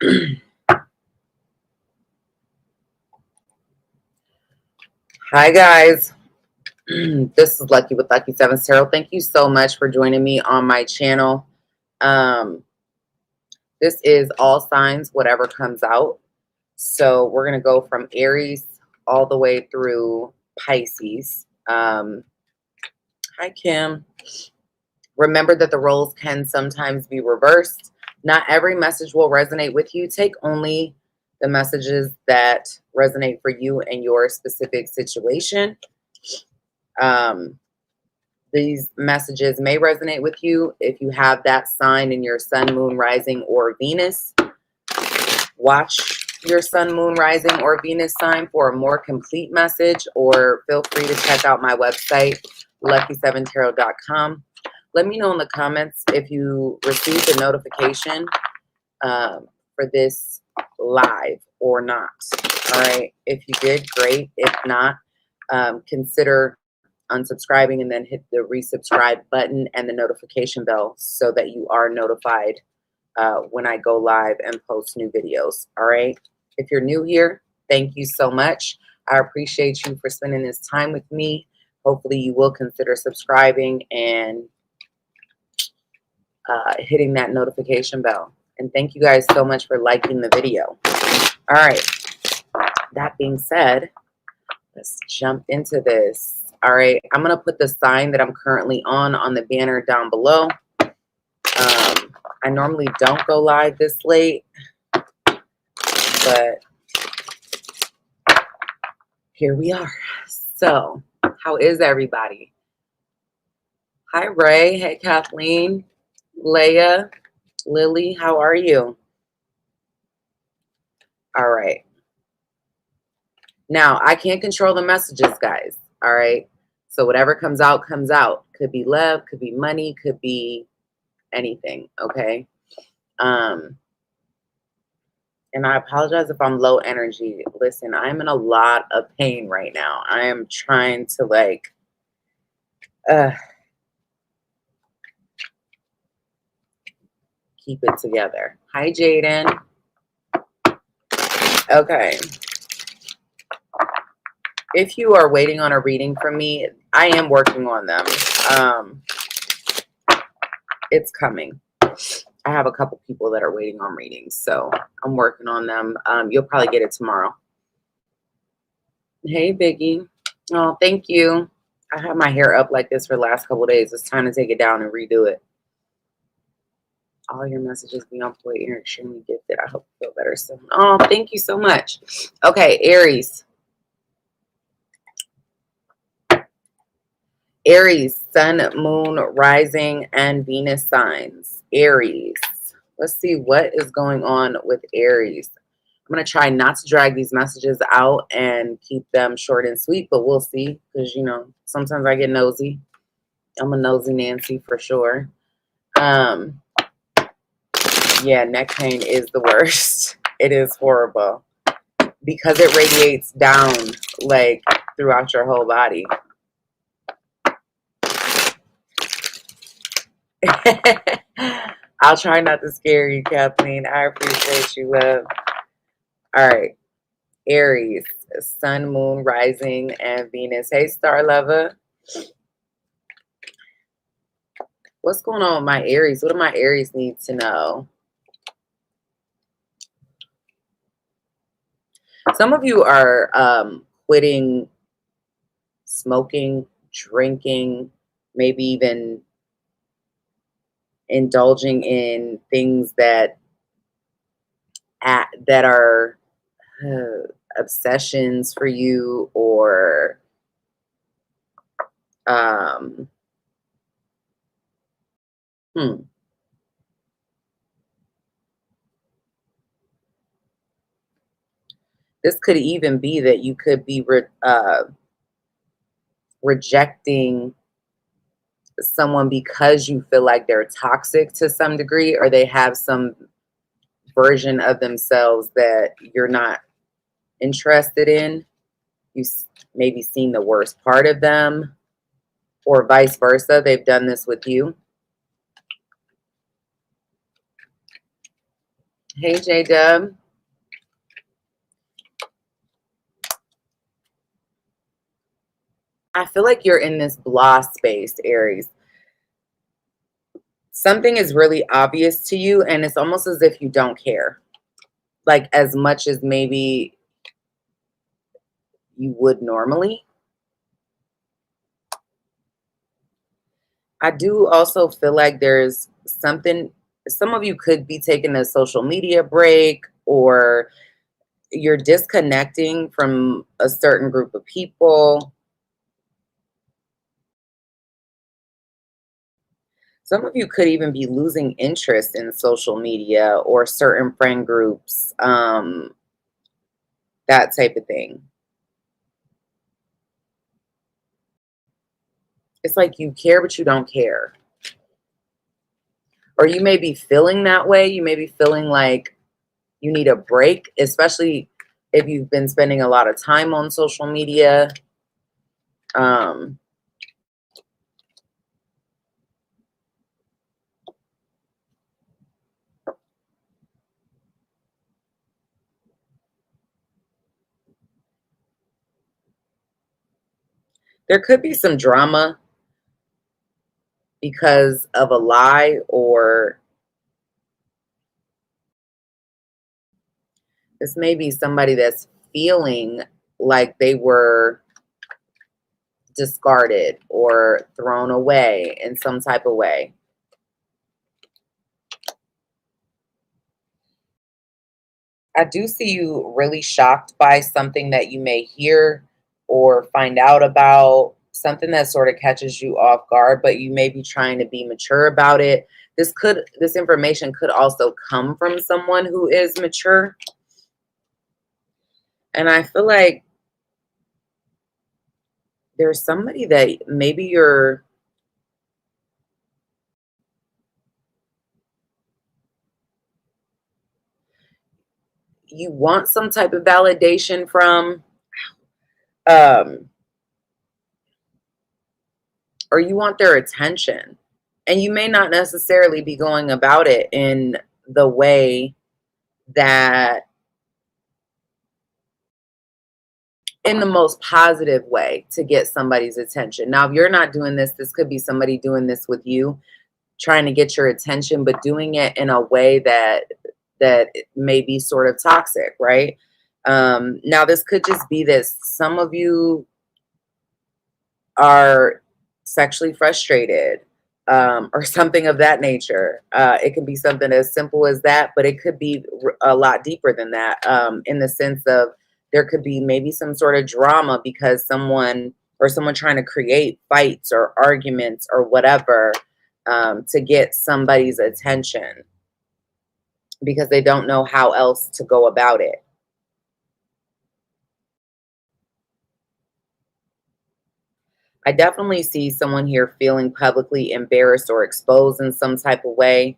Hi guys, this is Lucky with Lucky 7 Tarot. Thank you so much for joining me on my channel. This is all signs, whatever comes out. So we're going to go from Aries all the way through Pisces. Hi Kim. Remember that the roles can sometimes be reversed. Not every message will resonate with you. Take only the messages that resonate for you and your specific situation. These messages may resonate with you if you have that sign in your sun, moon, rising, or Venus. Watch your sun, moon, rising, or Venus sign for a more complete message, or feel free to check out my website, lucky7tarot.com. Let me know in the comments if you received a notification for this live or not. All right. If you did, great. If not, consider unsubscribing and then hit the resubscribe button and the notification bell so that you are notified when I go live and post new videos. All right. If you're new here, thank you so much. I appreciate you for spending this time with me. Hopefully you will consider subscribing and hitting that notification bell. And thank you guys so much for liking the video. All right. That being said, let's jump into this. All right. I'm going to put the sign that I'm currently on the banner down below. I normally don't go live this late, but here we are. So, how is everybody? Hi, Ray. Hey, Kathleen. Leah. Lily, how are you? All right. Now, I can't control the messages, guys. All right. So whatever comes out, comes out. Could be love, could be money, could be anything. Okay. And I apologize if I'm low energy. Listen, I'm in a lot of pain right now. I am trying to keep it together. Hi, Jaden. Okay. If you are waiting on a reading from me, I am working on them. It's coming. I have a couple people that are waiting on readings, so I'm working on them. You'll probably get it tomorrow. Hey, Biggie. Oh, thank you. I have my hair up like this for the last couple of days. It's time to take it down and redo it. All your messages be on point. You're extremely gifted. I hope you feel better soon. Oh, thank you so much. Okay, Aries. Aries, sun, moon, rising, and Venus signs. Aries. Let's see what is going on with Aries. I'm going to try not to drag these messages out and keep them short and sweet, but we'll see because, you know, sometimes I get nosy. I'm a nosy Nancy for sure. Yeah, neck pain is the worst. It is horrible because it radiates down like throughout your whole body. I'll try not to scare you, Kathleen. I appreciate you, love. All right. Aries, sun, moon, rising, and Venus. Hey, Star Lover. What's going on with my Aries? What do my Aries need to know? Some of you are quitting smoking, drinking, maybe even indulging in things that are obsessions for you, or this could even be that you could be rejecting someone because you feel like they're toxic to some degree, or they have some version of themselves that you're not interested in. You maybe seen the worst part of them, or vice versa. They've done this with you. Hey, J-Dub. I feel like you're in this blah space, Aries. Something is really obvious to you, and it's almost as if you don't care. Like, as much as maybe you would normally. I do also feel like there's something, some of you could be taking a social media break, or you're disconnecting from a certain group of people. Some of you could even be losing interest in social media or certain friend groups, that type of thing. It's like you care, but you don't care. Or you may be feeling that way. You may be feeling like you need a break, especially if you've been spending a lot of time on social media. Um, there could be some drama because of a lie, or this may be somebody that's feeling like they were discarded or thrown away in some type of way. I do see you really shocked by something that you may hear or find out about, something that sort of catches you off guard, but you may be trying to be mature about it. This information could also come from someone who is mature. And I feel like there's somebody that maybe you want some type of validation from, um, or you want their attention. And you may not necessarily be going about it in the way that, in the most positive way to get somebody's attention. Now, if you're not doing this, this could be somebody doing this with you, trying to get your attention, but doing it in a way that may be sort of toxic, right? Now, this could just be this. Some of you are sexually frustrated, or something of that nature. It can be something as simple as that, but it could be a lot deeper than that, in the sense of there could be maybe some sort of drama because someone trying to create fights or arguments or whatever, to get somebody's attention because they don't know how else to go about it. I definitely see someone here feeling publicly embarrassed or exposed in some type of way.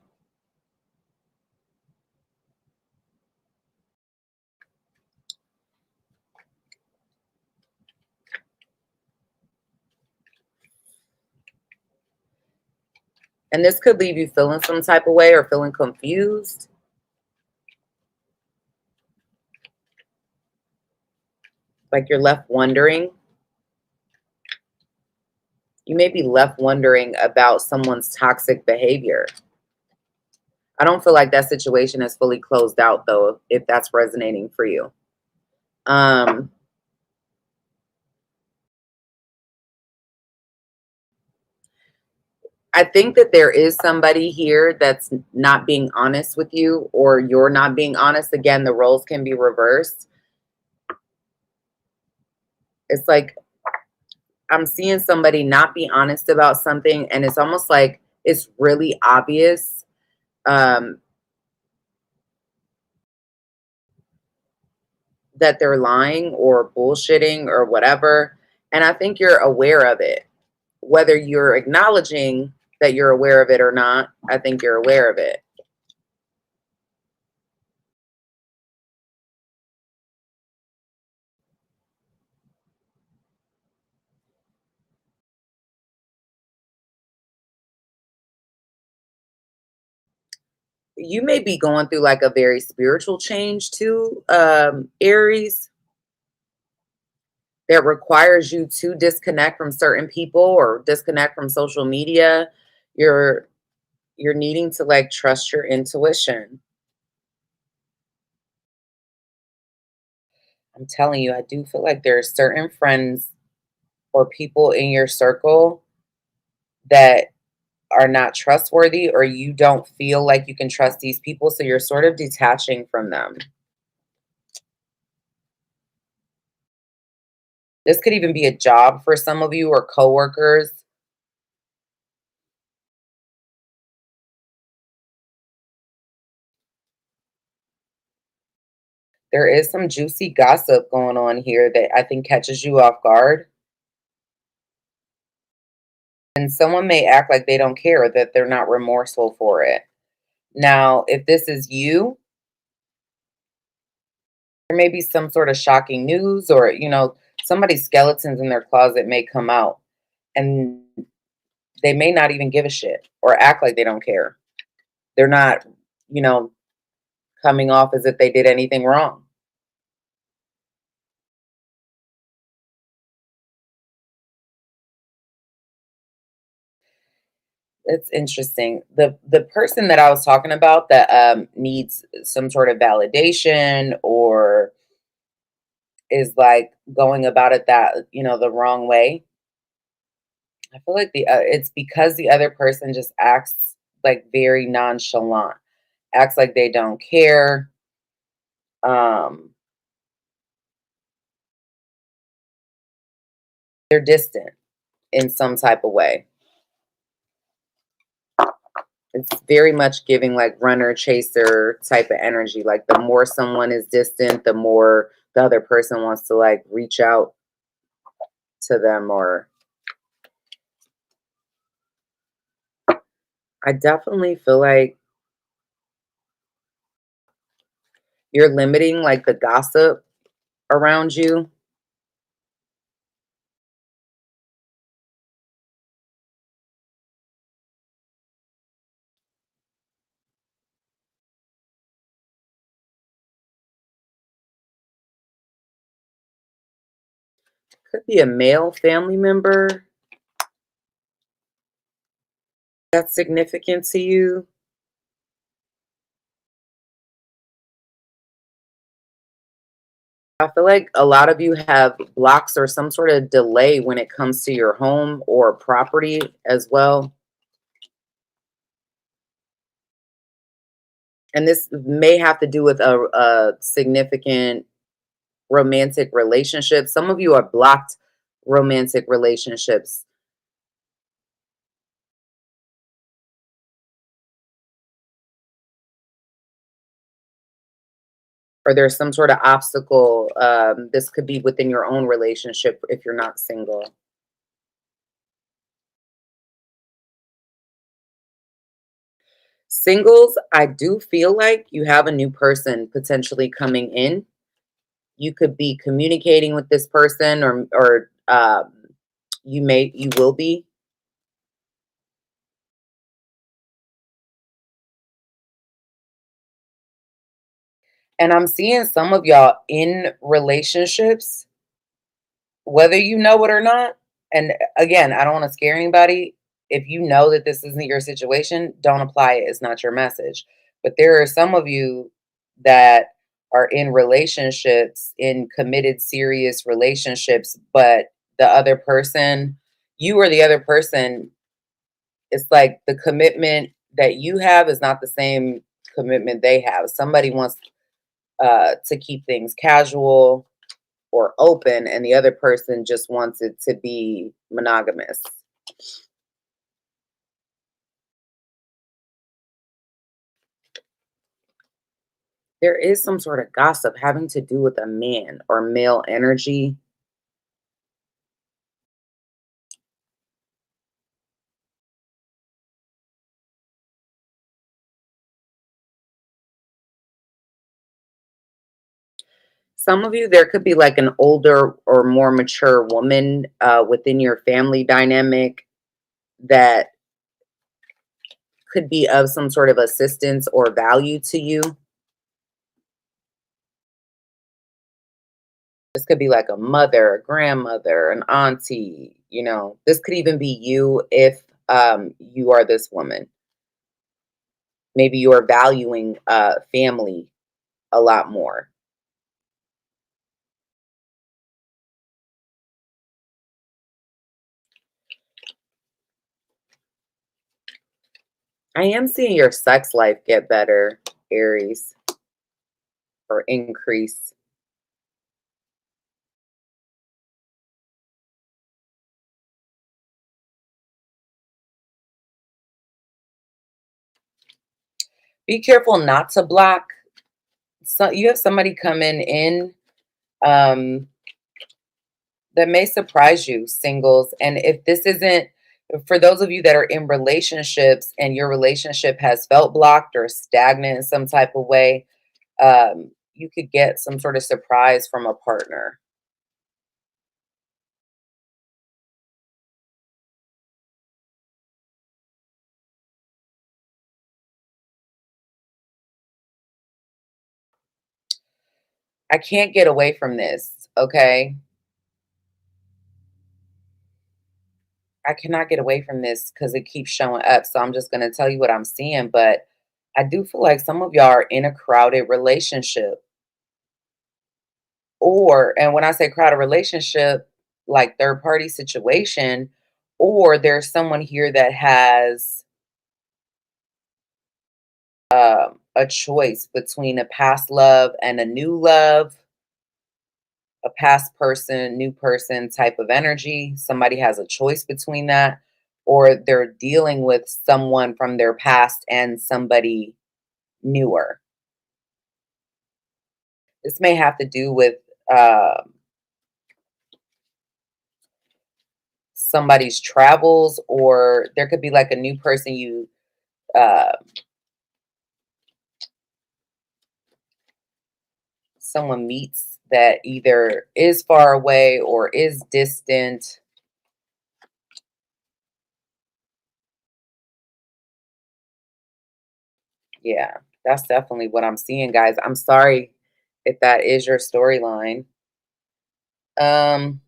And this could leave you feeling some type of way or feeling confused. Like you're left wondering. You may be left wondering about someone's toxic behavior. I don't feel like that situation is fully closed out, though, if that's resonating for you. Um, I think that there is somebody here that's not being honest with you, or you're not being honest. Again, the roles can be reversed. It's like I'm seeing somebody not be honest about something, and it's almost like it's really obvious, um, that they're lying or bullshitting or whatever. And I think you're aware of it. Whether you're acknowledging that you're aware of it or not, I think you're aware of it. You may be going through like a very spiritual change too, Aries, that requires you to disconnect from certain people or disconnect from social media. You're you're needing to like trust your intuition. I'm telling you, I do feel like there are certain friends or people in your circle that are not trustworthy, or you don't feel like you can trust these people, so you're sort of detaching from them. This could even be a job for some of you or coworkers. There is some juicy gossip going on here that I think catches you off guard. And someone may act like they don't care, that they're not remorseful for it. Now, if this is you, there may be some sort of shocking news, or, somebody's skeletons in their closet may come out, and they may not even give a shit or act like they don't care. They're not, you know, coming off as if they did anything wrong. It's interesting. The person that I was talking about that needs some sort of validation, or is like going about it that, the wrong way. I feel like it's because the other person just acts like very nonchalant, acts like they don't care. Um, they're distant in some type of way. It's very much giving like runner chaser type of energy. Like the more someone is distant, the more the other person wants to like reach out to them. Or I definitely feel like you're limiting like the gossip around you. Could be a male family member that's significant to you. I feel like a lot of you have blocks or some sort of delay when it comes to your home or property as well. And this may have to do with a significant romantic relationship. Some of you are blocked romantic relationships, or there's some sort of obstacle. This could be within your own relationship if you're not single. Singles, I do feel like you have a new person potentially coming in. You could be communicating with this person, or you will be. And I'm seeing some of y'all in relationships, whether you know it or not. And again, I don't want to scare anybody. If you know that this isn't your situation, don't apply it. It's not your message. But there are some of you that are in relationships, in committed, serious relationships, but the other person, you or the other person, it's like the commitment that you have is not the same commitment they have. Somebody wants to keep things casual or open, and the other person just wants it to be monogamous. There is some sort of gossip having to do with a man or male energy. Some of you, there could be like an older or more mature woman within your family dynamic that could be of some sort of assistance or value to you. This could be like a mother, a grandmother, an auntie, you know. This could even be you if you are this woman. Maybe you are valuing family a lot more. I am seeing your sex life get better, Aries, or increase. Be careful not to block. So you have somebody coming in um, that may surprise you, singles. And if this isn't, for those of you that are in relationships and your relationship has felt blocked or stagnant in some type of way, you could get some sort of surprise from a partner. I can't get away from this, okay? I cannot get away from this because it keeps showing up. So I'm just going to tell you what I'm seeing. But I do feel like some of y'all are in a crowded relationship. Or, and when I say crowded relationship, like third party situation, or there's someone here that has a choice between a past love and a new love, a past person, new person type of energy. Somebody has a choice between that, or they're dealing with someone from their past and somebody newer. This may have to do with uh, somebody's travels, or there could be like a new person uh, someone meets that either is far away or is distant. Yeah, that's definitely what I'm seeing, guys. I'm sorry if that is your storyline. Um,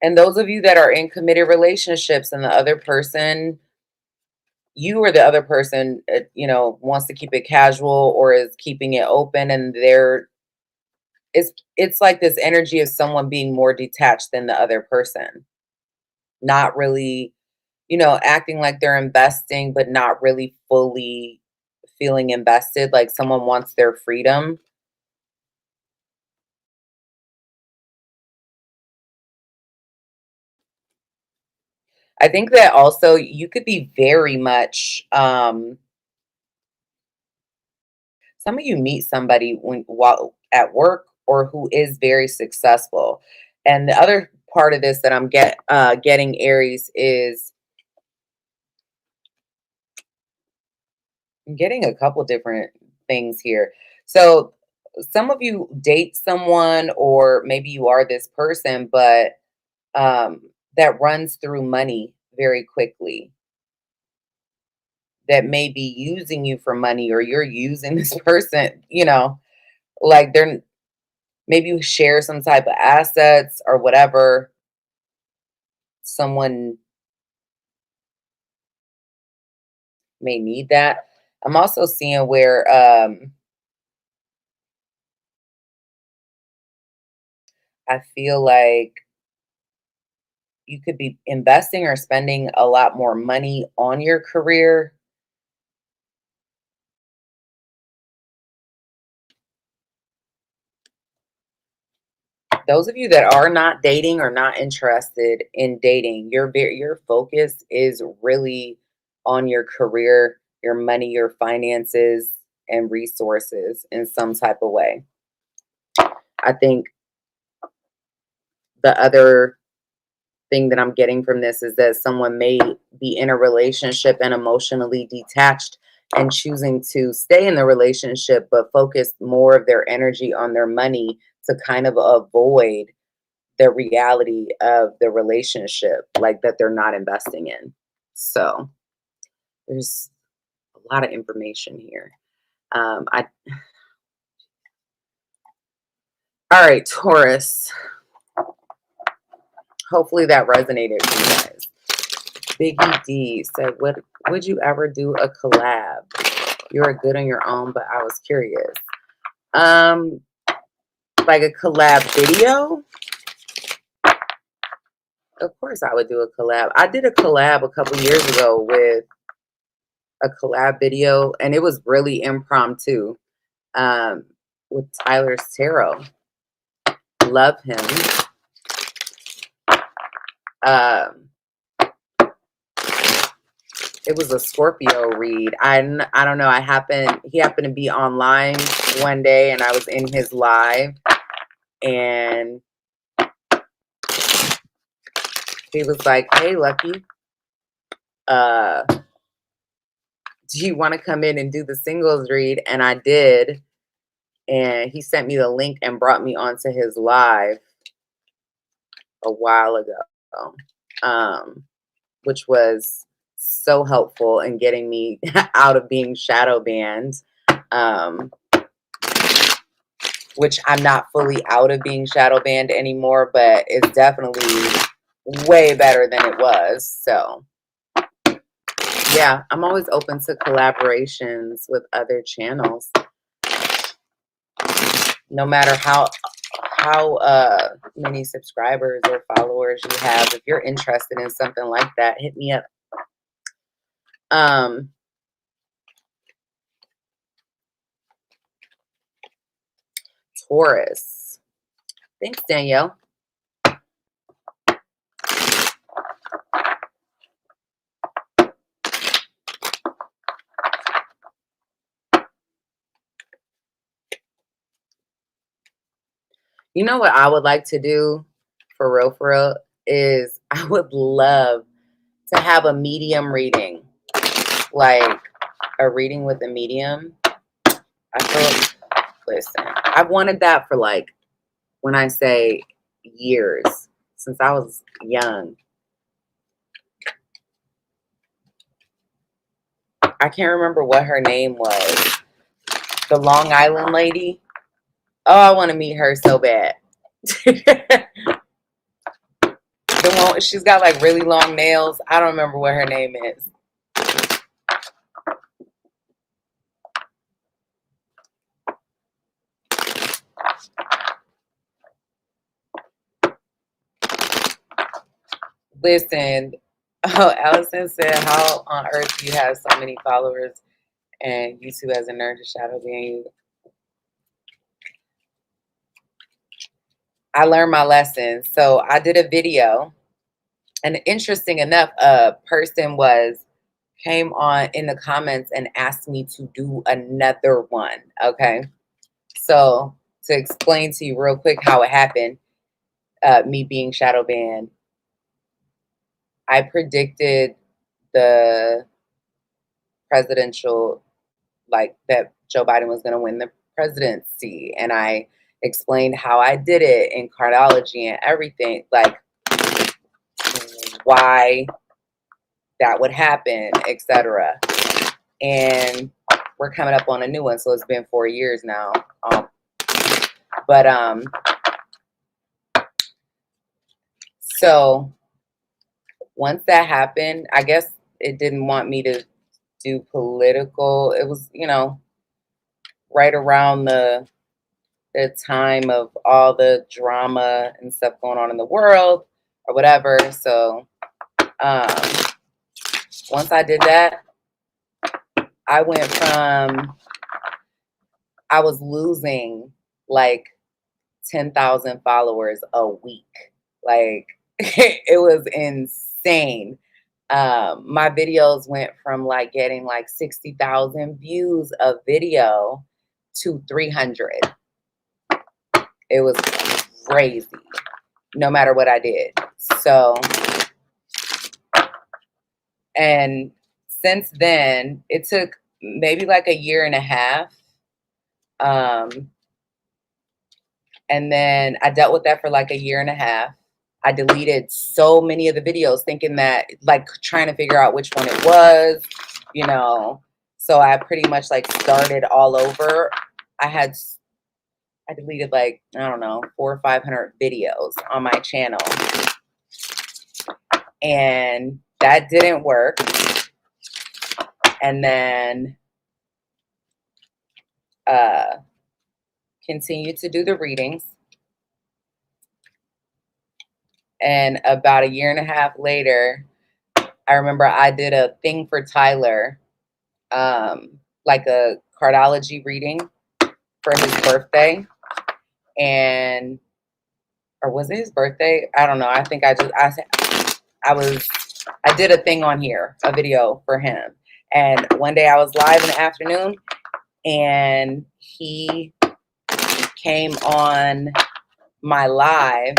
and those of you that are in committed relationships and the other person, you or the other person, you know, wants to keep it casual or is keeping it open, and it's like this energy of someone being more detached than the other person, not really, you know, acting like they're investing, but not really fully feeling invested, like someone wants their freedom. I think that also you could be very much, some of you meet somebody when while at work or who is very successful. And the other part of this that I'm getting, Aries, is I'm getting a couple different things here. So some of you date someone, or maybe you are this person, but um, that runs through money very quickly, that may be using you for money, or you're using this person, you know, like they're, maybe you share some type of assets or whatever. Someone may need that. I'm also seeing where I feel like you could be investing or spending a lot more money on your career. Those of you that are not dating or not interested in dating, your focus is really on your career, your money, your finances, and resources in some type of way. I think the other thing that I'm getting from this is that someone may be in a relationship and emotionally detached and choosing to stay in the relationship but focus more of their energy on their money to kind of avoid the reality of the relationship, like that they're not investing in. So there's a lot of information here. I All right, Taurus. Hopefully that resonated with you guys. Biggie D said, would you ever do a collab? You're good on your own, but I was curious. Like a collab video? Of course I would do a collab. I did a collab a couple years ago with a collab video, and it was really impromptu, with Tyler's Tarot. Love him. It was a Scorpio read. I don't know. He happened to be online one day, and I was in his live, and he was like, "Hey, Luckii, do you want to come in and do the singles read?" And I did. And he sent me the link and brought me onto his live a while ago, which was so helpful in getting me out of being shadow banned, which I'm not fully out of being shadow banned anymore, but it's definitely way better than it was. So yeah, I'm always open to collaborations with other channels. No matter how many subscribers or followers you have, if you're interested in something like that, hit me up. Taurus. Thanks, Danielle. You know what I would like to do for real, is I would love to have a medium reading, like a reading with a medium. Listen, I've wanted that for, like, when I say years, since I was young. I can't remember what her name was. The Long Island lady. Oh, I want to meet her so bad. The one, she's got like really long nails. I don't remember what her name is. Listen, oh, Allison said, how on earth do you have so many followers and YouTube has a nerd to shadow ban you? I learned my lesson. So I did a video, and interesting enough, a person came on in the comments and asked me to do another one. Okay. So to explain to you real quick how it happened, me being shadow banned, I predicted the presidential, like that Joe Biden was going to win the presidency. And I explained how I did it in cardiology and everything, like why that would happen, etc. And we're coming up on a new one. So it's been 4 years now. So once that happened, I guess it didn't want me to do political. It was, right around the time of all the drama and stuff going on in the world or whatever. So once I did that, I went from, I was losing like 10,000 followers a week. Like it was insane. My videos went from like getting like 60,000 views of video to 300. It was crazy, no matter what I did. So, and since then, it took maybe like a year and a half. And then I dealt with that for like a year and a half. I deleted so many of the videos thinking that, like, trying to figure out which one it was, you know. So I pretty much like started all over. I deleted like, I don't know, 400 or 500 videos on my channel. And that didn't work. And then continued to do the readings. And about a year and a half later, I remember I did a thing for Tyler, like a cardology reading for his birthday. And, or was it his birthday? I don't know. I think I did a thing on here, a video for him. And one day I was live in the afternoon and he came on my live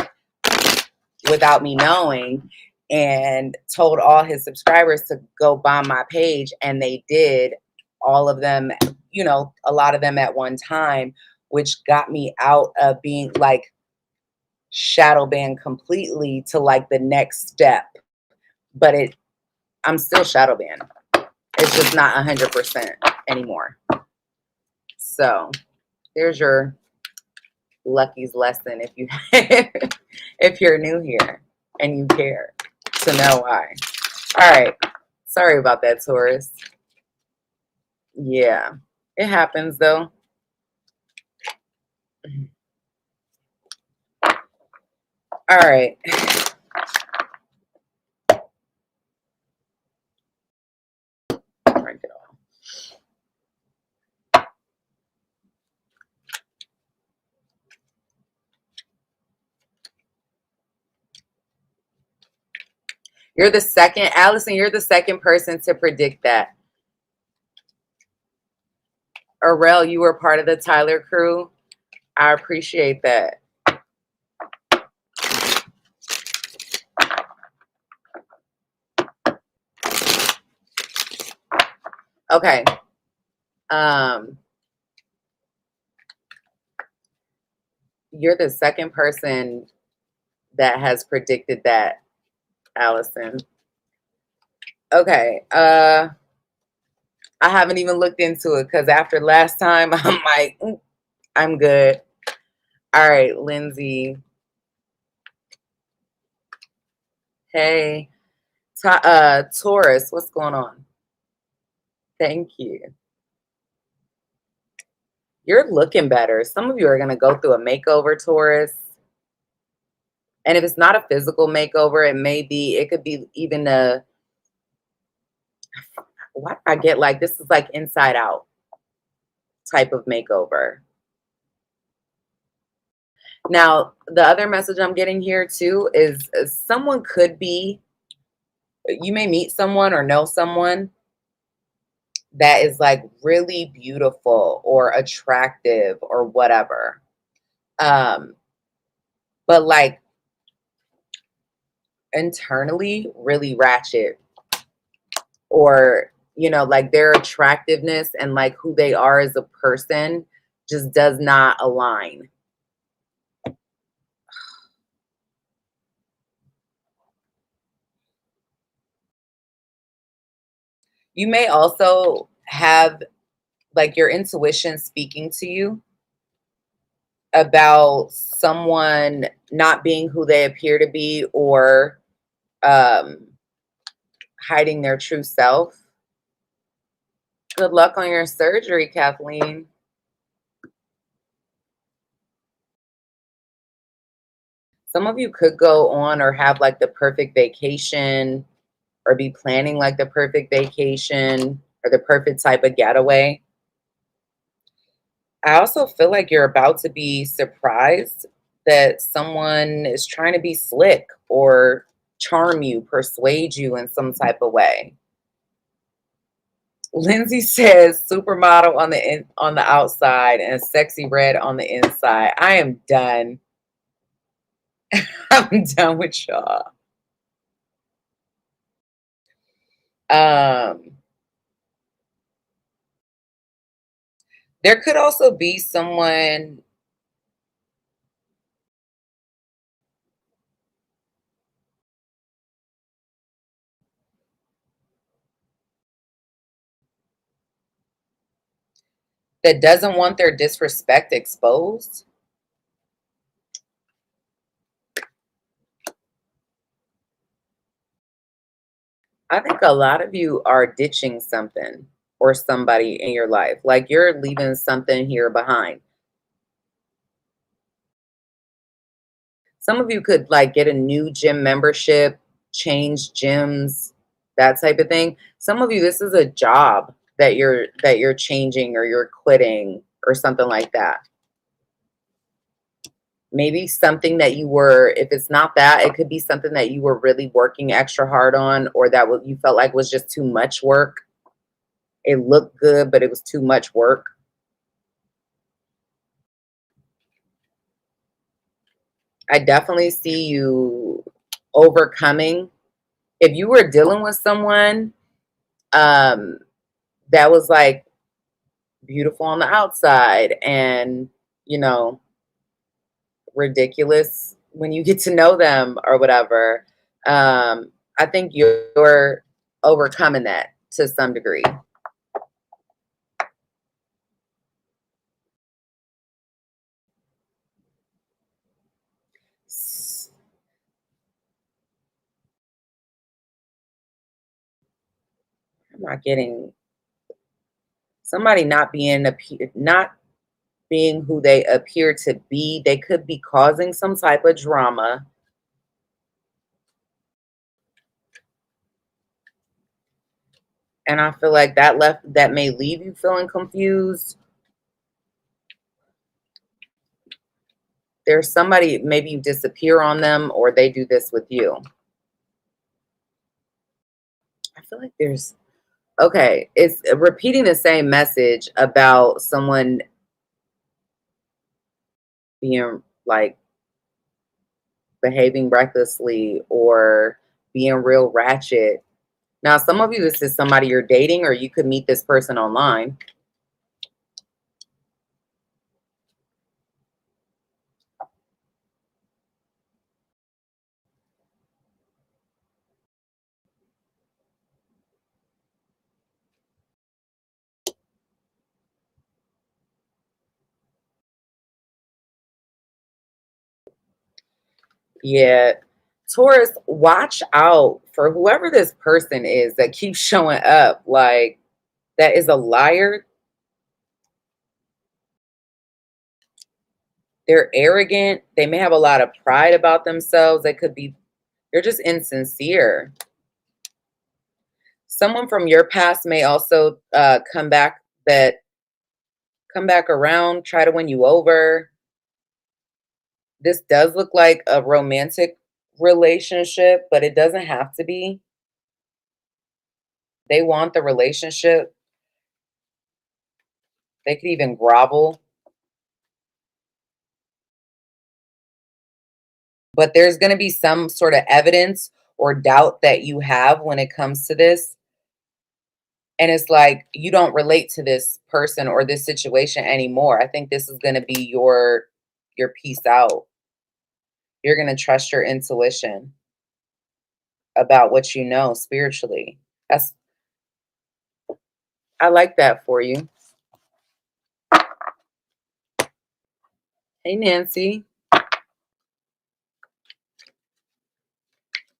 without me knowing and told all his subscribers to go bomb my page, and they did, all of them, you know, a lot of them at one time, which got me out of being like shadow banned completely to like the next step. But I'm still shadow banned. It's just not 100% anymore. So there's your Lucky's lesson if you if you're new here and you care to know why. All right. Sorry about that, Taurus. Yeah. It happens though. All right. Drink it all. You're the second, Allison, you're the second person to predict that. Arel, you were part of the Tyler crew. I appreciate that. Okay. You're the second person that has predicted that, Allison. Okay. I haven't even looked into it because after last time, I'm like, I'm good. All right, Lindsay. Hey. Taurus, what's going on? Thank you. You're looking better. Some of you are going to go through a makeover, Taurus. And if it's not a physical makeover, it could be even why do I get like, this is like inside out type of makeover. Now, the other message I'm getting here too is someone could be, you may meet someone or know someone that is like really beautiful or attractive or whatever. But like internally really ratchet, or, you know, like their attractiveness and like who they are as a person just does not align. You may also have like your intuition speaking to you about someone not being who they appear to be, or hiding their true self. Good luck on your surgery, Kathleen. Some of you could go on or have like the perfect vacation, or be planning like the perfect vacation or the perfect type of getaway. I also feel like you're about to be surprised that someone is trying to be slick or charm you, persuade you in some type of way. Lindsay says supermodel on the outside and sexy red on the inside. I am done. I'm done with y'all. There could also be someone that doesn't want their disrespect exposed. I think a lot of you are ditching something or somebody in your life. Like you're leaving something here behind. Some of you could like get a new gym membership, change gyms, that type of thing. Some of you, this is a job that you're changing or you're quitting or something like that. Maybe something that you were, if it's not that, it could be something that you were really working extra hard on, or that you felt like was just too much work. It looked good, but it was too much work. I definitely see you overcoming. If you were dealing with someone um, that was like beautiful on the outside and, you know, ridiculous when you get to know them or whatever, I think you're overcoming that to some degree. I'm not getting somebody not being who they appear to be. They could be causing some type of drama. And I feel like that may leave you feeling confused. There's somebody, maybe you disappear on them or they do this with you. I feel like there's, okay, it's repeating the same message about someone being like behaving recklessly or being real ratchet. Now, some of you, this is somebody you're dating, or you could meet this person online. Yeah. Taurus, watch out for whoever this person is that keeps showing up like that is a liar. They're arrogant. They may have a lot of pride about themselves. They're just insincere. Someone from your past may also come back around, try to win you over. This does look like a romantic relationship, but it doesn't have to be. They want the relationship. They could even grovel. But there's going to be some sort of evidence or doubt that you have when it comes to this. And it's like you don't relate to this person or this situation anymore. I think this is going to be your peace out. You're going to trust your intuition about what you know spiritually. That's I like that for you. Hey Nancy.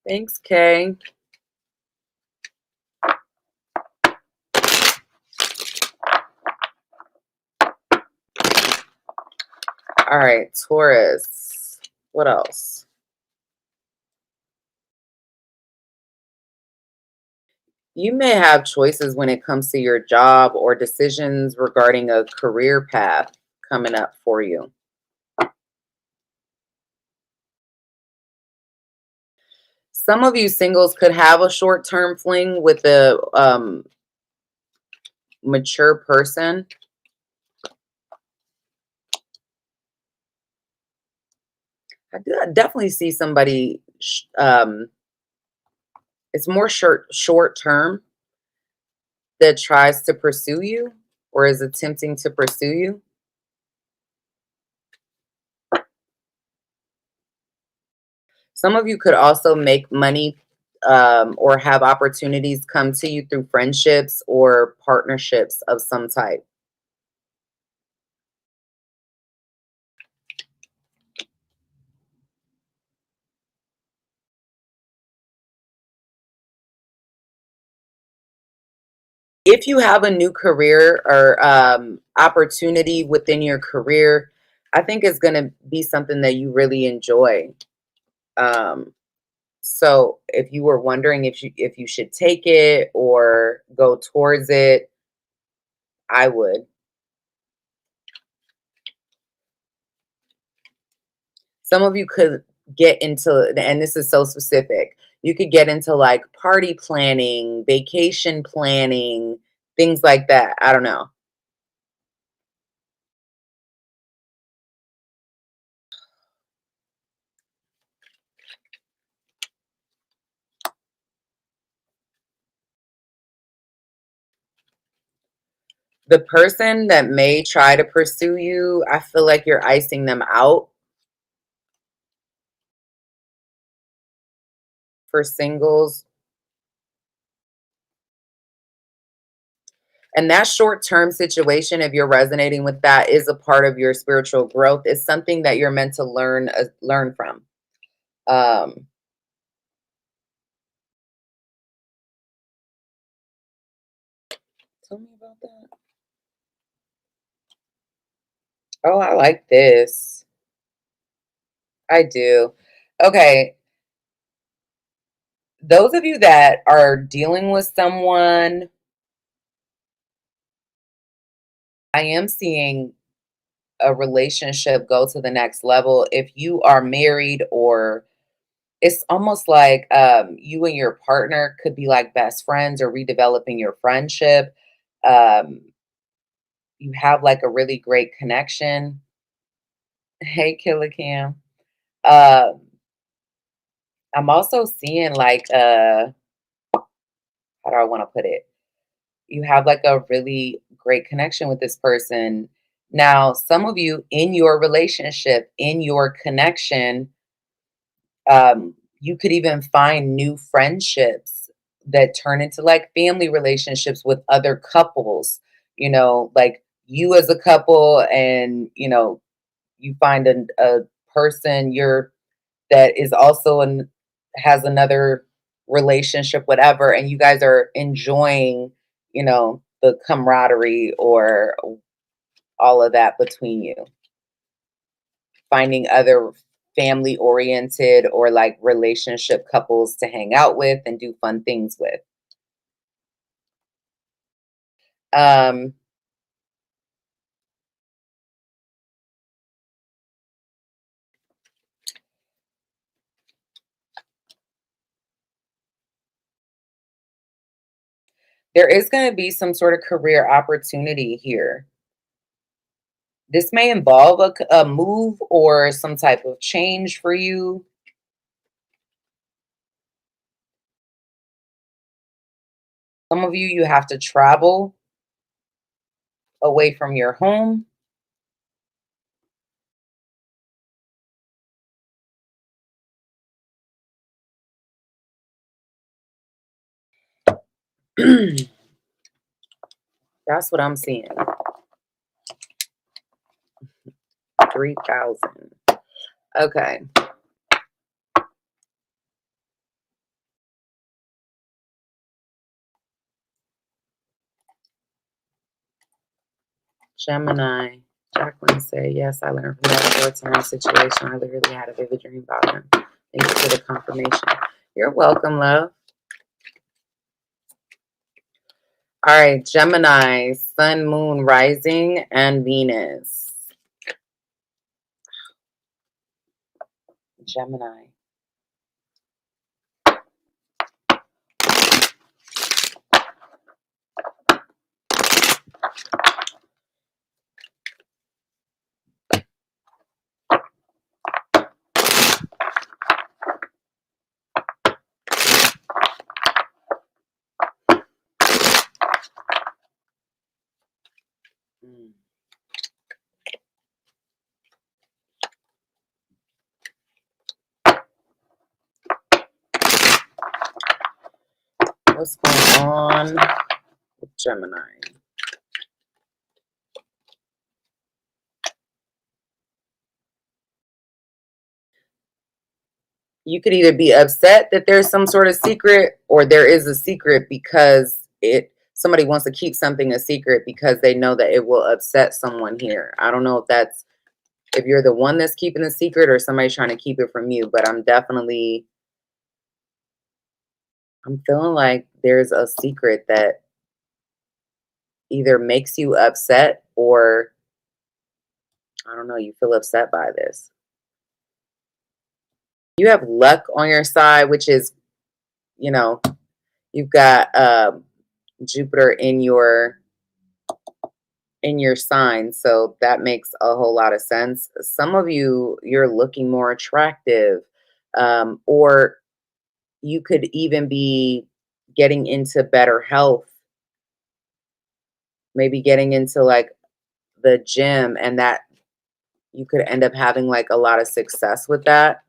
Thanks, Kay. All right, Taurus. What else? You may have choices when it comes to your job or decisions regarding a career path coming up for you. Some of you singles could have a short-term fling with a mature person. I definitely see somebody, it's more short term, that tries to pursue you or is attempting to pursue you. Some of you could also make money or have opportunities come to you through friendships or partnerships of some type. if you have a new career or opportunity within your career, I think it's going to be something that you really enjoy. So if you were wondering if you should take it or go towards it, I would. Some of you could get into, and this is so specific, you could get into like party planning, vacation planning, things like that. I don't know. The person that may try to pursue you, I feel like you're icing them out. For singles, and that short-term situation, if you're resonating with that, is a part of your spiritual growth. It's something that you're meant to learn from. Um, Tell me about that. Oh, I like this. I do. Okay. Those of you that are dealing with someone, I am seeing a relationship go to the next level. If you are married, or it's almost like you and your partner could be like best friends or redeveloping your friendship. Um, you have like a really great connection. Hey, Killer Cam. Um, I'm also seeing like how do I want to put it? You have like a really great connection with this person. Now, some of you in your relationship, in your connection, you could even find new friendships that turn into like family relationships with other couples, like you as a couple, and you find a person that is also has another relationship, whatever, and you guys are enjoying, the camaraderie or all of that between you, finding other family oriented or like relationship couples to hang out with and do fun things with. Um, there is going to be some sort of career opportunity here. This may involve a move or some type of change for you. Some of you have to travel away from your home. That's what I'm seeing. 3,000. Okay. Gemini. Jacqueline say, yes, I learned from that short-term situation. I literally had a vivid dream about him. Thank you for the confirmation. You're welcome, love. All right, Gemini, Sun, Moon, Rising, and Venus. Gemini. What's going on with Gemini? You could either be upset that there's some sort of secret, or there is a secret because somebody wants to keep something a secret because they know that it will upset someone here. I don't know if you're the one that's keeping the secret or somebody's trying to keep it from you, but I'm feeling like there's a secret that either makes you upset or I don't know, you feel upset by this. You have luck on your side, which is, you know, you've got Jupiter in your sign, so that makes a whole lot of sense. Some of you, you're looking more attractive, or you could even be getting into better health, maybe getting into like the gym, and that you could end up having like a lot of success with that,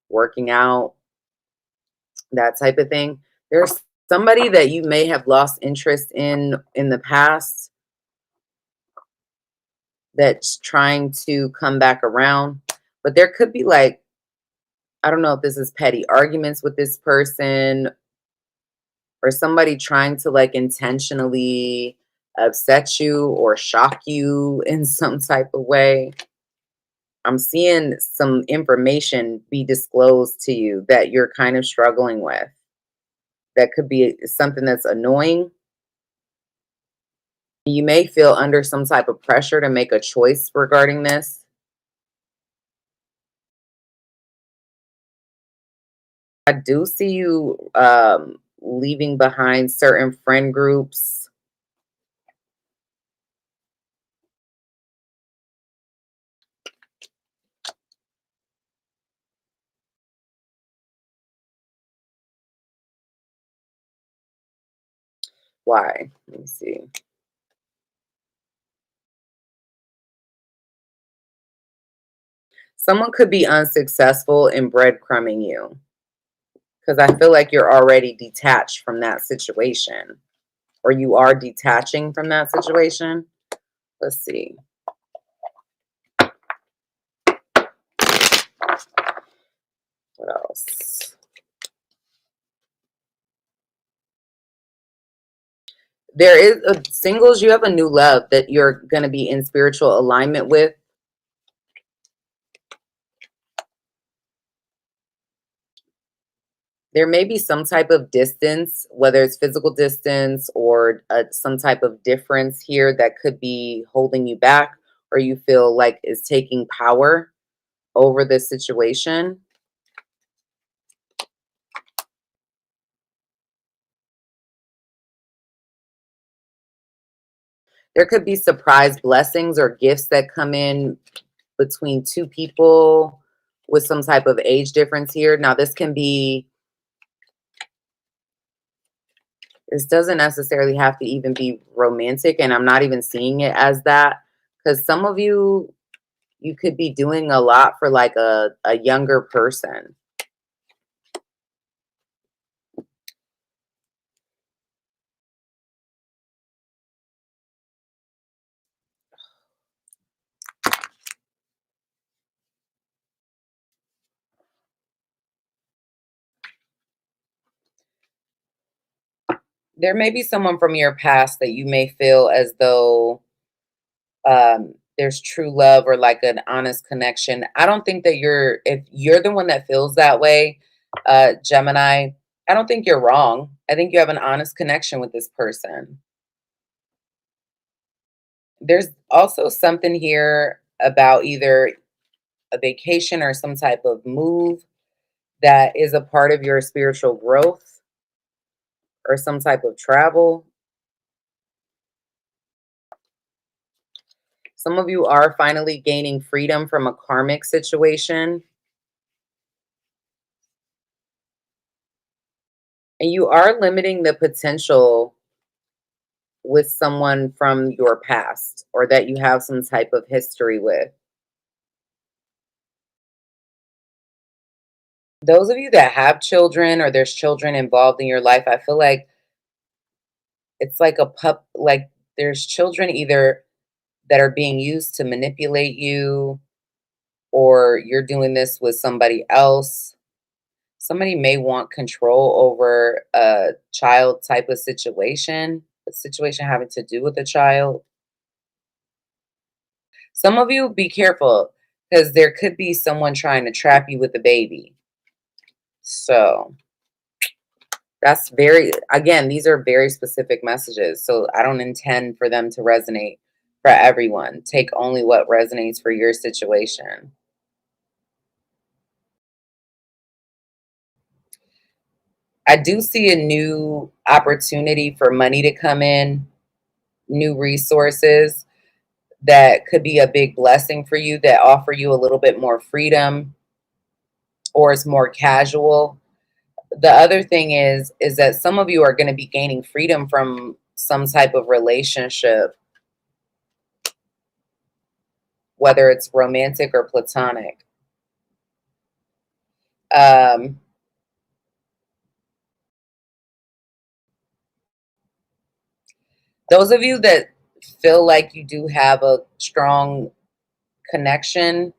working out, that type of thing. There's somebody that you may have lost interest in the past that's trying to come back around. But there could be like, I don't know if this is petty arguments with this person or somebody trying to like intentionally upset you or shock you in some type of way. I'm seeing some information be disclosed to you that you're kind of struggling with. That could be something that's annoying. You may feel under some type of pressure to make a choice regarding this. I do see you leaving behind certain friend groups. Why? Let me see. Someone could be unsuccessful in breadcrumbing you because I feel like you're already detached from that situation or you are detaching from that situation. Let's see. What else? There is singles, you have a new love that you're going to be in spiritual alignment with. There may be some type of distance, whether it's physical distance or some type of difference here that could be holding you back or you feel like is taking power over this situation. There could be surprise blessings or gifts that come in between two people with some type of age difference here. Now, this doesn't necessarily have to even be romantic, and I'm not even seeing it as that because some of you could be doing a lot for like a younger person. There may be someone from your past that you may feel as though there's true love or like an honest connection. I don't think that if you're the one that feels that way, Gemini, I don't think you're wrong. I think you have an honest connection with this person. There's also something here about either a vacation or some type of move that is a part of your spiritual growth or some type of travel. Some of you are finally gaining freedom from a karmic situation. And you are limiting the potential with someone from your past or that you have some type of history with. Those of you that have children or there's children involved in your life, I feel like it's like like there's children either that are being used to manipulate you or you're doing this with somebody else. Somebody may want control over a child type of situation. a situation having to do with a child. Some of you, be careful because there could be someone trying to trap you with a baby. So that's very, again, these are very specific messages. So I don't intend for them to resonate for everyone. Take only what resonates for your situation. I do see a new opportunity for money to come in, new resources that could be a big blessing for you, that offer you a little bit more freedom, or it's more casual. The other thing is that some of you are going to be gaining freedom from some type of relationship, whether it's romantic or platonic. Um, those of you that feel like you do have a strong connection,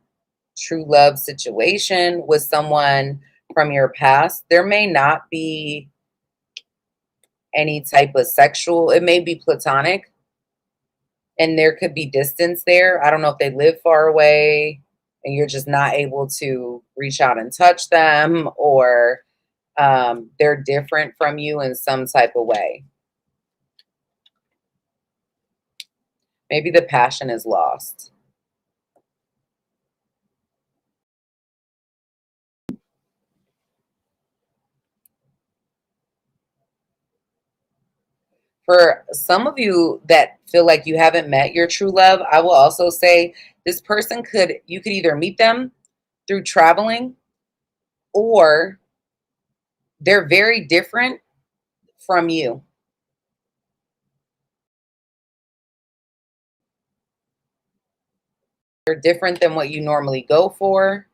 true love situation with someone from your past, there may not be any type of sexual, it may be platonic, and there could be distance there. I don't know if they live far away and you're just not able to reach out and touch them, or they're different from you in some type of way. Maybe the passion is lost. For some of you that feel like you haven't met your true love, I will also say this person you could either meet them through traveling, or they're very different from you. They're different than what you normally go for.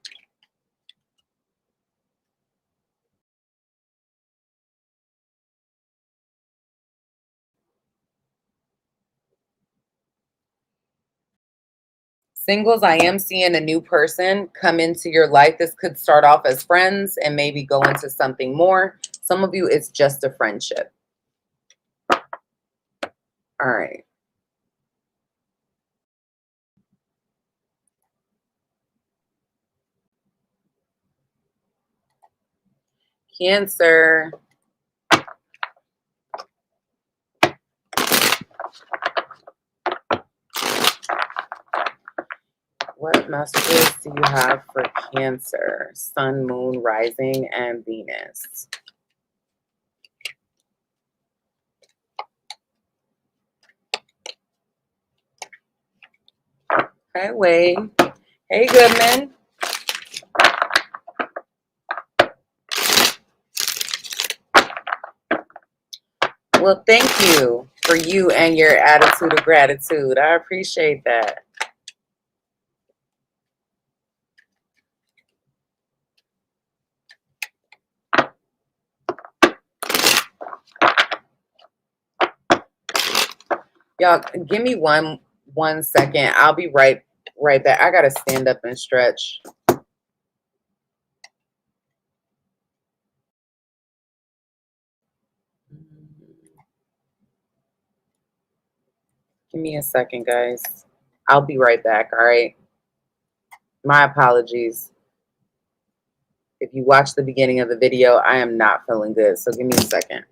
Singles, I am seeing a new person come into your life. This could start off as friends and maybe go into something more. Some of you, it's just a friendship. All right. Cancer. What messages do you have for Cancer? Sun, Moon, Rising, and Venus. Okay, Wade. Hey, Goodman. Well, thank you for you and your attitude of gratitude. I appreciate that. Y'all, give me one second. I'll be right back. I gotta stand up and stretch. Give me a second, guys. I'll be right back, all right? My apologies. If you watched the beginning of the video, I am not feeling good, so give me a second.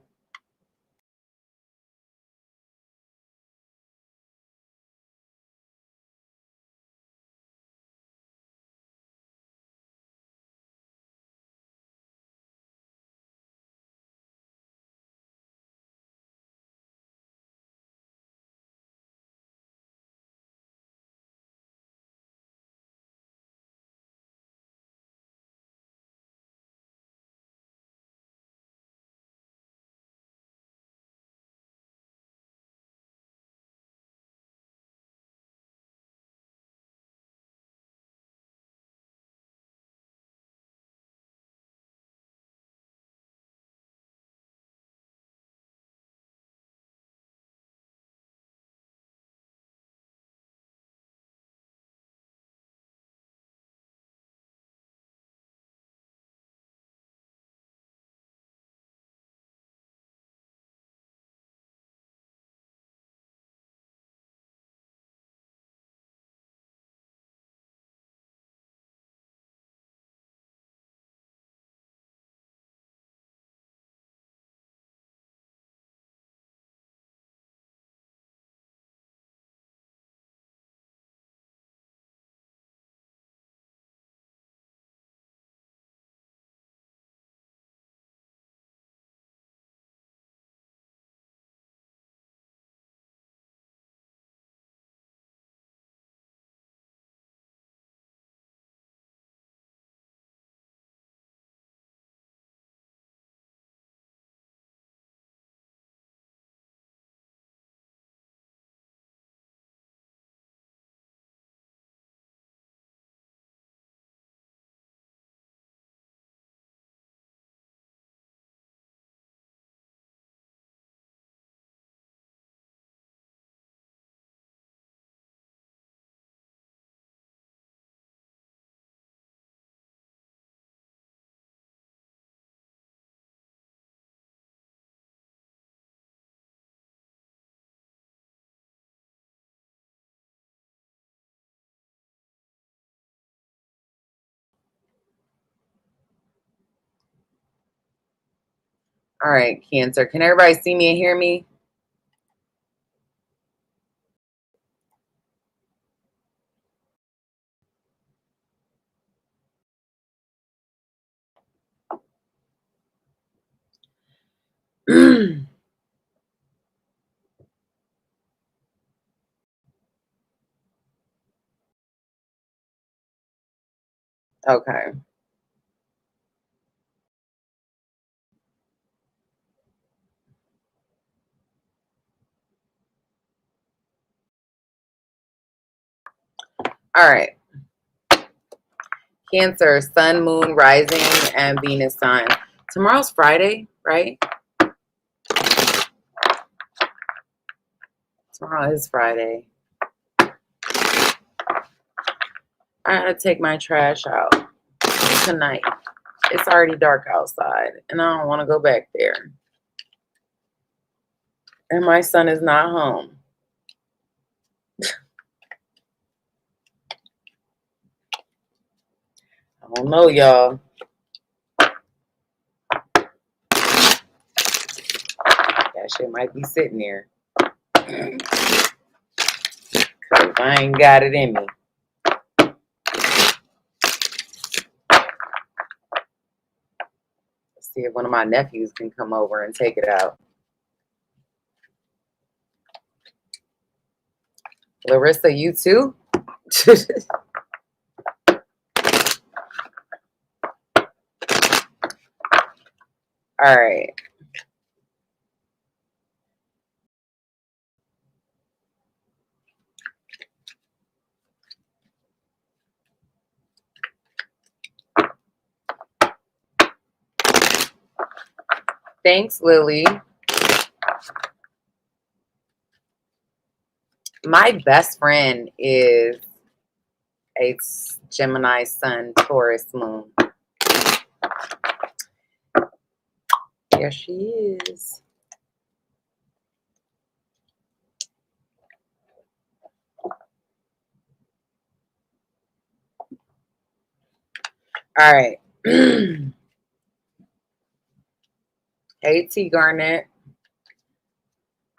All right, Cancer. Can everybody see me and hear me? Okay. All right. Cancer, Sun, Moon, Rising, and Venus sign. Tomorrow's Friday, right? Tomorrow is Friday. I gotta take my trash out tonight. It's already dark outside, and I don't want to go back there. And my son is not home. I don't know, y'all. That shit might be sitting there. Cause I ain't got it in me. Let's see if one of my nephews can come over and take it out. Larissa, you too? All right. Thanks, Lily. My best friend is a Gemini Sun, Taurus Moon. There she is. All right. Hey, T Garnett.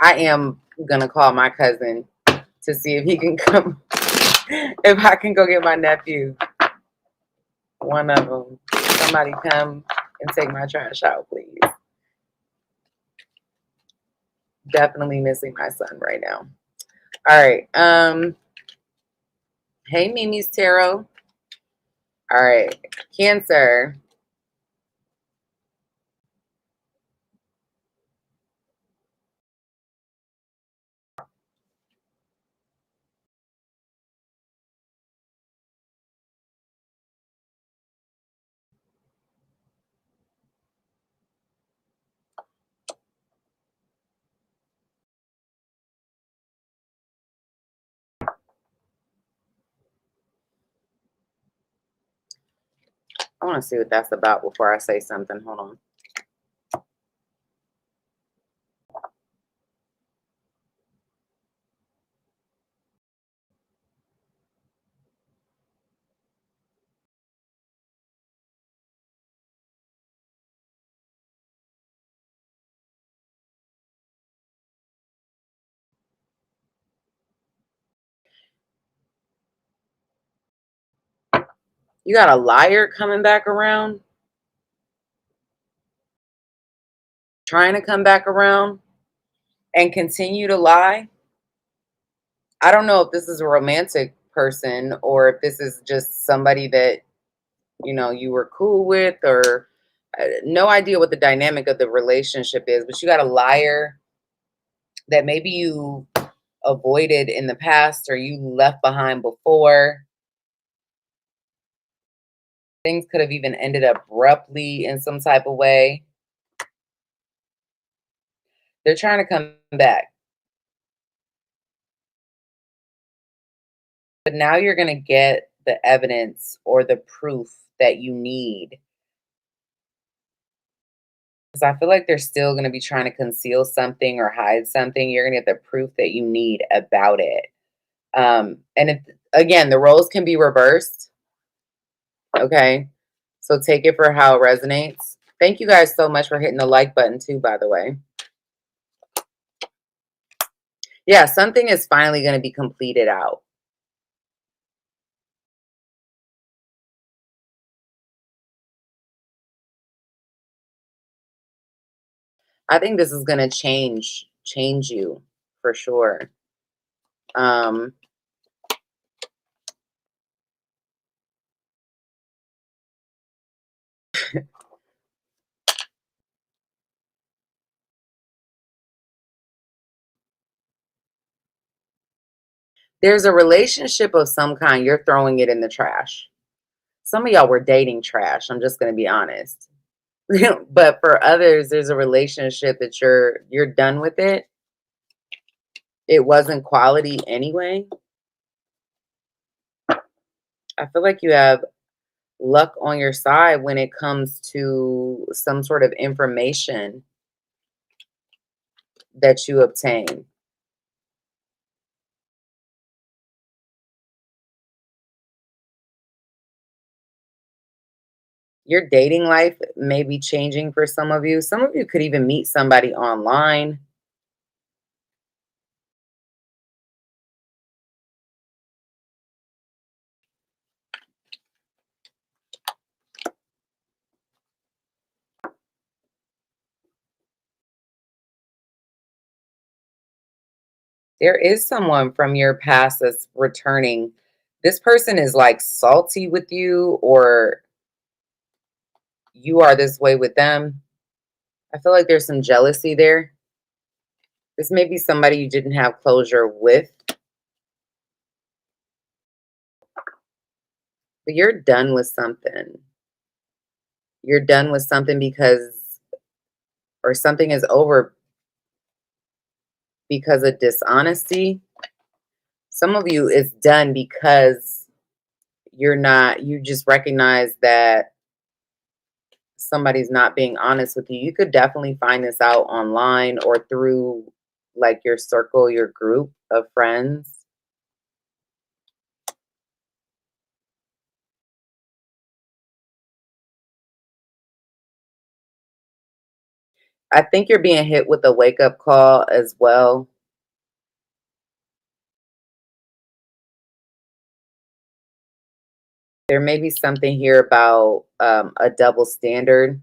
I am going to call my cousin to see if he can come, if I can go get my nephew. One of them. Somebody come and take my trash out, please. Definitely missing my son right now. All right. Hey, Mimi's Tarot. All right. Cancer. I want to see what that's about before I say something. Hold on. You got a liar coming back around? Trying to come back around and continue to lie? I don't know if this is a romantic person or if this is just somebody that, you know, you were cool with, or no idea what the dynamic of the relationship is, but you got a liar that maybe you avoided in the past or you left behind before. Things could have even ended abruptly in some type of way. They're trying to come back. But now you're going to get the evidence or the proof that you need. Because I feel like they're still going to be trying to conceal something or hide something. You're going to get the proof that you need about it. And if, again, the roles can be reversed. Okay. So take it for how it resonates. Thank you guys so much for hitting the like button too, by the way. Yeah, something is finally going to be completed out. I think this is going to change you for sure. Um, there's a relationship of some kind. You're throwing it in the trash. Some of y'all were dating trash. I'm just going to be honest. But for others, there's a relationship that you're done with it. It wasn't quality anyway. I feel like you have luck on your side when it comes to some sort of information that you obtain. Your dating life may be changing for some of you. Some of you could even meet somebody online. There is someone from your past that's returning. This person is like salty with you, or you are this way with them. I feel like there's some jealousy there. This may be somebody you didn't have closure with, but you're done with something. You're done with something because, or something is over because of dishonesty. Some of you is done because you just recognize that somebody's not being honest with you. You could definitely find this out online or through like your circle, your group of friends. I think you're being hit with a wake up call as well. There may be something here about a double standard,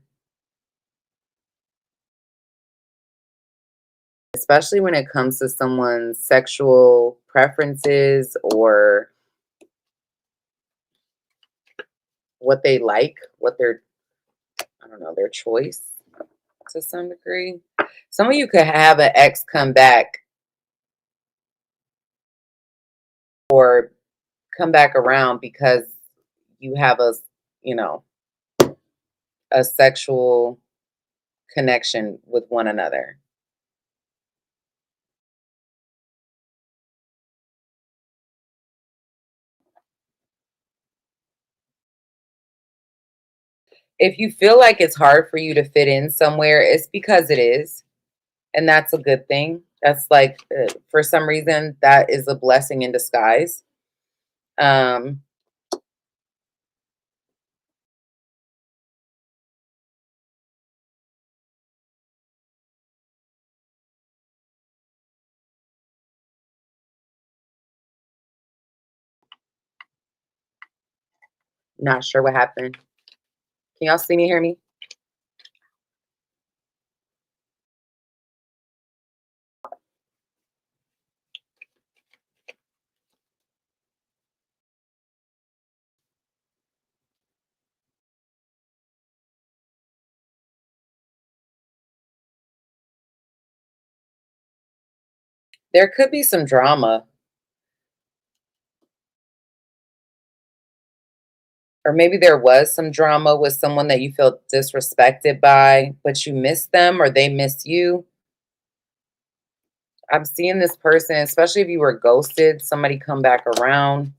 especially when it comes to someone's sexual preferences or what they like, I don't know, their choice to some degree. Some of you could have an ex come back or come back around because you have you know, a sexual connection with one another. If you feel like it's hard for you to fit in somewhere, it's because it is. And that's a good thing. That's like, for some reason, that is a blessing in disguise. Um, not sure what happened. Can y'all see me, hear me? There could be some drama, or maybe there was some drama with someone that you felt disrespected by, but you miss them or they miss you. I'm seeing this person, especially if you were ghosted, somebody come back around.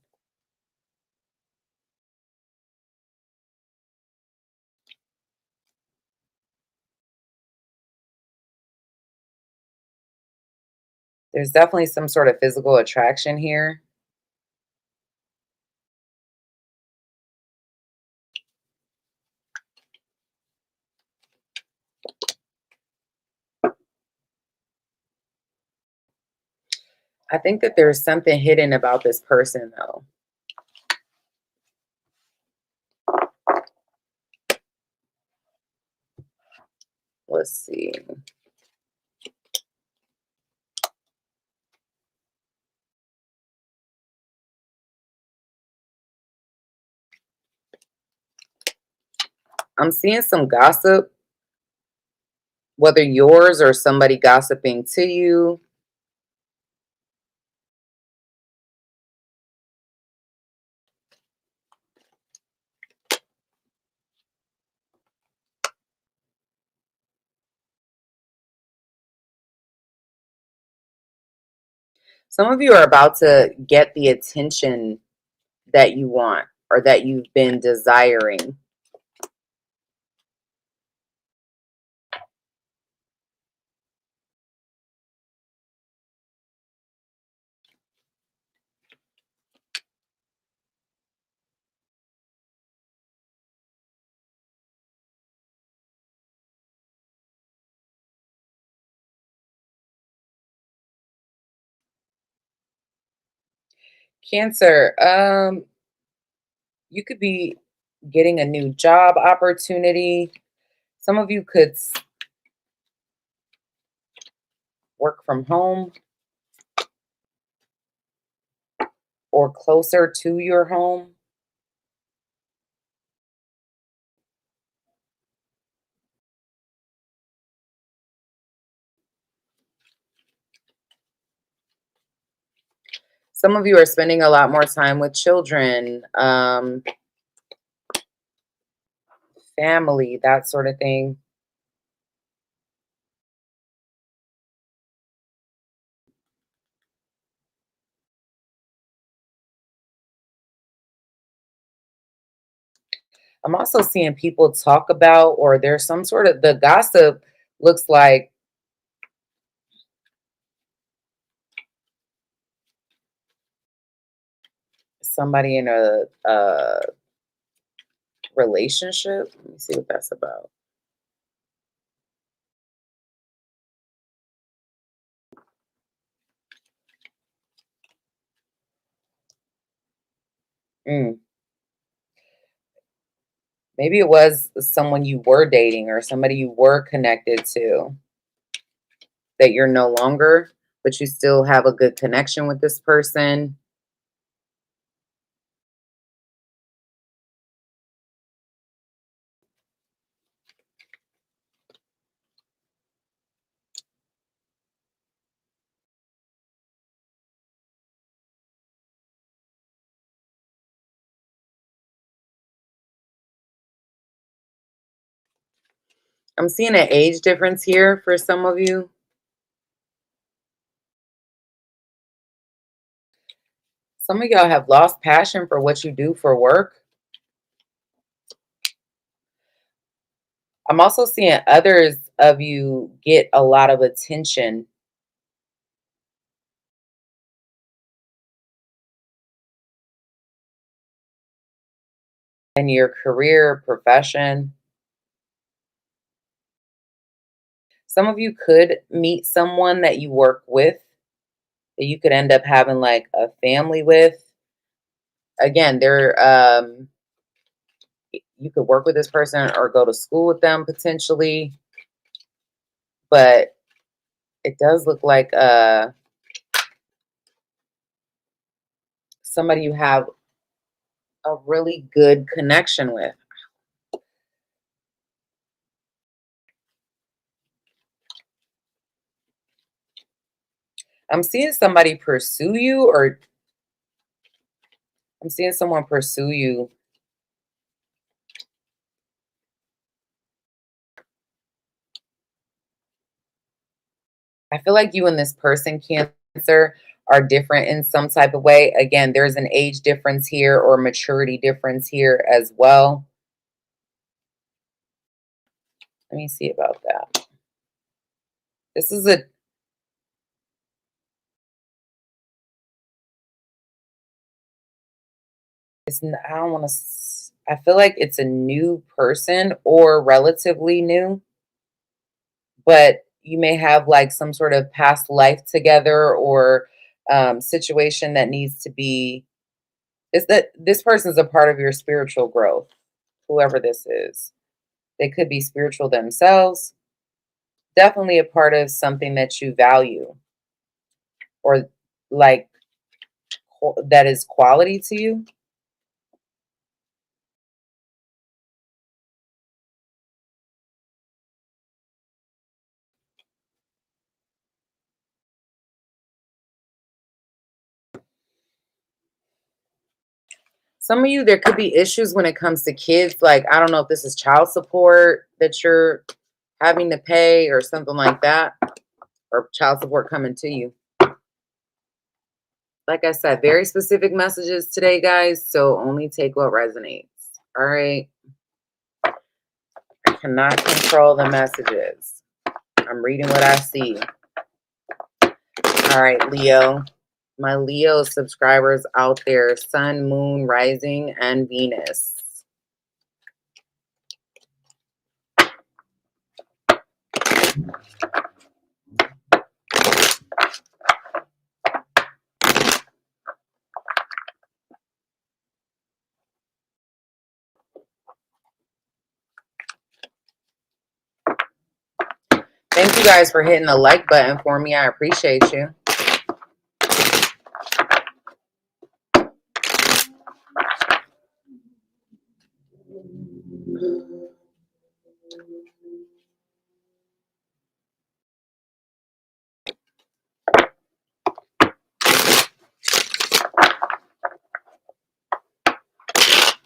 There's definitely some sort of physical attraction here. I think that there's something hidden about this person, though. Let's see. I'm seeing some gossip, whether yours or somebody gossiping to you. Some of you are about to get the attention that you want or that you've been desiring. Cancer, you could be getting a new job opportunity. Some of you could work from home or closer to your home. Some of you are spending a lot more time with children, family, that sort of thing. I'm also seeing people talk about, or there's some sort of, the gossip looks like somebody in a relationship. Let me see what that's about. Mm. Maybe it was someone you were dating or somebody you were connected to that you're no longer, but you still have a good connection with this person. I'm seeing an age difference here for some of you. Some of y'all have lost passion for what you do for work. I'm also seeing others of you get a lot of attention in your career, profession. Some of you could meet someone that you work with that you could end up having like a family with. Again, you could work with this person or go to school with them potentially, but it does look like somebody you have a really good connection with. I'm seeing somebody pursue you, or I'm seeing someone pursue you. I feel like you and this person, Cancer, are different in some type of way. Again, there's an age difference here or maturity difference here as well. Let me see about that. This is a, I don't want to, I feel like it's a new person or relatively new, but you may have like some sort of past life together, or situation that needs to be, is that this person is a part of your spiritual growth, whoever this is. They could be spiritual themselves, definitely a part of something that you value, or like that is quality to you. Some of you, there could be issues when it comes to kids. Like, I don't know if this is child support that you're having to pay or something like that, or child support coming to you. Like I said, very specific messages today, guys. So only take what resonates. All right. I cannot control the messages. I'm reading what I see. All right, Leo. My Leo subscribers out there, Sun, Moon, Rising, and Venus. Thank you guys for hitting the like button for me. I appreciate you.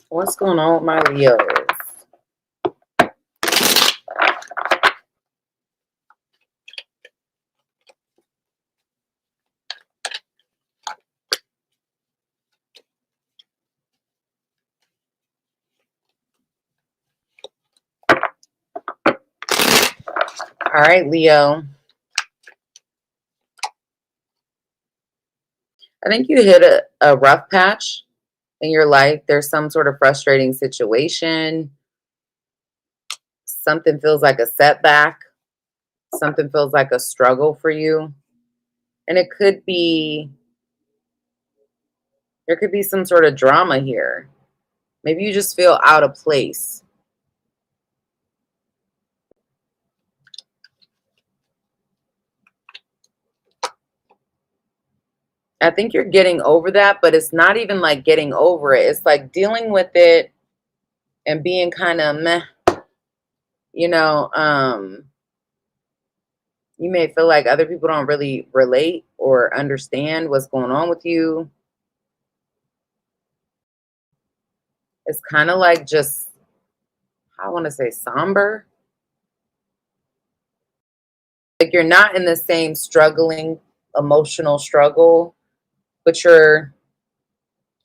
What's going on with my Leos? All right, Leo. I think you hit a rough patch in your life. There's some sort of frustrating situation. Something feels like a setback. Something feels like a struggle for you. And it could be, there could be some sort of drama here. Maybe you just feel out of place. I think you're getting over that, but it's not even like getting over it. It's like dealing with it and being kind of meh. You know, you may feel like other people don't really relate or understand what's going on with you. It's kind of like just, I want to say somber. Like you're not in the same struggling, emotional struggle, but you're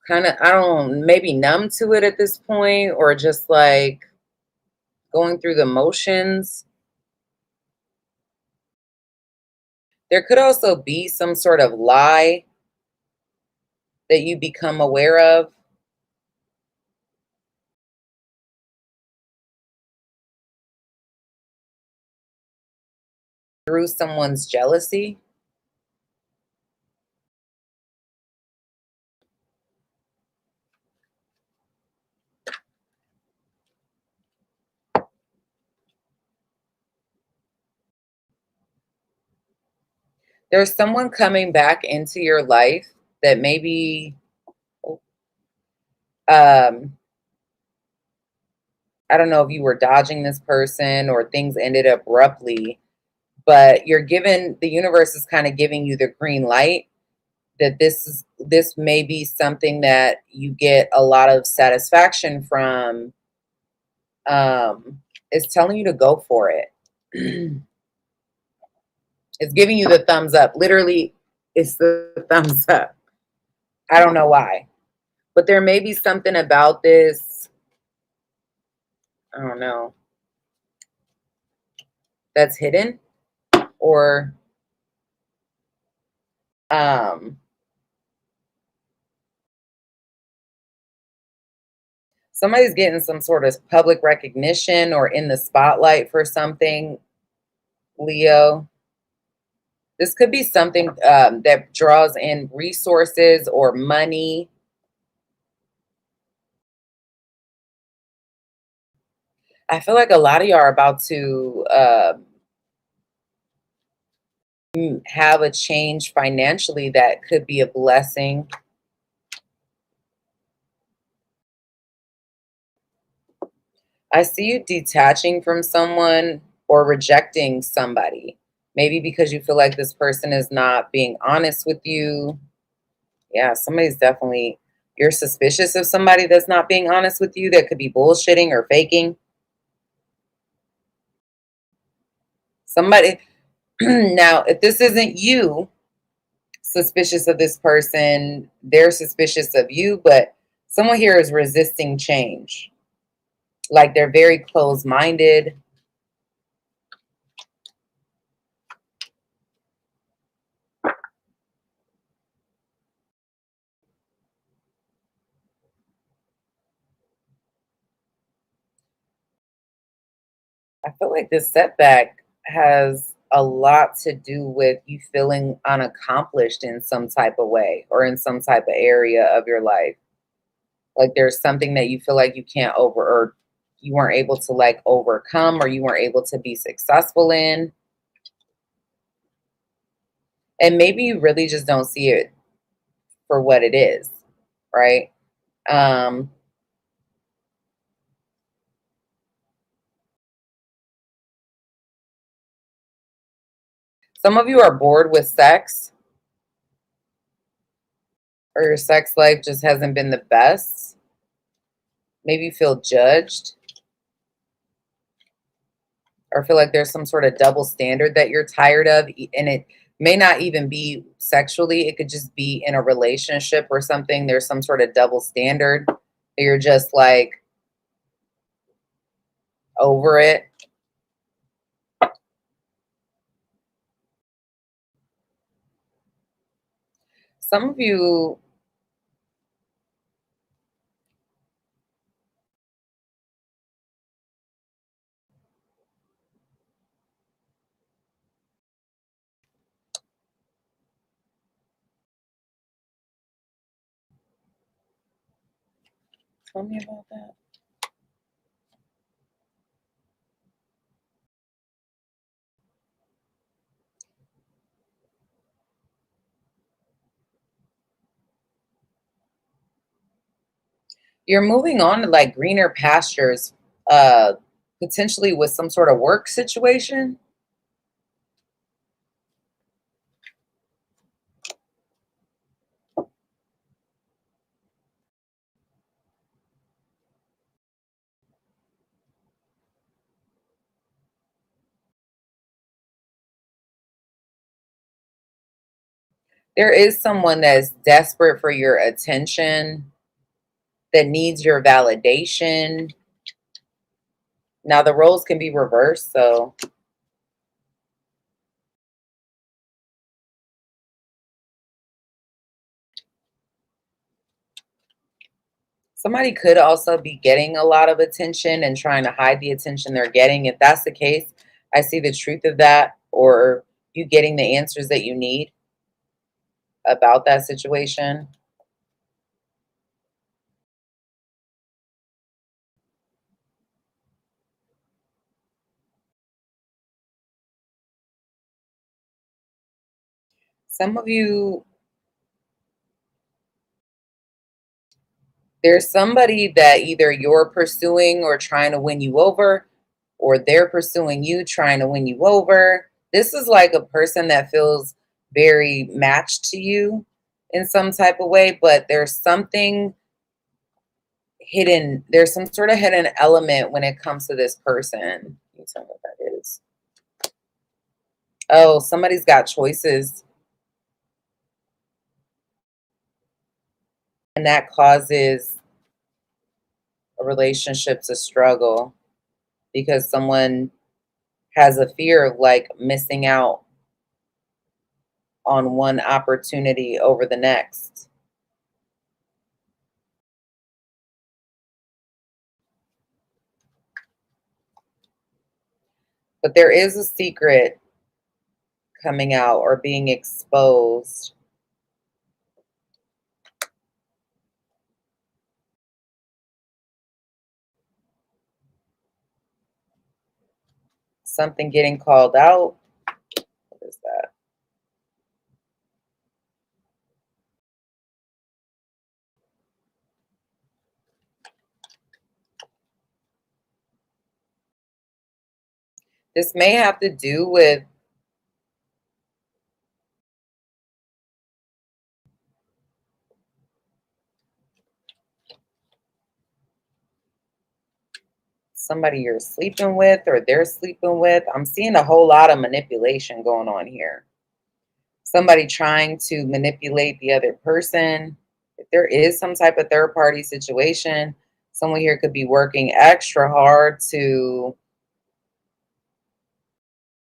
kind of, I don't know, maybe numb to it at this point, or just like going through the motions. There could also be some sort of lie that you become aware of through someone's jealousy. There's someone coming back into your life that maybe I don't know if you were dodging this person or things ended abruptly, but you're given, the universe is kind of giving you the green light that this may be something that you get a lot of satisfaction from. It's telling you to go for it. It's giving you the thumbs up. Literally, it's the thumbs up. I don't know why, but there may be something about this, I don't know, that's hidden, or somebody's getting some sort of public recognition or in the spotlight for something, Leo. This could be something that draws in resources or money. I feel like a lot of y'all are about to have a change financially that could be a blessing. I see you detaching from someone or rejecting somebody. Maybe because you feel like this person is not being honest with you. Yeah, somebody's definitely, you're suspicious of somebody that's not being honest with you, that could be bullshitting or faking. Somebody, now, if this isn't you suspicious of this person, they're suspicious of you, but someone here is resisting change. Like they're very closed-minded. I feel like this setback has a lot to do with you feeling unaccomplished in some type of way or in some type of area of your life. Like there's something that you feel like you can't over, or you weren't able to like overcome, or you weren't able to be successful in. And maybe you really just don't see it for what it is, right? Um, some of you are bored with sex, or your sex life just hasn't been the best. Maybe you feel judged, or feel like there's some sort of double standard that you're tired of. And it may not even be sexually, it could just be in a relationship or something. There's some sort of double standard that you're just like over it. Some of you, tell me about that. You're moving on to like greener pastures, uh, potentially with some sort of work situation. There is someone that's desperate for your attention, that needs your validation. Now the roles can be reversed, so somebody could also be getting a lot of attention and trying to hide the attention they're getting. If that's the case, I see the truth of that, or you getting the answers that you need about that situation. Some of you, there's somebody that either you're pursuing or trying to win you over, or they're pursuing you, trying to win you over. This is like a person that feels very matched to you in some type of way, but there's something hidden. There's some sort of hidden element when it comes to this person. Can you tell me what that is? Oh, somebody's got choices, and that causes a relationship to struggle because someone has a fear of like missing out on one opportunity over the next. But there is a secret coming out or being exposed. Something getting called out. What is that? This may have to do with somebody you're sleeping with or they're sleeping with. I'm seeing a whole lot of manipulation going on here. Somebody trying to manipulate the other person. If there is some type of third party situation, someone here could be working extra hard to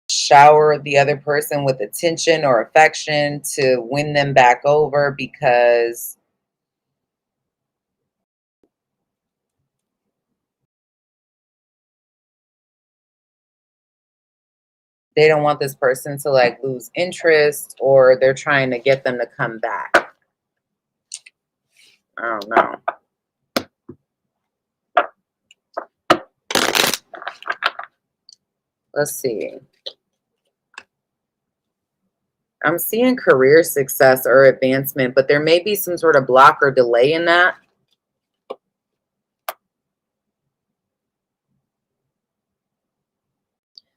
shower the other person with attention or affection to win them back over because they don't want this person to like lose interest, or they're trying to get them to come back. I don't know. Let's see. I'm seeing career success or advancement, but there may be some sort of block or delay in that.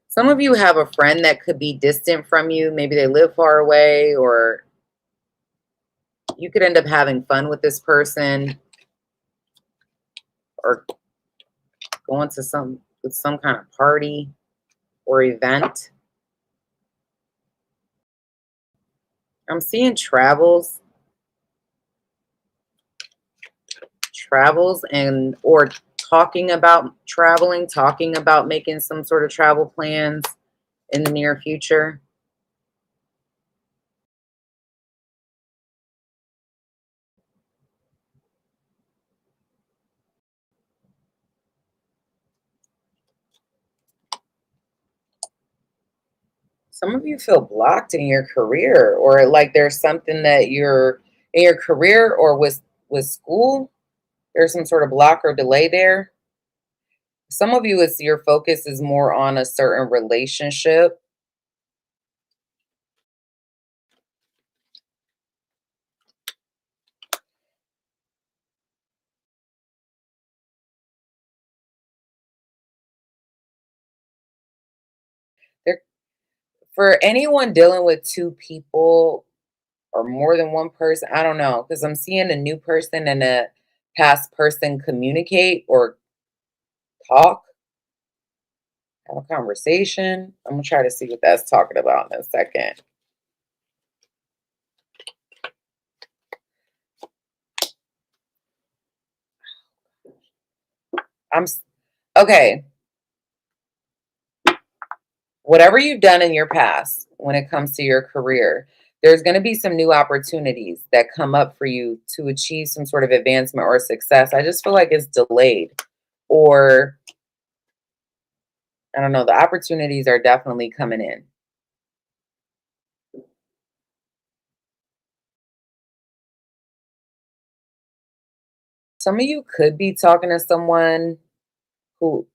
Some of you have a friend that could be distant from you. Maybe they live far away, or you could end up having fun with this person or going to some kind of party or event. I'm seeing travels and or talking about traveling, talking about making some sort of travel plans in the near future. Some of you feel blocked in your career, or like there's something that you're in your career or with school. There's some sort of block or delay there. Some of you, it's your focus is more on a certain relationship. There, for anyone dealing with two people or more than one person, I don't know, because I'm seeing a new person and a past person communicate or talk, have a conversation. I'm gonna try to see what that's talking about in a second. Okay. Whatever you've done in your past when it comes to your career, there's going to be some new opportunities that come up for you to achieve some sort of advancement or success. I just feel like it's delayed, or I don't know, the opportunities are definitely coming in. Some of you could be talking to someone who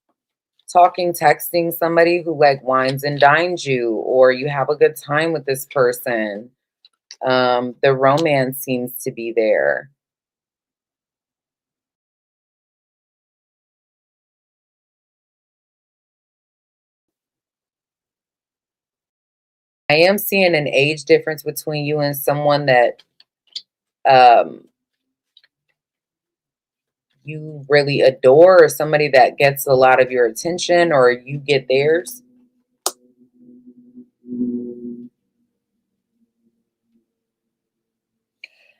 texting somebody who like wines and dines you, or you have a good time with this person. The romance seems to be there. I am seeing an age difference between you and someone that um, you really adore, or somebody that gets a lot of your attention, or you get theirs.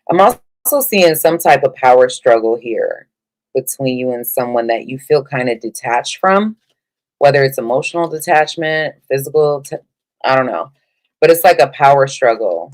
I'm also seeing some type of power struggle here between you and someone that you feel kind of detached from, whether it's emotional detachment, physical, I don't know. But it's like a power struggle.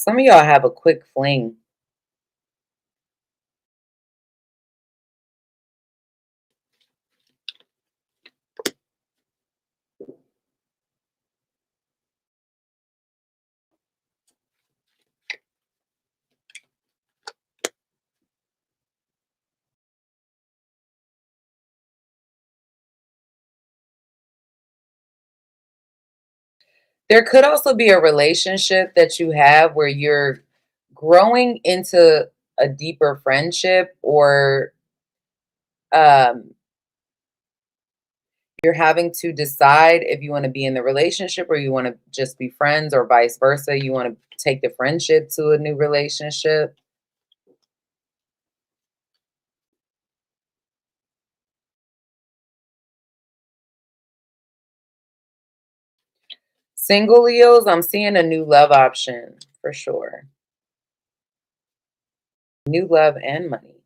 Some of y'all have a quick fling. There could also be a relationship that you have where you're growing into a deeper friendship, or um, you're having to decide if you want to be in the relationship or you want to just be friends, or vice versa. You want to take the friendship to a new relationship. Single Leos, I'm seeing a new love option for sure. New love and money.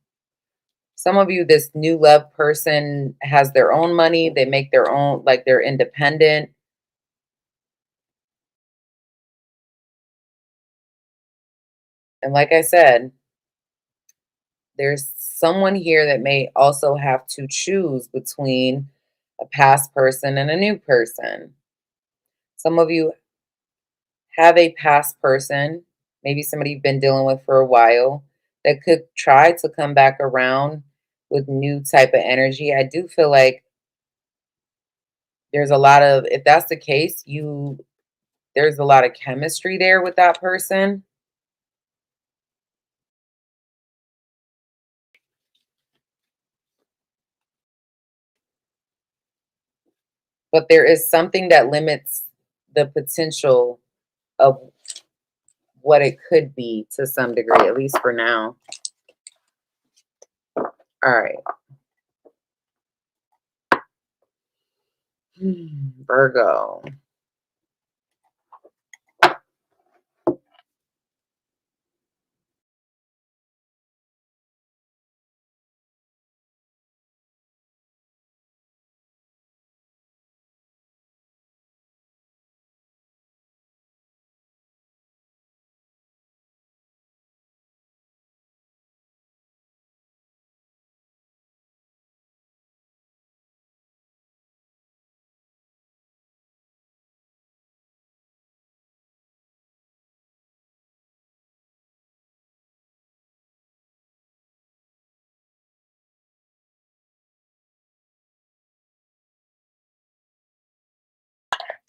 Some of you, this new love person has their own money. They make their own, like they're independent. And like I said, there's someone here that may also have to choose between a past person and a new person. Some of you have a past person, maybe somebody you've been dealing with for a while, that could try to come back around with new type of energy. I do feel like there's a lot of, if that's the case, there's a lot of chemistry there with that person. But there is something that limits the potential of what it could be to some degree, at least for now. All right. Virgo.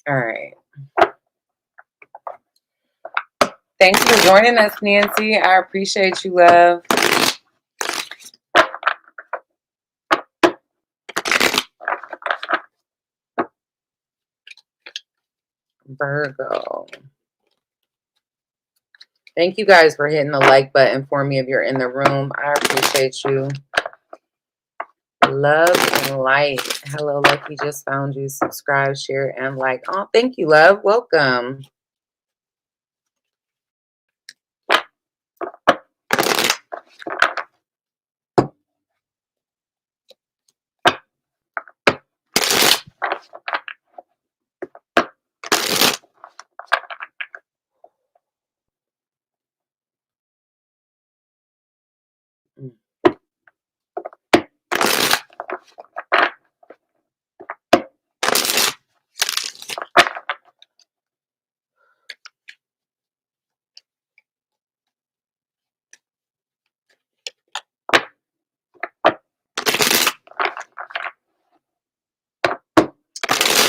All right. Thanks for joining us, Nancy. I appreciate you, love. Virgo. Thank you guys for hitting the like button for me if you're in the room. I appreciate you. Love and light. Hello, Luckii. Just found you. Subscribe, share, and like. Oh, thank you, love. Welcome.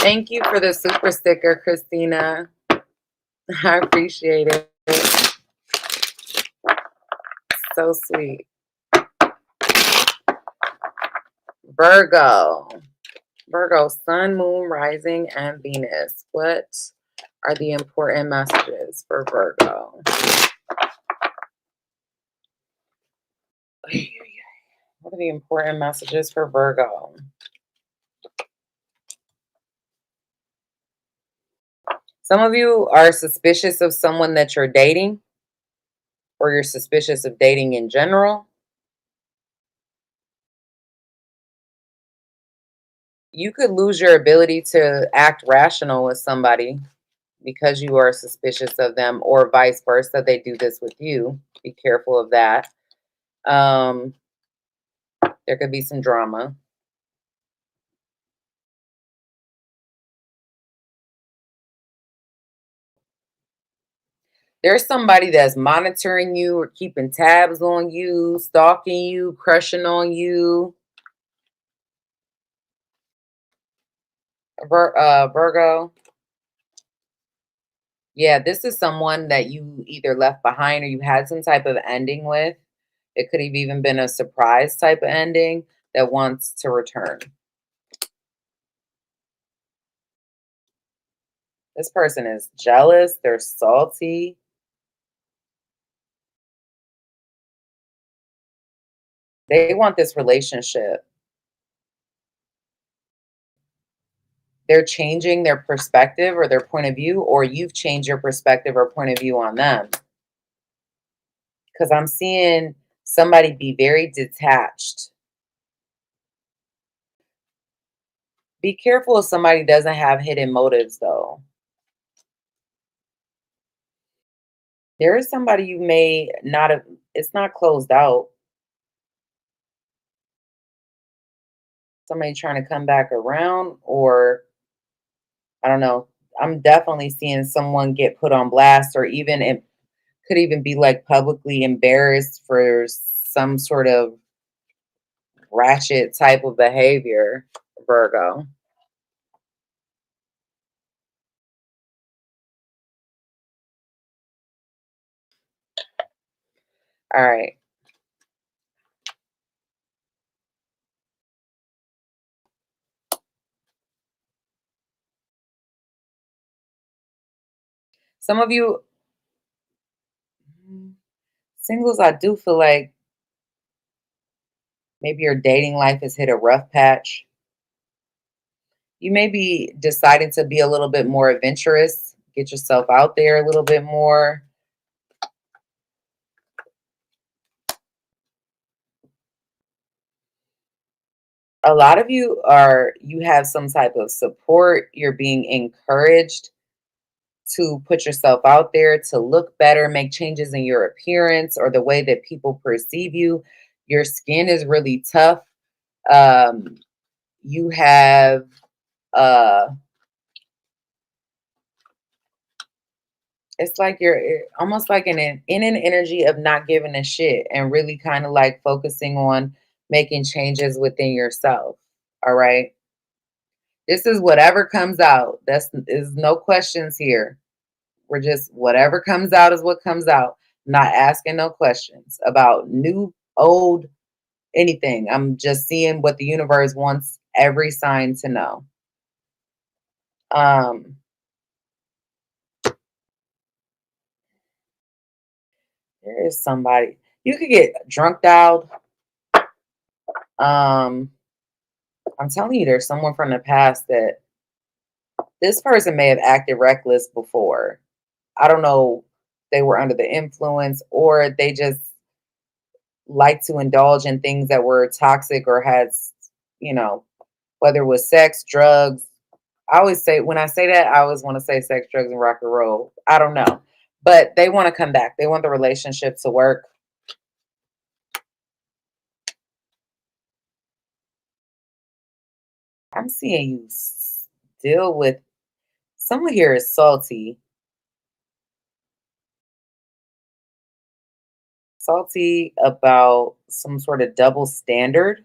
Thank you for the super sticker, Christina. I appreciate it. So sweet. Virgo. Virgo, sun, moon, rising, and Venus. What are the important messages for Virgo? What are the important messages for Virgo? Some of you are suspicious of someone that you're dating, or you're suspicious of dating in general. You could lose your ability to act rational with somebody. because you are suspicious of them, or vice versa, they do this with you. Be careful of that. Um, there could be some drama. There's somebody that's monitoring you or keeping tabs on you, stalking you, crushing on you. Virgo. Yeah, this is someone that you either left behind or you had some type of ending with. It could have even been a surprise type of ending that wants to return. This person is jealous. They're salty. They want this relationship. They're changing their perspective or their point of view, or you've changed your perspective or point of view on them. Because I'm seeing somebody be very detached. Be careful if somebody doesn't have hidden motives, though. There is somebody you may not have, it's not closed out. Somebody trying to come back around, or I don't know. I'm definitely seeing someone get put on blast, or even it could even be like publicly embarrassed for some sort of ratchet type of behavior, Virgo. All right. Some of you singles, I do feel like maybe your dating life has hit a rough patch. You may be deciding to be a little bit more adventurous, get yourself out there a little bit more. A lot of you have some type of support. You're being encouraged to put yourself out there, to look better, make changes in your appearance or the way that people perceive you. Your skin is really tough. Um, you have uh it's like you're almost like in an energy of not giving a shit and really kind of like focusing on making changes within yourself. All right. This is whatever comes out. That's is no questions here. We're just whatever comes out is what comes out. Not asking no questions about new, old, anything. I'm just seeing what the universe wants every sign to know. Um, there is somebody you could get drunk out. Um, I'm telling you, there's someone from the past that this person may have acted reckless before. I don't know, they were under the influence or they just like to indulge in things that were toxic or has, you know, whether it was sex, drugs. I always say, when I say that, I always want to say sex, drugs, and rock and roll. I don't know. But they want to come back. They want the relationship to work. I'm seeing you deal with someone here is salty. Salty about some sort of double standard.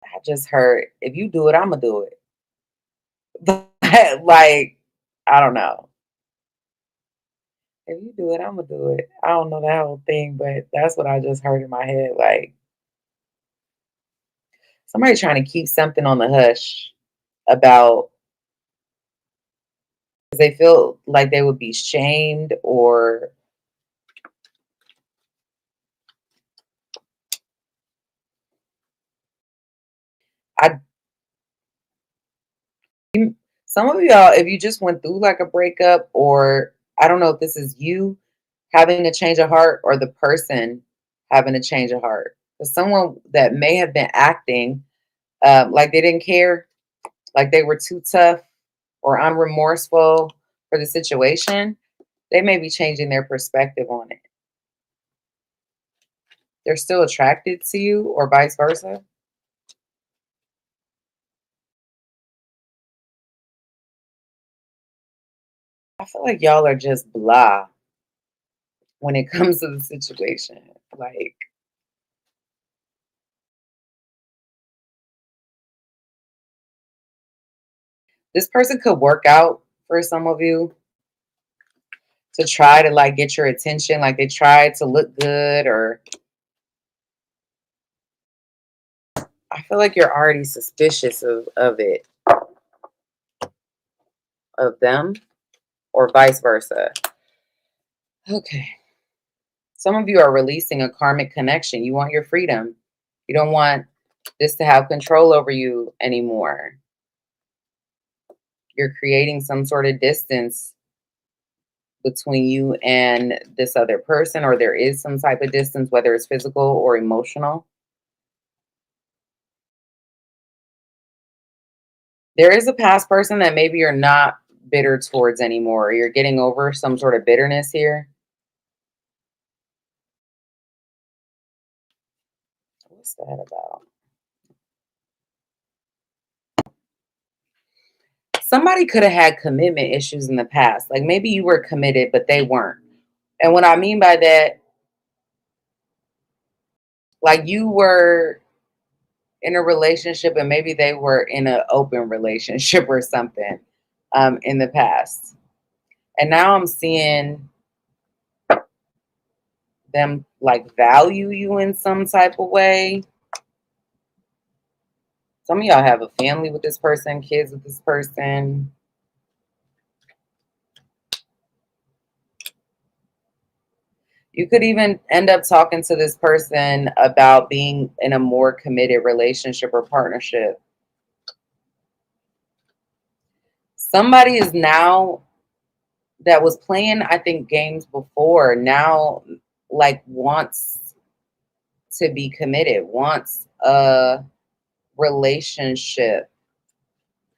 I just heard, if you do it, I'm going to do it. Like, I don't know. If you do it, I'm gonna do it. I don't know that whole thing, but that's what I just heard in my head. Like somebody trying to keep something on the hush about because they feel like they would be shamed or I. Some of y'all, if you just went through like a breakup, or I don't know if this is you having a change of heart or the person having a change of heart. For someone that may have been acting like they didn't care, like they were too tough or unremorseful for the situation, they may be changing their perspective on it. They're still attracted to you or vice versa. I feel like y'all are just blah when it comes to the situation. Like, this person could work out for some of you to try to like get your attention, like they tried to look good, or I feel like you're already suspicious of it, of them, or vice versa. Okay. Some of you are releasing a karmic connection. You want your freedom. You don't want this to have control over you anymore. You're creating some sort of distance between you and this other person, or there is some type of distance, whether it's physical or emotional. There is a past person that maybe you're not bitter towards anymore. You're getting over some sort of bitterness here. What's that about? Somebody could have had commitment issues in the past. Like maybe you were committed, but they weren't. And what I mean by that, like you were in a relationship and maybe they were in an open relationship or something in the past. And now I'm seeing them like value you in some type of way. Some of y'all have a family with this person, kids with this person. You could even end up talking to this person about being in a more committed relationship or partnership. Somebody is now that was playing, I think, games before, now like wants to be committed, wants a relationship.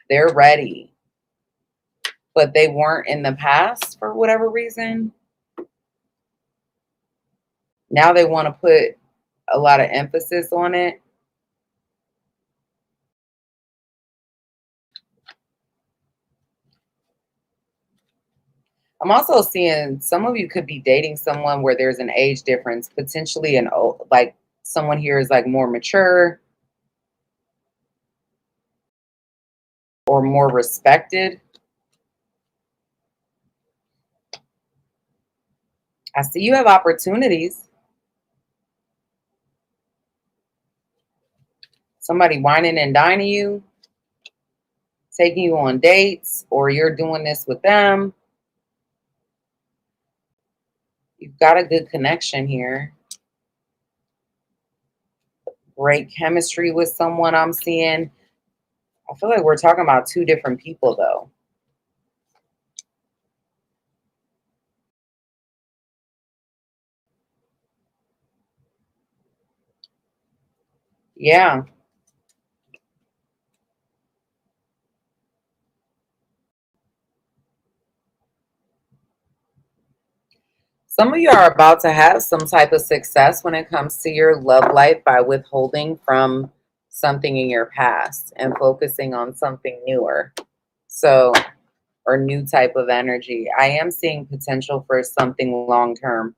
They're ready, but they weren't in the past for whatever reason. Now they want to put a lot of emphasis on it. I'm also seeing some of you could be dating someone where there's an age difference, potentially like someone here is like more mature or more respected. I see you have opportunities. Somebody whining and dining you, taking you on dates, or you're doing this with them. You've got a good connection here. Great chemistry with someone I'm seeing. I feel like we're talking about two different people though. Yeah. Some of you are about to have some type of success when it comes to your love life by withholding from something in your past and focusing on something newer. So, or new type of energy. I am seeing potential for something long term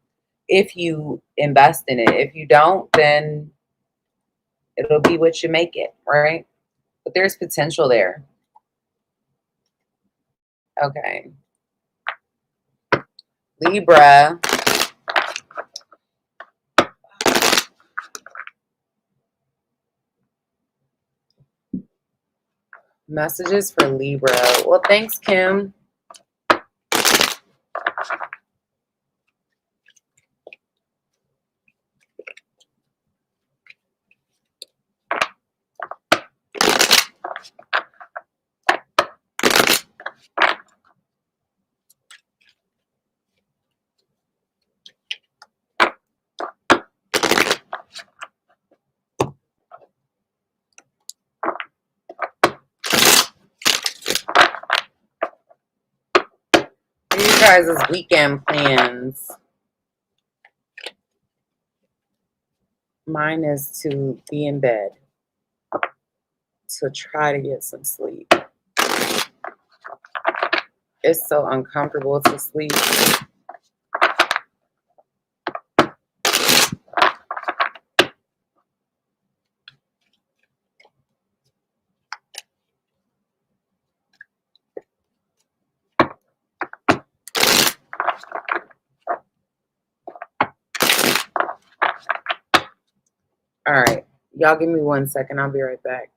if you invest in it. If you don't, then it'll be what you make it, right? But there's potential there. Okay. Libra. Messages for Libra. Well, thanks, Kim. guys' weekend plans? Mine is to be in bed, to try to get some sleep. It's so uncomfortable to sleep. All right. Y'all give me 1 second. I'll be right back.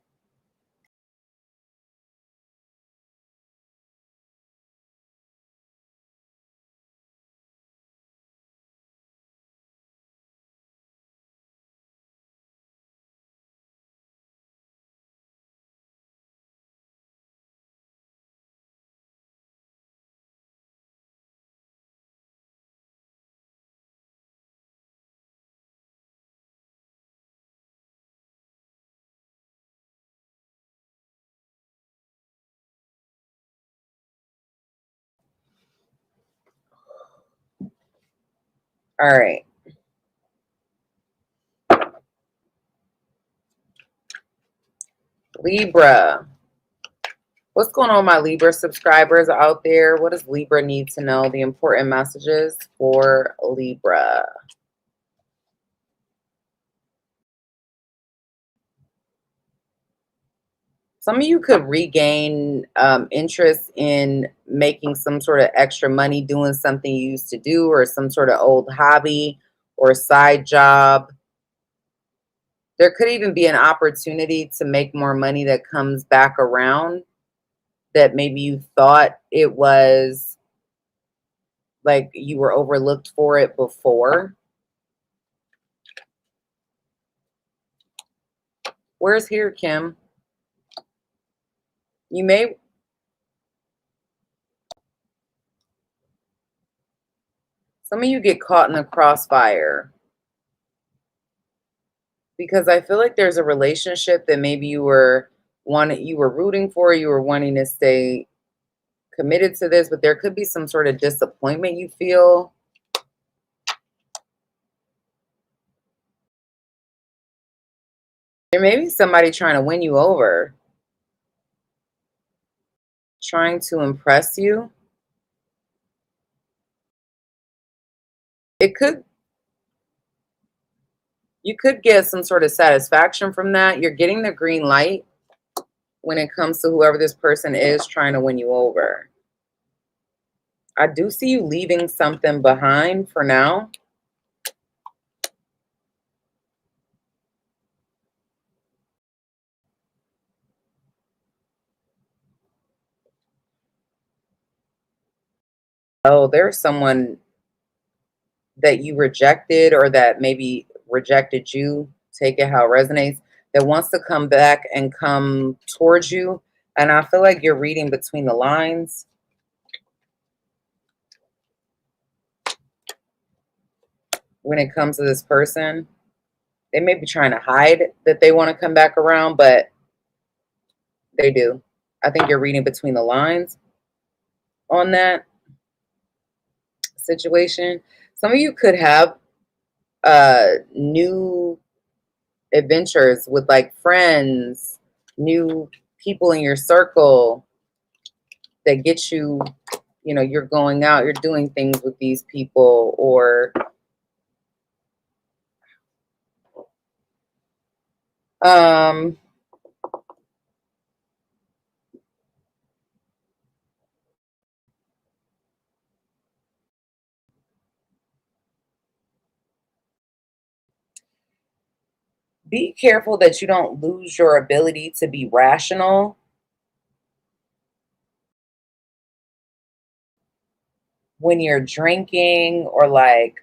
All right. Libra. What's going on, my Libra subscribers out there? What does Libra need to know? The important messages for Libra. Some of you could regain interest in making some sort of extra money, doing something you used to do, or some sort of old hobby or side job. There could even be an opportunity to make more money that comes back around that maybe you thought it was like you were overlooked for it before. Where's here, Kim? You may... Some of you get caught in the crossfire because I feel like there's a relationship that maybe you were rooting for, you were wanting to stay committed to this, but there could be some sort of disappointment you feel. There may be somebody trying to win you over, trying to impress you. You could get some sort of satisfaction from that. You're getting the green light when it comes to whoever this person is trying to win you over. I do see you leaving something behind for now. Oh, there's someone that you rejected or that maybe rejected you, take it how it resonates, that wants to come back and come towards you. And I feel like you're reading between the lines. When it comes to this person, they may be trying to hide that they want to come back around, but they do. I think you're reading between the lines on that situation. Some of you could have new adventures with like friends, new people in your circle that get you, you know, you're going out, you're doing things with these people, or be careful that you don't lose your ability to be rational when you're drinking or like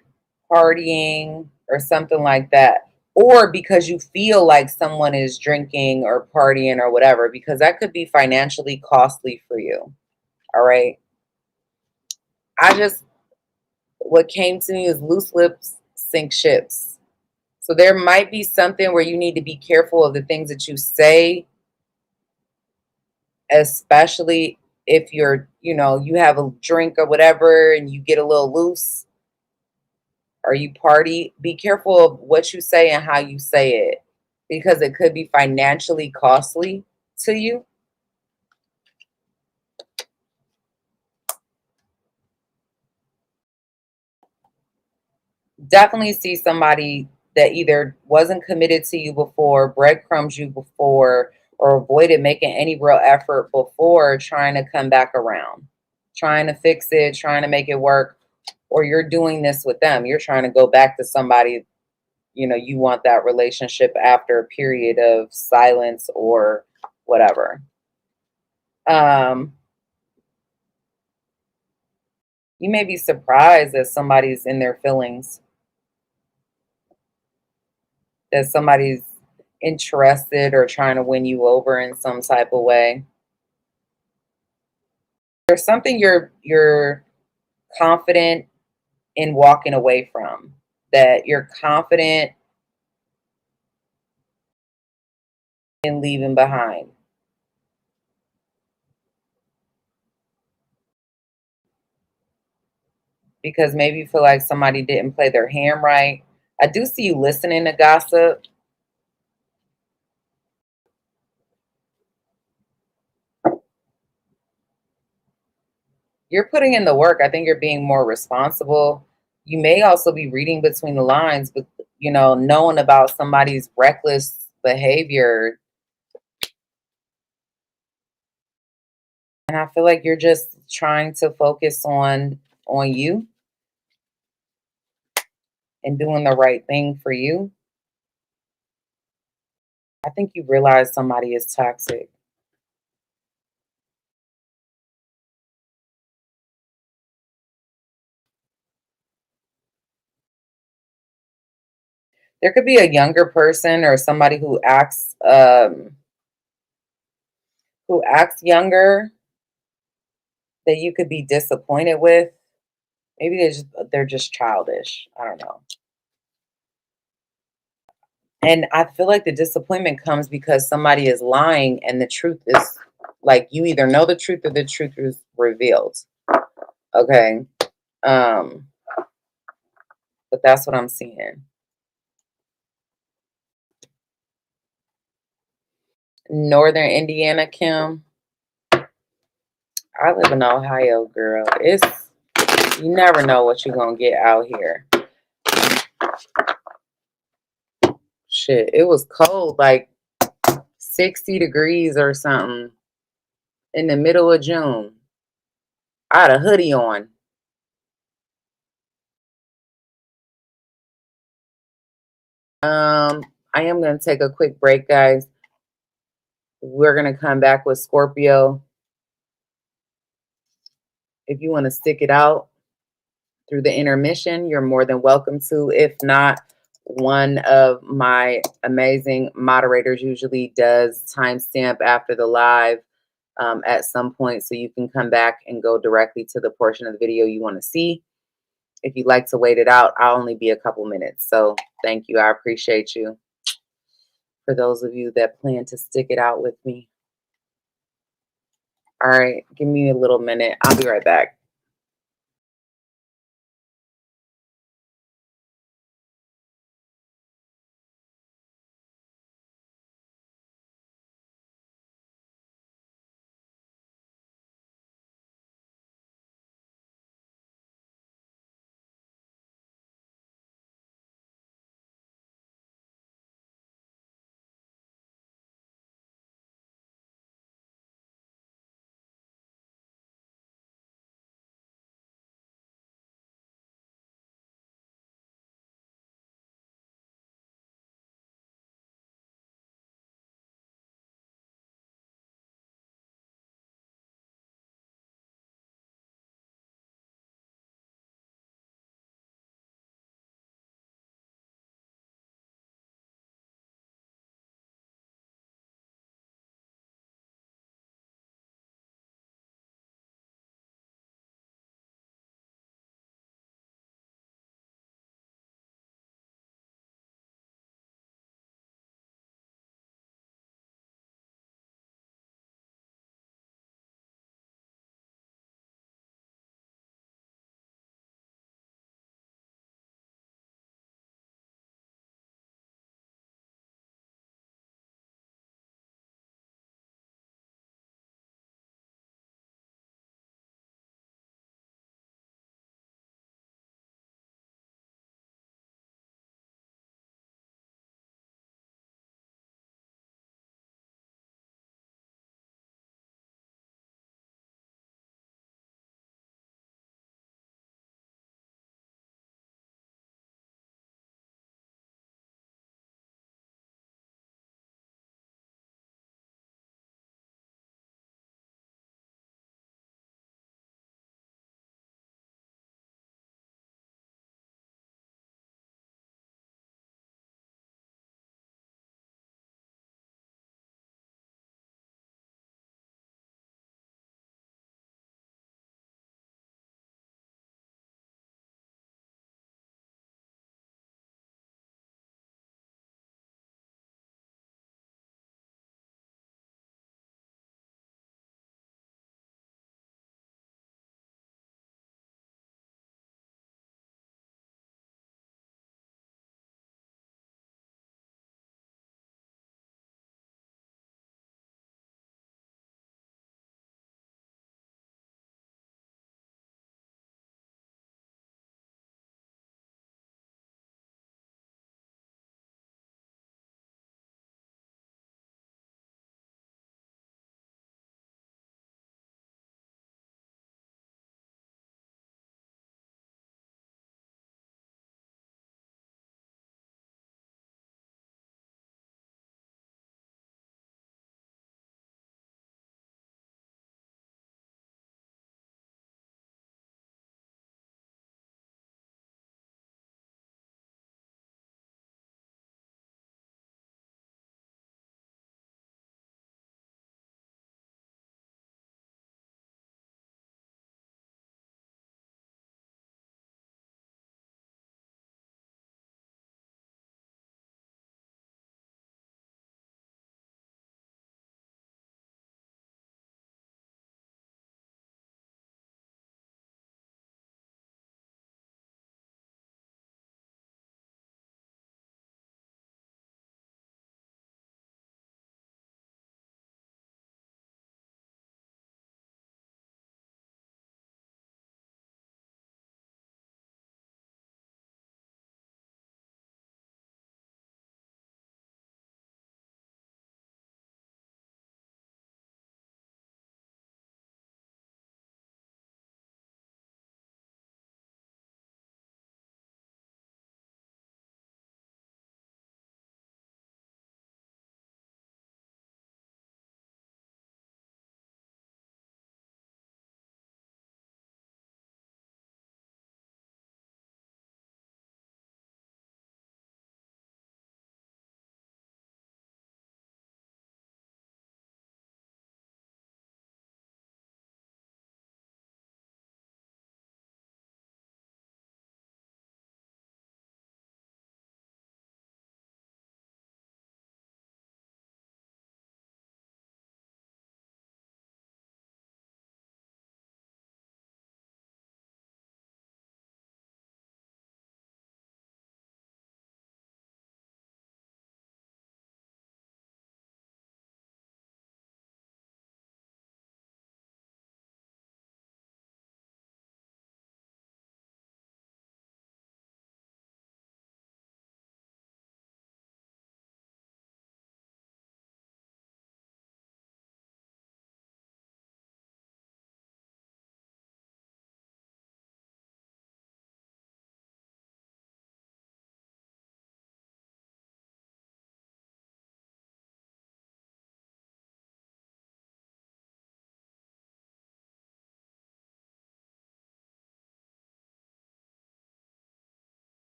partying or something like that, or because you feel like someone is drinking or partying or whatever, because that could be financially costly for you. All right. What came to me is loose lips sink ships. So there might be something where you need to be careful of the things that you say, especially if you're, you know, you have a drink or whatever and you get a little loose or you party, be careful of what you say and how you say it because it could be financially costly to you. Definitely see somebody that either wasn't committed to you before, breadcrumbs you before, or avoided making any real effort before trying to come back around, trying to fix it, trying to make it work, or you're doing this with them. You're trying to go back to somebody, you know, you want that relationship after a period of silence or whatever. Um, you may be surprised that somebody's in their feelings, that somebody's interested or trying to win you over in some type of way. There's something you're confident in walking away from, that you're confident in leaving behind. Because maybe you feel like somebody didn't play their hand right. I do see you listening to gossip. You're putting in the work. I think you're being more responsible. You may also be reading between the lines, but you know, knowing about somebody's reckless behavior. And I feel like you're just trying to focus on you and doing the right thing for you. I think you realize somebody is toxic. There could be a younger person or somebody who acts younger that you could be disappointed with. Maybe they're just childish. I don't know. And I feel like the disappointment comes because somebody is lying and the truth is like you either know the truth or the truth is revealed. Okay. Um, but that's what I'm seeing. Northern Indiana, Kim. I live in Ohio, girl. It's you never know what you're gonna get out here. Shit, it was cold, like 60 degrees or something in the middle of June. I had a hoodie on. I am gonna take a quick break, guys. We're gonna come back with Scorpio. If you want to stick it out through the intermission, you're more than welcome to. If not, one of my amazing moderators usually does timestamp after the live at some point, so you can come back and go directly to the portion of the video you want to see. If you'd like to wait it out, I'll only be a couple minutes. So thank you. I appreciate you. For those of you that plan to stick it out with me. All right, give me a little minute. I'll be right back.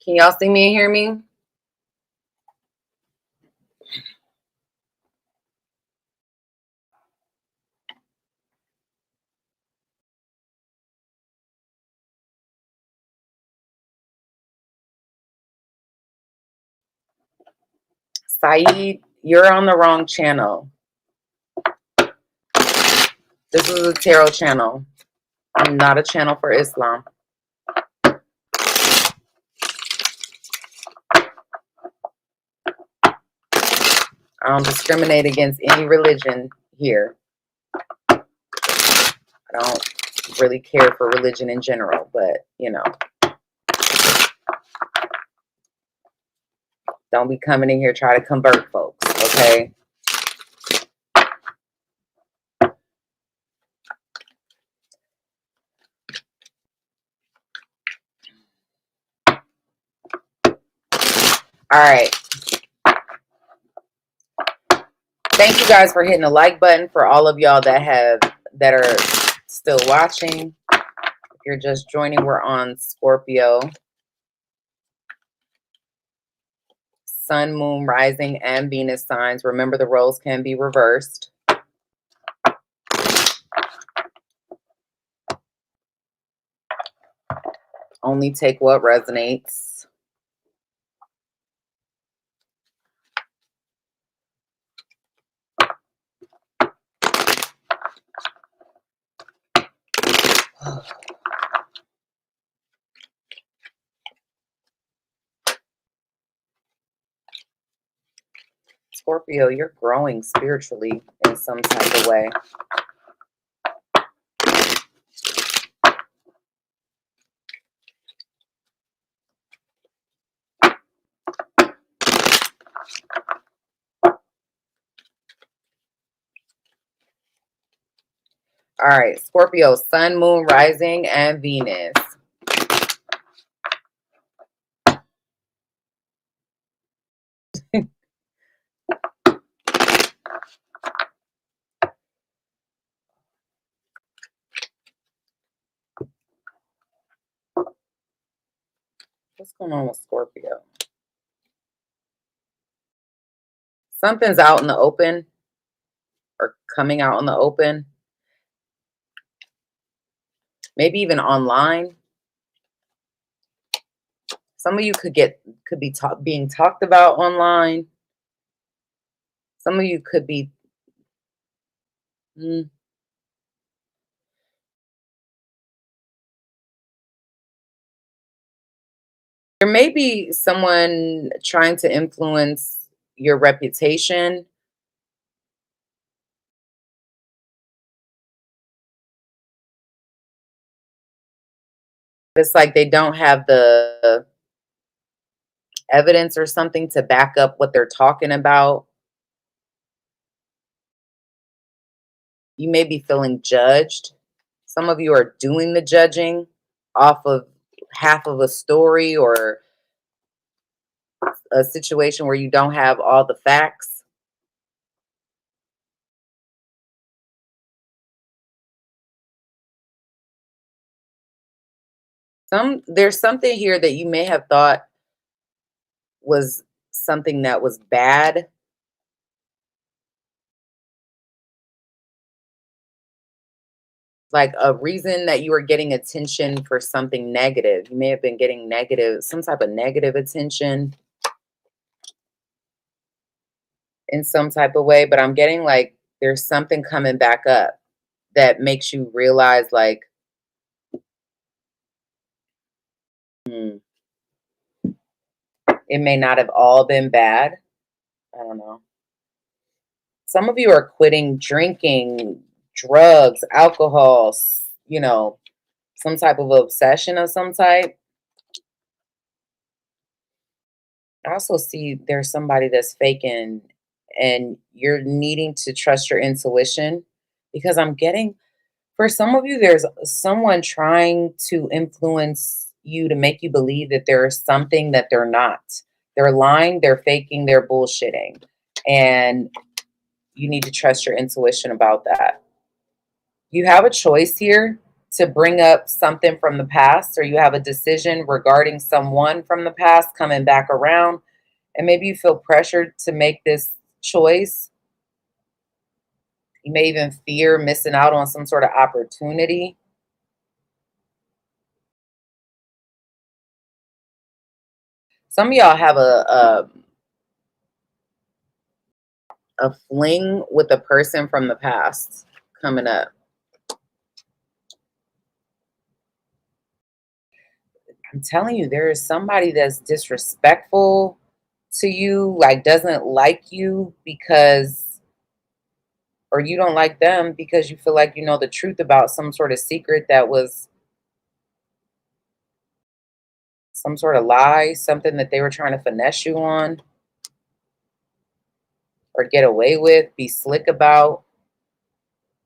Can y'all see me and hear me? Saeed, you're on the wrong channel. This is a tarot channel. I'm not a channel for Islam. I don't discriminate against any religion here. I don't really care for religion in general, but, you know. Don't be coming in here trying to convert folks, okay? All right. Thank you guys for hitting the like button. For all of y'all that are still watching. If you're just joining, we're on Scorpio. Sun, moon, rising, and Venus signs. Remember, the roles can be reversed. Only take what resonates. Scorpio, you're growing spiritually in some type of way. All right, Scorpio, Sun, Moon, Rising, and Venus. What's going on with Scorpio? Something's out in the open or coming out in the open. Maybe even online. Some of you could be being talked about online. Some of you could be there may be someone trying to influence your reputation. It's like they don't have the evidence or something to back up what they're talking about. You may be feeling judged. Some of you are doing the judging off of half of a story or a situation where you don't have all the facts. There's something here that you may have thought was something that was bad. Like a reason that you were getting attention for something negative. You may have been getting some type of negative attention in some type of way, but I'm getting like there's something coming back up that makes you realize like, it may not have all been bad. I don't know. Some of you are quitting drinking, drugs, alcohol, you know, some type of obsession of some type. I also see there's somebody that's faking and you're needing to trust your intuition because I'm getting, for some of you, there's someone trying to influence you to make you believe that there's something that they're not. They're lying, they're faking, they're bullshitting. And you need to trust your intuition about that. You have a choice here. to bring up something from the past, or you have a decision regarding someone from the past coming back around, and maybe you feel pressured to make this choice. You may even fear missing out on some sort of opportunity. Some of y'all have a fling with a person from the past coming up. I'm telling you, there is somebody that's disrespectful to you, like doesn't like you because, or you don't like them because you feel like you know the truth about some sort of secret that was some sort of lie, something that they were trying to finesse you on or get away with, be slick about.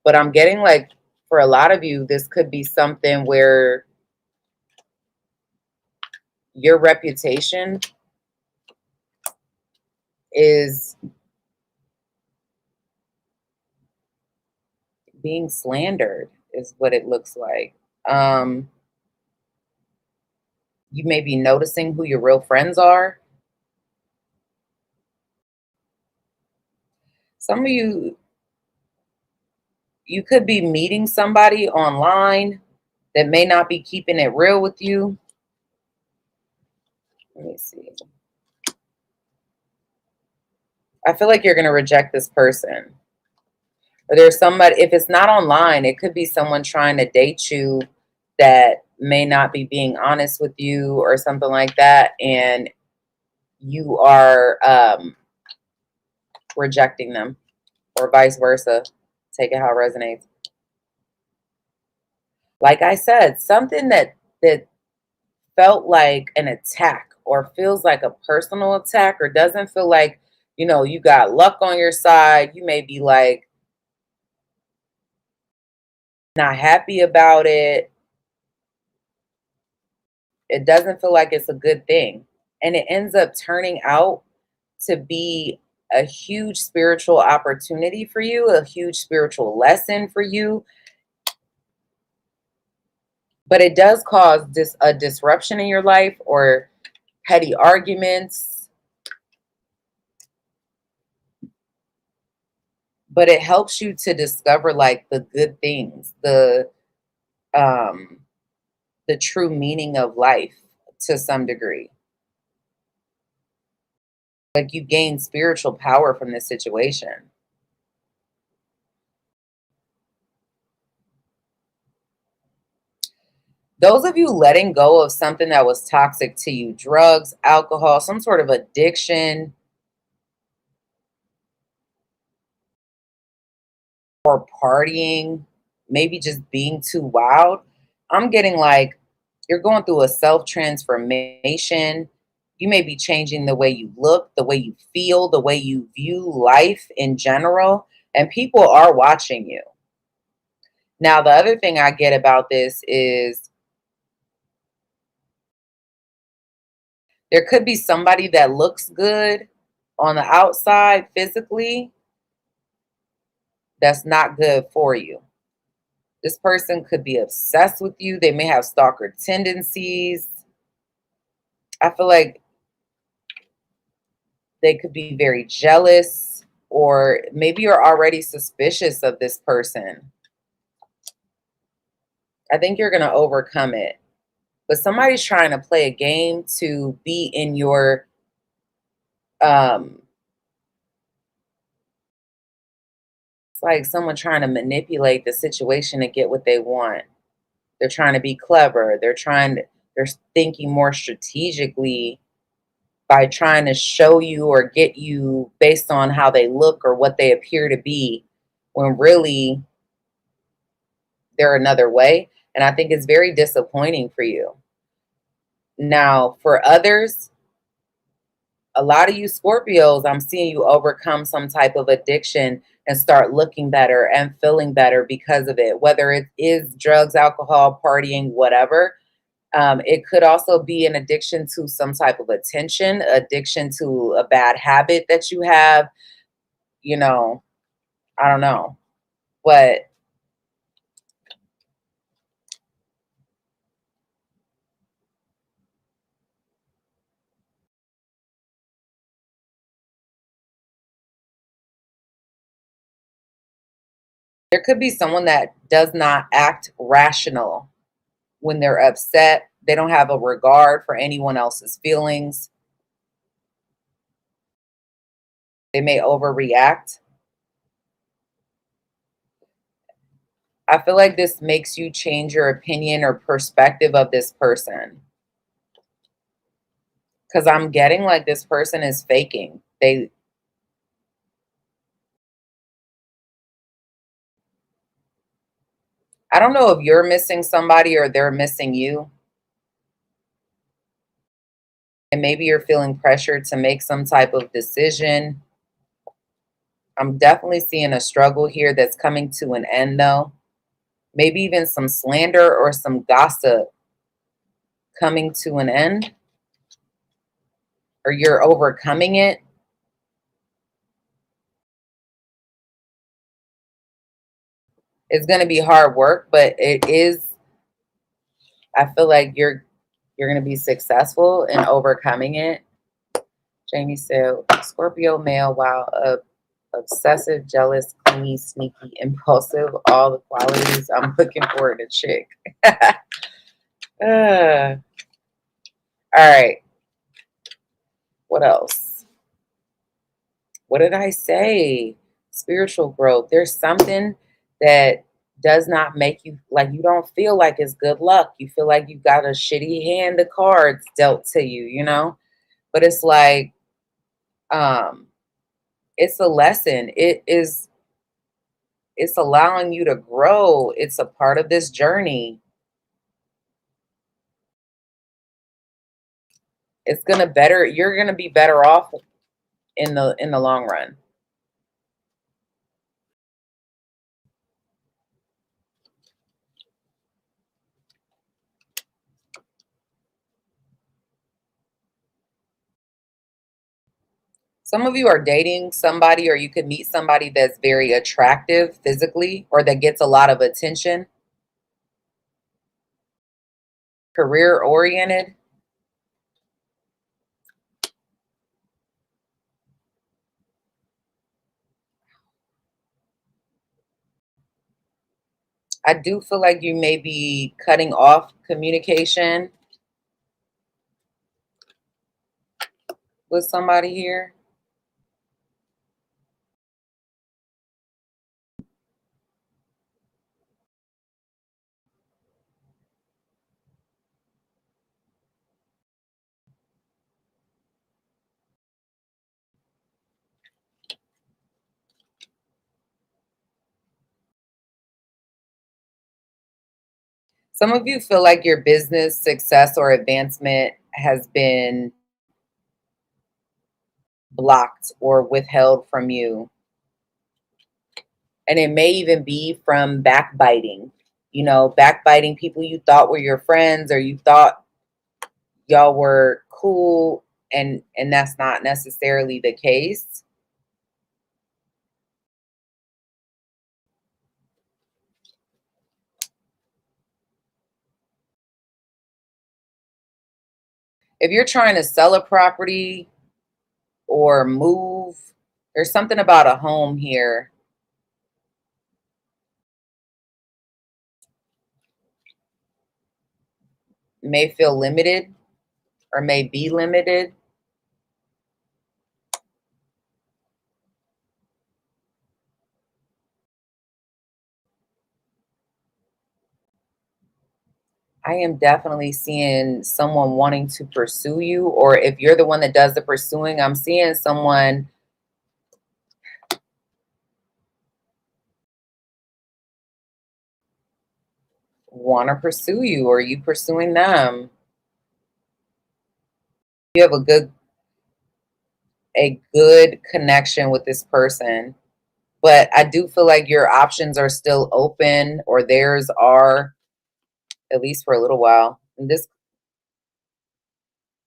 But I'm getting like, for a lot of you, this could be something where your reputation is being slandered, is what it looks like. You may be noticing who your real friends are. Some of you, you could be meeting somebody online that may not be keeping it real with you. Let me see. I feel like you're going to reject this person. Or there's somebody, if it's not online, it could be someone trying to date you that may not be being honest with you or something like that. And you are rejecting them, or vice versa. Take it how it resonates. Like I said, something that felt like an attack or feels like a personal attack, or doesn't feel like, you know, you got luck on your side. You may be like not happy about it. It doesn't feel like it's a good thing. And it ends up turning out to be a huge spiritual opportunity for you, a huge spiritual lesson for you. But it does cause a disruption in your life, or petty arguments. But it helps you to discover like the good things, um the true meaning of life to some degree. Like you gain spiritual power from this situation. Those of you letting go of something that was toxic to you, drugs, alcohol, some sort of addiction, or partying, maybe just being too wild. I'm getting like you're going through a self transformation. You may be changing the way you look, the way you feel, the way you view life in general, and people are watching you. Now, the other thing I get about this is there could be somebody that looks good on the outside physically that's not good for you. This person could be obsessed with you. They may have stalker tendencies. I feel like they could be very jealous, or maybe you're already suspicious of this person. I think you're going to overcome it. But somebody's trying to play a game to be in your um it's like someone trying to manipulate the situation to get what they want. They're trying to be clever. They're thinking more strategically by trying to show you or get you based on how they look or what they appear to be, when really they're another way. And I think it's very disappointing for you. Now, for others, a lot of you Scorpios, I'm seeing you overcome some type of addiction and start looking better and feeling better because of it, whether it is drugs, alcohol, partying, whatever. It could also be an addiction to some type of attention, addiction to a bad habit that you have, you know, I don't know. But There could be someone that does not act rational when they're upset. They don't have a regard for anyone else's feelings. They may overreact. I feel like this makes you change your opinion or perspective of this person. Because I'm getting like this person is faking. I don't know if you're missing somebody or they're missing you. And maybe you're feeling pressured to make some type of decision. I'm definitely seeing a struggle here that's coming to an end, though. Maybe even some slander or some gossip coming to an end, or you're overcoming it. It's going to be hard work, but it is, I feel like you're going to be successful in overcoming it. Jamie said, Scorpio male, wow, obsessive, jealous, clingy, sneaky, impulsive, all the qualities I'm looking for in a chick. All right. What else? What did I say? Spiritual growth. There's something that does not make you, like, you don't feel like it's good luck. You feel like you got a shitty hand of cards dealt to you, you know? But it's like, it's a lesson. It's allowing you to grow. It's a part of this journey. It's gonna better, you're gonna be better off in the long run. Some of you are dating somebody, or you could meet somebody that's very attractive physically or that gets a lot of attention, career oriented. I do feel like you may be cutting off communication with somebody here. Some of you feel like your business success or advancement has been blocked or withheld from you. And it may even be from backbiting, backbiting people you thought were your friends, or you thought y'all were cool, and that's not necessarily the case. If you're trying to sell a property or move, there's something about a home here. May feel limited or may be limited. I am definitely seeing someone wanting to pursue you, or if you're the one that does the pursuing, I'm seeing someone want to pursue you, or you pursuing them. You have a good connection with this person, but I do feel like your options are still open, or theirs are, at least for a little while. And this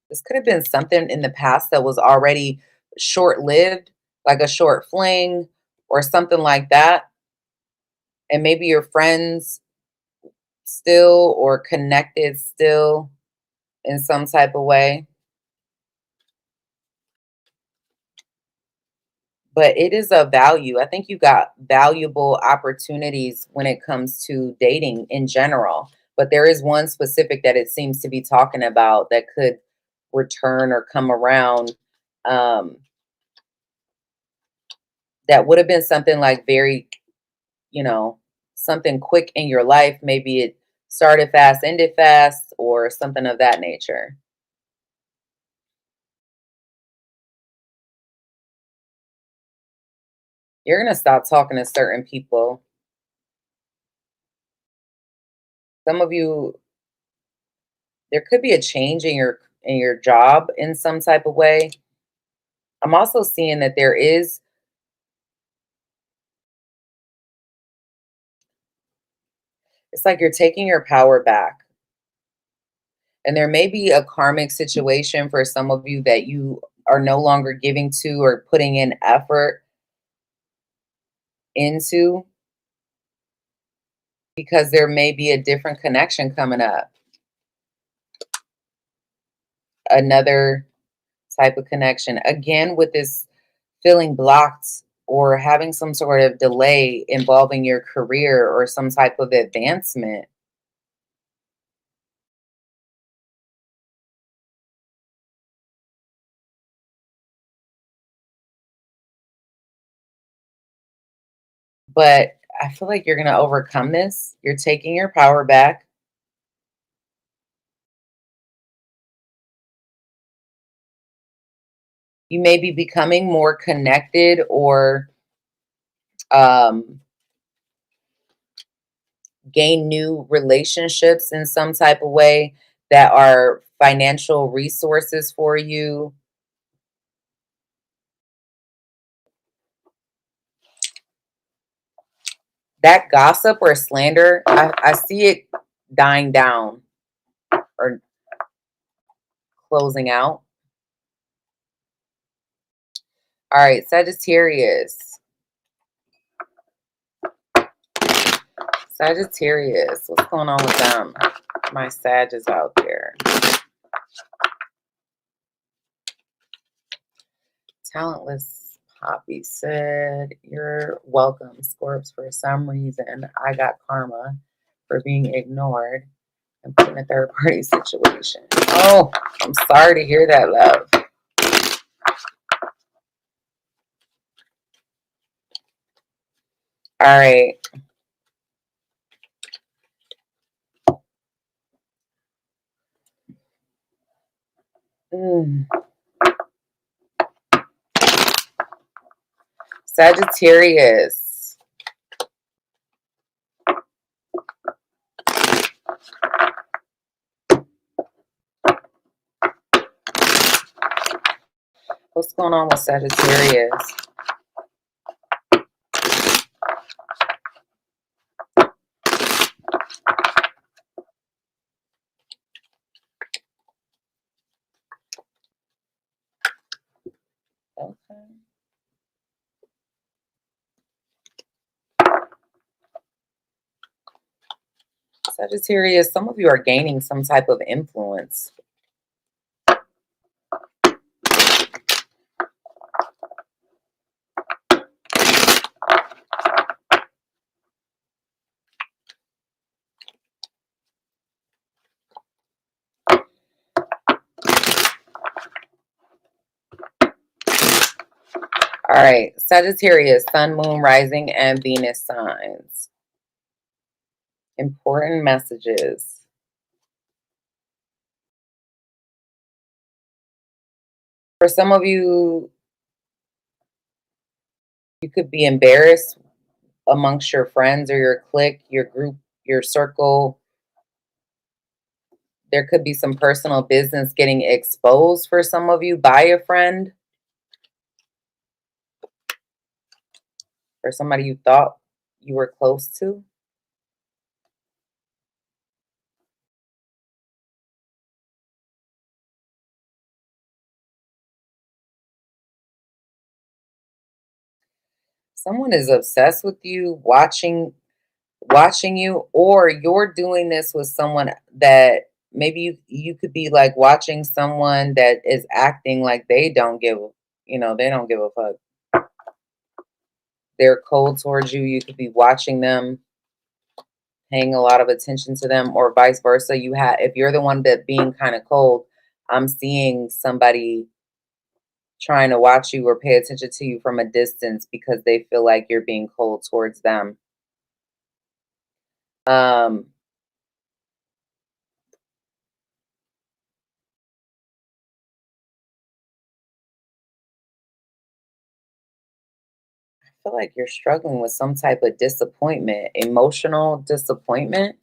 could have been something in the past that was already short-lived, like a short fling or something like that. And maybe you're friends still or connected still in some type of way. but it is of value. I think you got valuable opportunities when it comes to dating in general. But there is one specific that it seems to be talking about that could return or come around. Um, that would have been something like very, you know, something quick in your life. Maybe it started fast, ended fast, or something of that nature. You're going to stop talking to certain people. Some of you, there could be a change in your job in some type of way. I'm also seeing that there is, it's like you're taking your power back. And there may be a karmic situation for some of you that you are no longer giving to or putting in effort into, because there may be a different connection coming up. Another type of connection. Again, with this feeling blocked or having some sort of delay involving your career or some type of advancement. But I feel like you're going to overcome this. You're taking your power back. You may be becoming more connected or um, gain new relationships in some type of way that are financial resources for you. That gossip or slander, I see it dying down or closing out. All right, Sagittarius. Sagittarius, what's going on with them? My Sag is out there. Talentless Poppy said, "You're welcome, Scorps. For some reason, I got karma for being ignored and put in a third party situation." Oh, I'm sorry to hear that, love. All right. Mm. Sagittarius. What's going on with Sagittarius? Okay. Sagittarius, some of you are gaining some type of influence. All right, Sagittarius, Sun, Moon, Rising, and Venus signs. Important messages. For some of you, you could be embarrassed amongst your friends or your clique, your group, your circle. There could be some personal business getting exposed for some of you by a friend or somebody you thought you were close to. Someone is obsessed with you, watching you, or you're doing this with someone that maybe you could be like watching someone that is acting like they don't give, they don't give a fuck. they're cold towards you. You could be watching them, paying a lot of attention to them, or vice versa. If you're the one that being kind of cold, I'm seeing somebody trying to watch you or pay attention to you from a distance because they feel like you're being cold towards them. Um, I feel like you're struggling with some type of disappointment, emotional disappointment.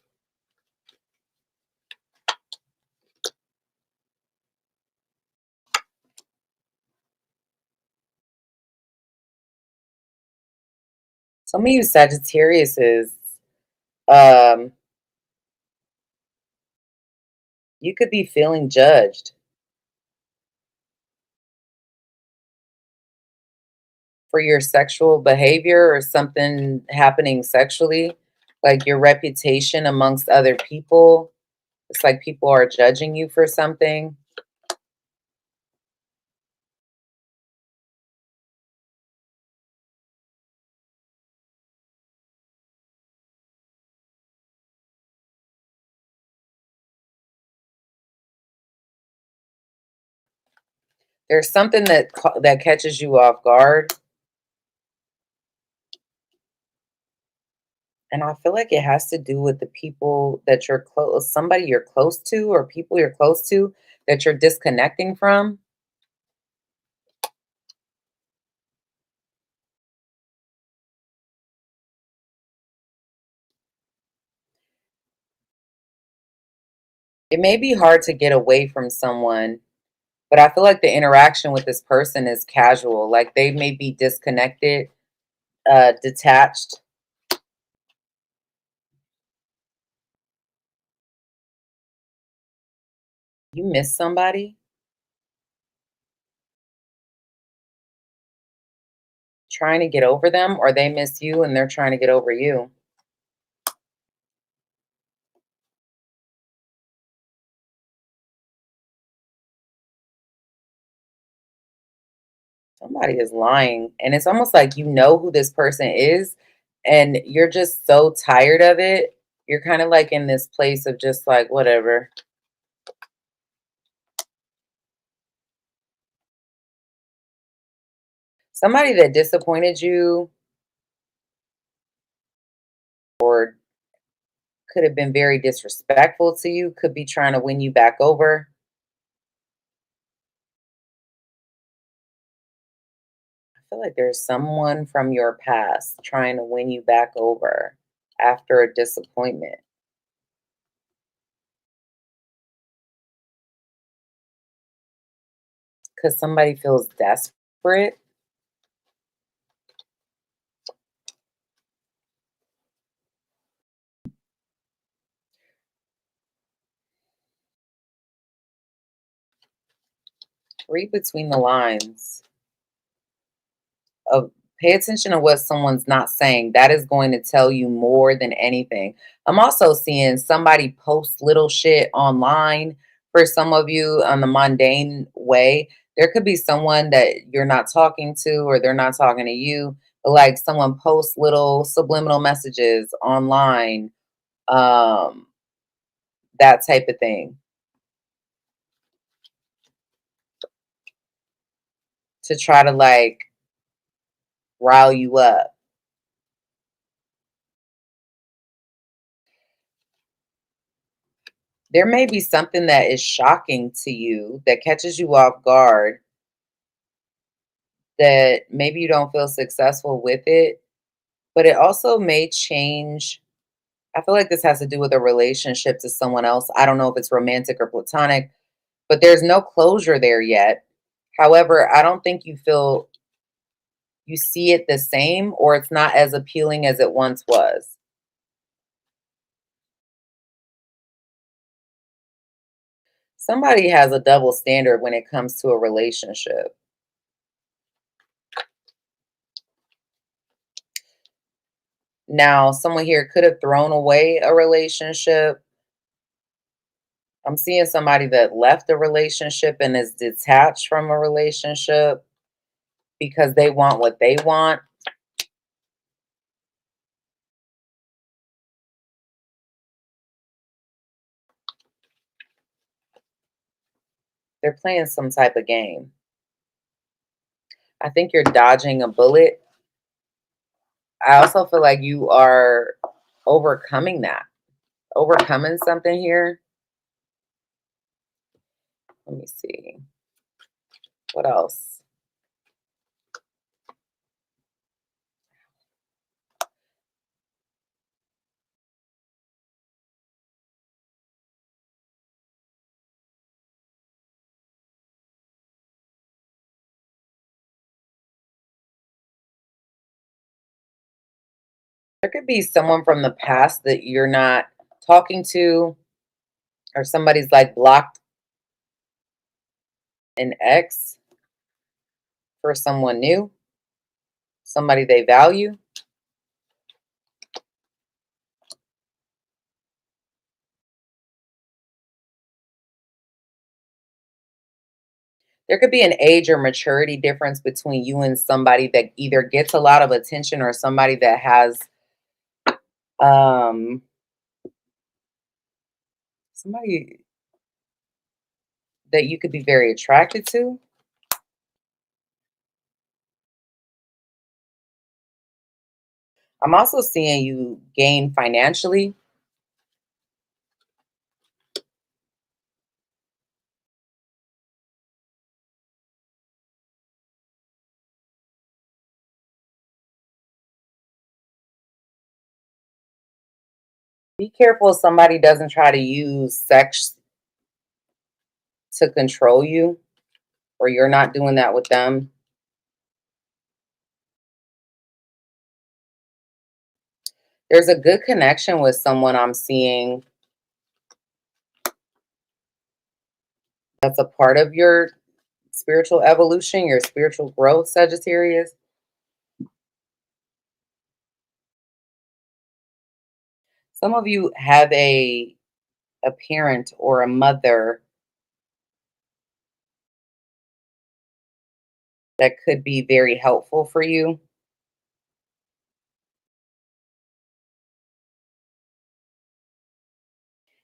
Some of you Sagittarius um, you could be feeling judged for your sexual behavior or something happening sexually, like your reputation amongst other people. It's like people are judging you for something. There's something that catches you off guard, and I feel like it has to do with the people that you're close, somebody you're close to, or people you're close to that you're disconnecting from. It may be hard to get away from someone, but I feel like the interaction with this person is casual. Like they may be disconnected, detached. You miss somebody, trying to get over them, or they miss you and they're trying to get over you. Somebody is lying, and it's almost like you know who this person is, and you're just so tired of it. You're kind of like in this place of just like, whatever. Somebody that disappointed you or could have been very disrespectful to you could be trying to win you back over. I feel like there's someone from your past trying to win you back over after a disappointment because somebody feels desperate. Read between the lines of pay attention to what someone's not saying. That is going to tell you more than anything. I'm also seeing somebody post little shit online for some of you on the mundane way. There could be someone that you're not talking to or they're not talking to you, but like someone posts little subliminal messages online, um, that type of thing to try to like rile you up. There may be something that is shocking to you that catches you off guard that maybe you don't feel successful with it, but it also may change. I feel like this has to do with a relationship to someone else. I don't know if it's romantic or platonic, but there's no closure there yet. However, I don't think you see it the same or it's not as appealing as it once was. Somebody has a double standard when it comes to a relationship. Now, someone here could have thrown away a relationship. I'm seeing somebody that left a relationship and is detached from a relationship because they want what they want. They're playing some type of game. I think you're dodging a bullet. I also feel like you are overcoming that. Overcoming something here. Let me see. What else? There could be someone from the past that you're not talking to, or somebody's like blocked an ex for someone new, somebody they value. There could be an age or maturity difference between you and somebody that either gets a lot of attention or somebody that has um somebody that you could be very attracted to. I'm also seeing you gain financially. Be careful somebody doesn't try to use sex to control you, or you're not doing that with them. There's a good connection with someone I'm seeing that's a part of your spiritual evolution, your spiritual growth, Sagittarius. Some of you have a parent or a mother that could be very helpful for you.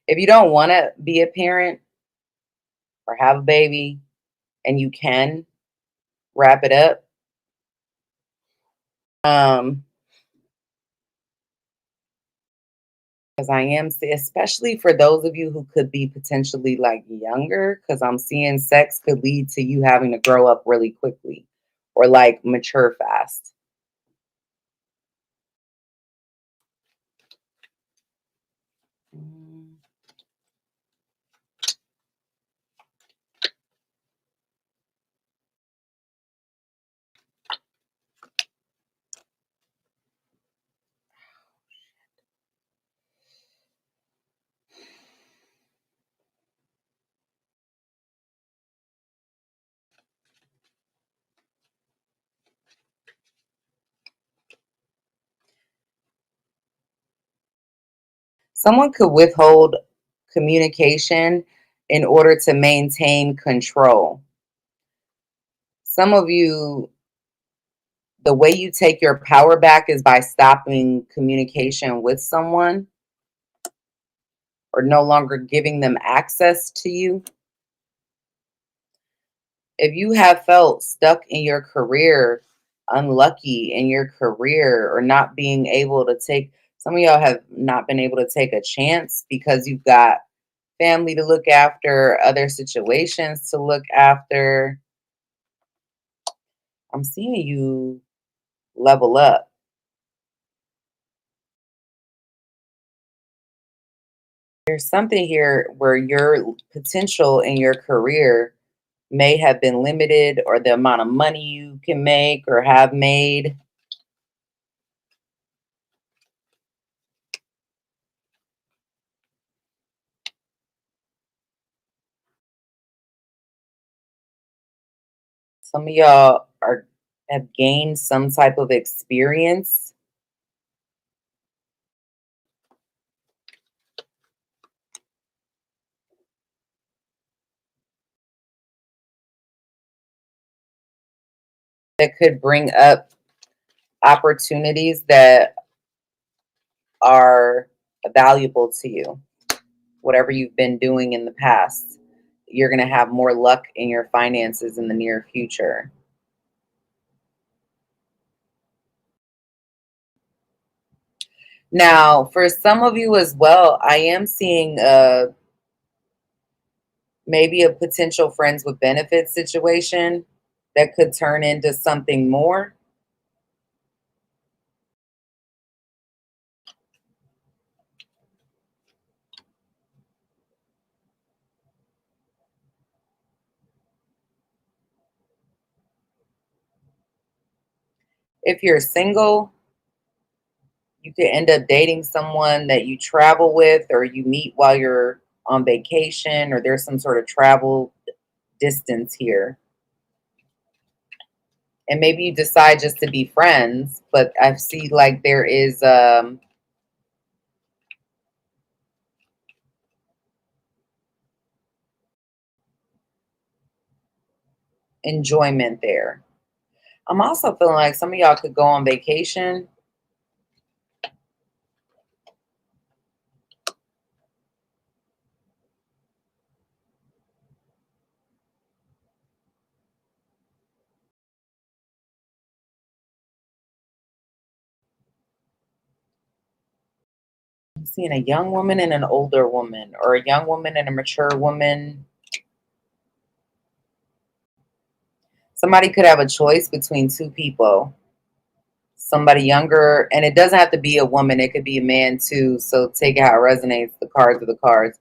If you don't want to be a parent or have a baby and you can wrap it up, um, because I am, especially for those of you who could be potentially like younger, because I'm seeing sex could lead to you having to grow up really quickly or like mature fast. Mm. Someone could withhold communication in order to maintain control. Some of you, the way you take your power back is by stopping communication with someone or no longer giving them access to you. If you have felt stuck in your career, unlucky in your career, or not being able to take, some of y'all have not been able to take a chance because you've got family to look after, other situations to look after. I'm seeing you level up. There's something here where your potential in your career may have been limited, or the amount of money you can make or have made. Some of y'all are have gained some type of experience that could bring up opportunities that are valuable to you, whatever you've been doing in the past. you're going to have more luck in your finances in the near future. Now, for some of you as well, I am seeing maybe a potential friends with benefits situation that could turn into something more. If you're single, you could end up dating someone that you travel with, or you meet while you're on vacation, or there's some sort of travel distance here. And maybe you decide just to be friends, but I see like there is enjoyment there. I'm also feeling like some of y'all could go on vacation. I'm seeing a young woman and an older woman, or a young woman and a mature woman. Somebody could have a choice between two people. Somebody younger, and it doesn't have to be a woman. It could be a man too. So take it how it resonates. The cards are the cards.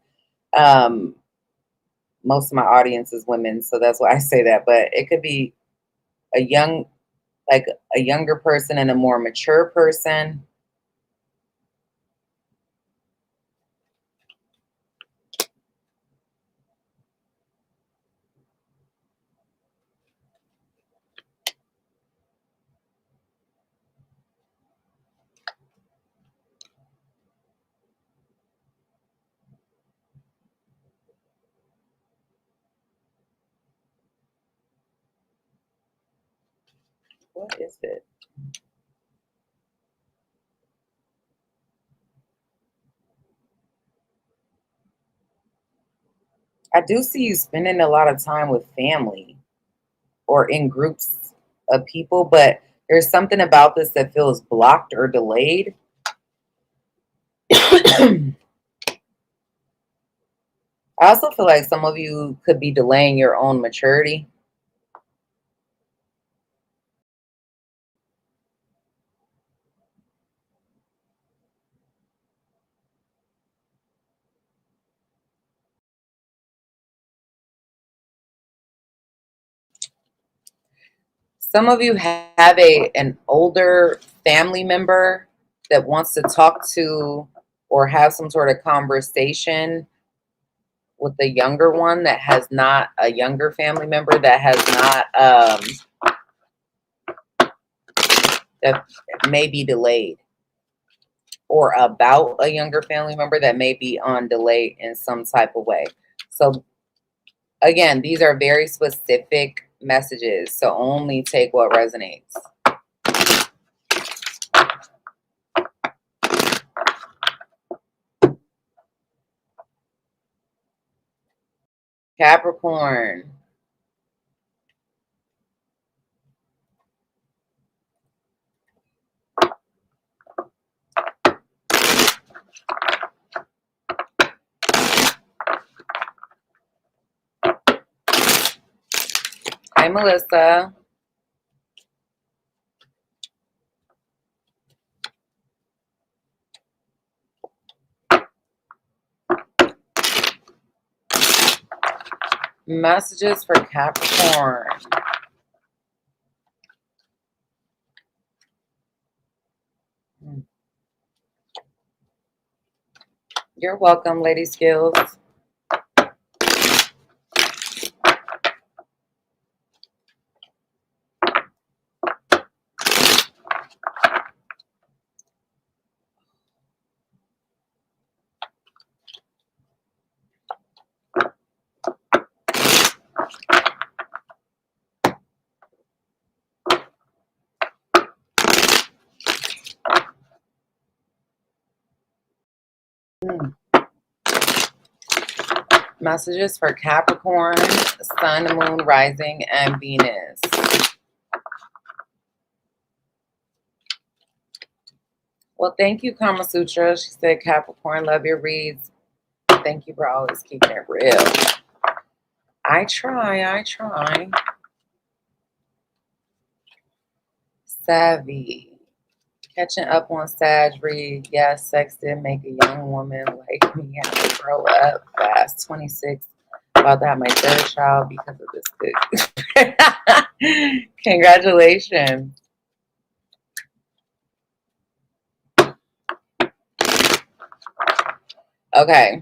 Most of my audience is women, so that's why I say that. But it could be a young, like a younger person and a more mature person. What is it? I do see you spending a lot of time with family or in groups of people, but there's something about this that feels blocked or delayed. I also feel like some of you could be delaying your own maturity. Some of you have an older family member that wants to talk to or have some sort of conversation with the younger one that has not, a younger family member that has not, that may be delayed, or about a younger family member that may be on delay in some type of way. So again, these are very specific messages, so only take what resonates. Capricorn. Hi, Melissa. Messages for Capricorn. You're welcome, Lady Skills. Messages for Capricorn, Sun, Moon, Rising, and Venus. Well, thank you, Kama Sutra. She said, Capricorn, love your reads. Thank you for always keeping it real. I try. Savvy. Catching up on Sag read. Yes, sex did make a young woman like me have to grow up fast. 26. About to have my third child because of this good. Congratulations. Okay.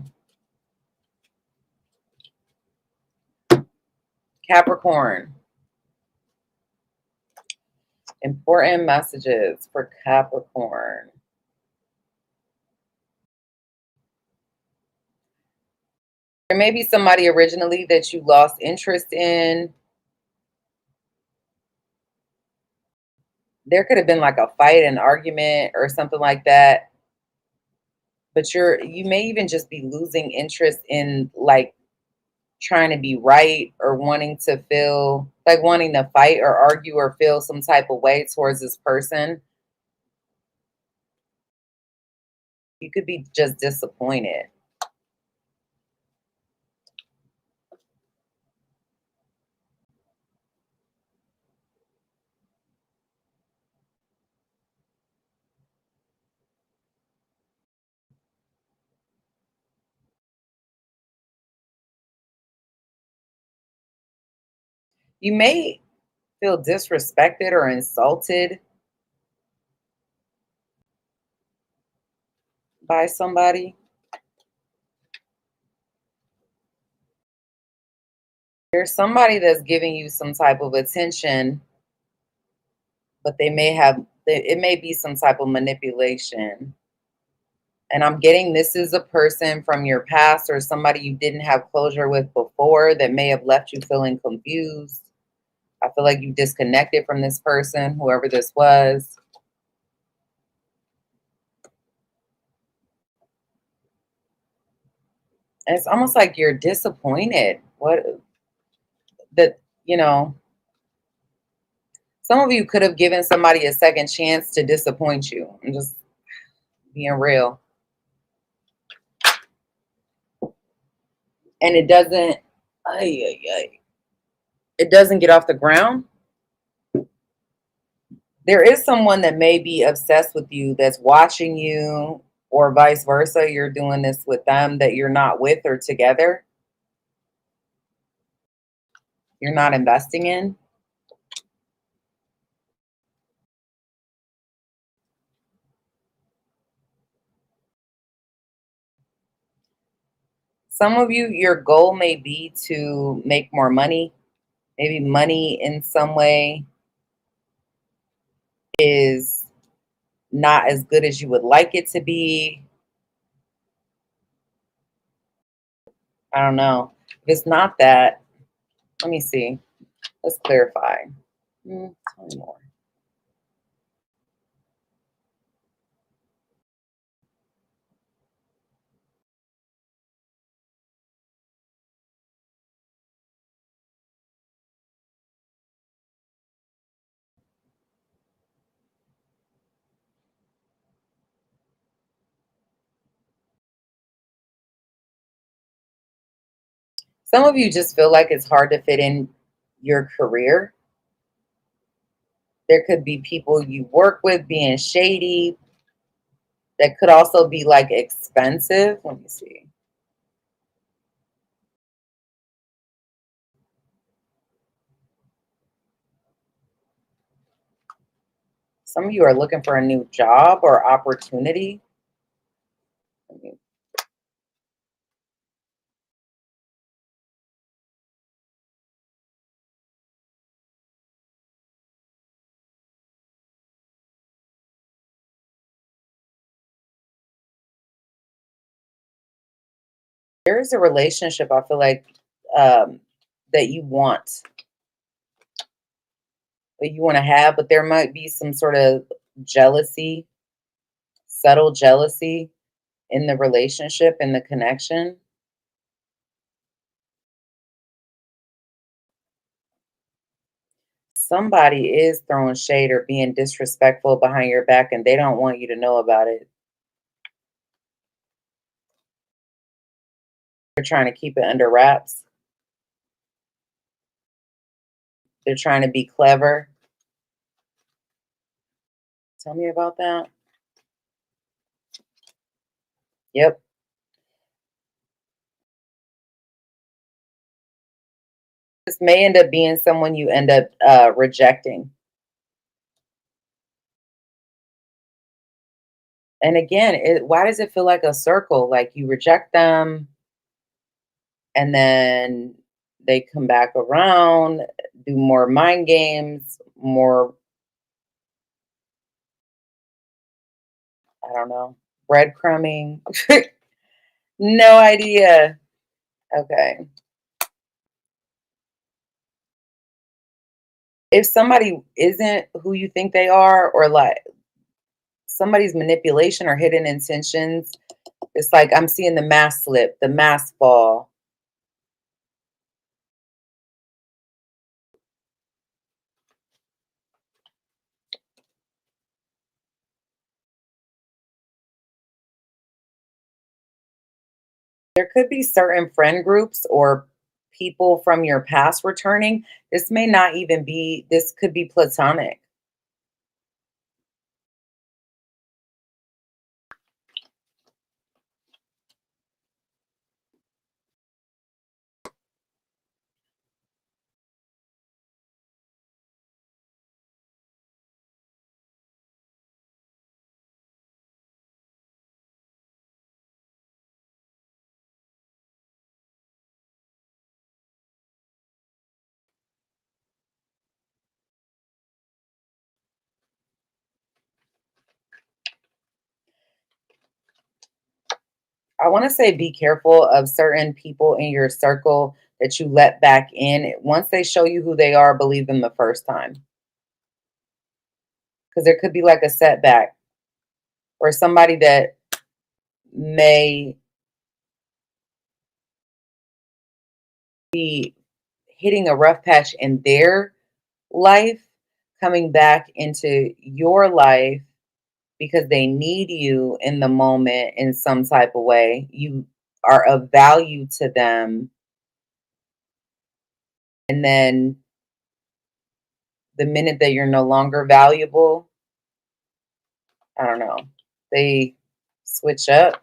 Capricorn. Important messages for Capricorn. There may be somebody originally that you lost interest in. There could have been like a fight, an argument, or something like that. But you may even just be losing interest in like trying to be right, or wanting to feel like wanting to fight or argue or feel some type of way towards this person. You could be just disappointed. You may feel disrespected or insulted by somebody. There's somebody that's giving you some type of attention, but it may be some type of manipulation. And I'm getting this is a person from your past or somebody you didn't have closure with before that may have left you feeling confused. I feel like you disconnected from this person, whoever this was. And it's almost like you're disappointed. Some of you could have given somebody a second chance to disappoint you. I'm just being real. And it doesn't get off the ground. There is someone that may be obsessed with you that's watching you, or vice versa. You're doing this with them that you're not with or together. You're not investing in. Some of you, your goal may be to make more money. Maybe money in some way is not as good as you would like it to be. I don't know. If it's not that, let me see. Let's clarify. Tell me more. Some of you just feel like it's hard to fit in your career. There could be people you work with being shady. That could also be like expensive. Let me see. Some of you are looking for a new job or opportunity. There is a relationship I feel like that you want to have, but there might be some sort of jealousy, subtle jealousy in the relationship, in the connection. somebody is throwing shade or being disrespectful behind your back and they don't want you to know about it. They're trying to keep it under wraps. They're trying to be clever. Tell me about that. Yep. This may end up being someone you end up rejecting. And again, why does it feel like a circle? Like you reject them and then they come back around, do more mind games, more, I don't know, breadcrumbing. No idea. Okay. If somebody isn't who you think they are, or like somebody's manipulation or hidden intentions, it's like I'm seeing the mask slip, the mask fall. There could be certain friend groups or people from your past returning. This may not even be, this could be platonic. I want to say be careful of certain people in your circle that you let back in. Once they show you who they are, believe them the first time. Because there could be like a setback or somebody that may be hitting a rough patch in their life, coming back into your life because they need you in the moment in some type of way. You are of value to them. And then the minute that you're no longer valuable, I don't know, they switch up.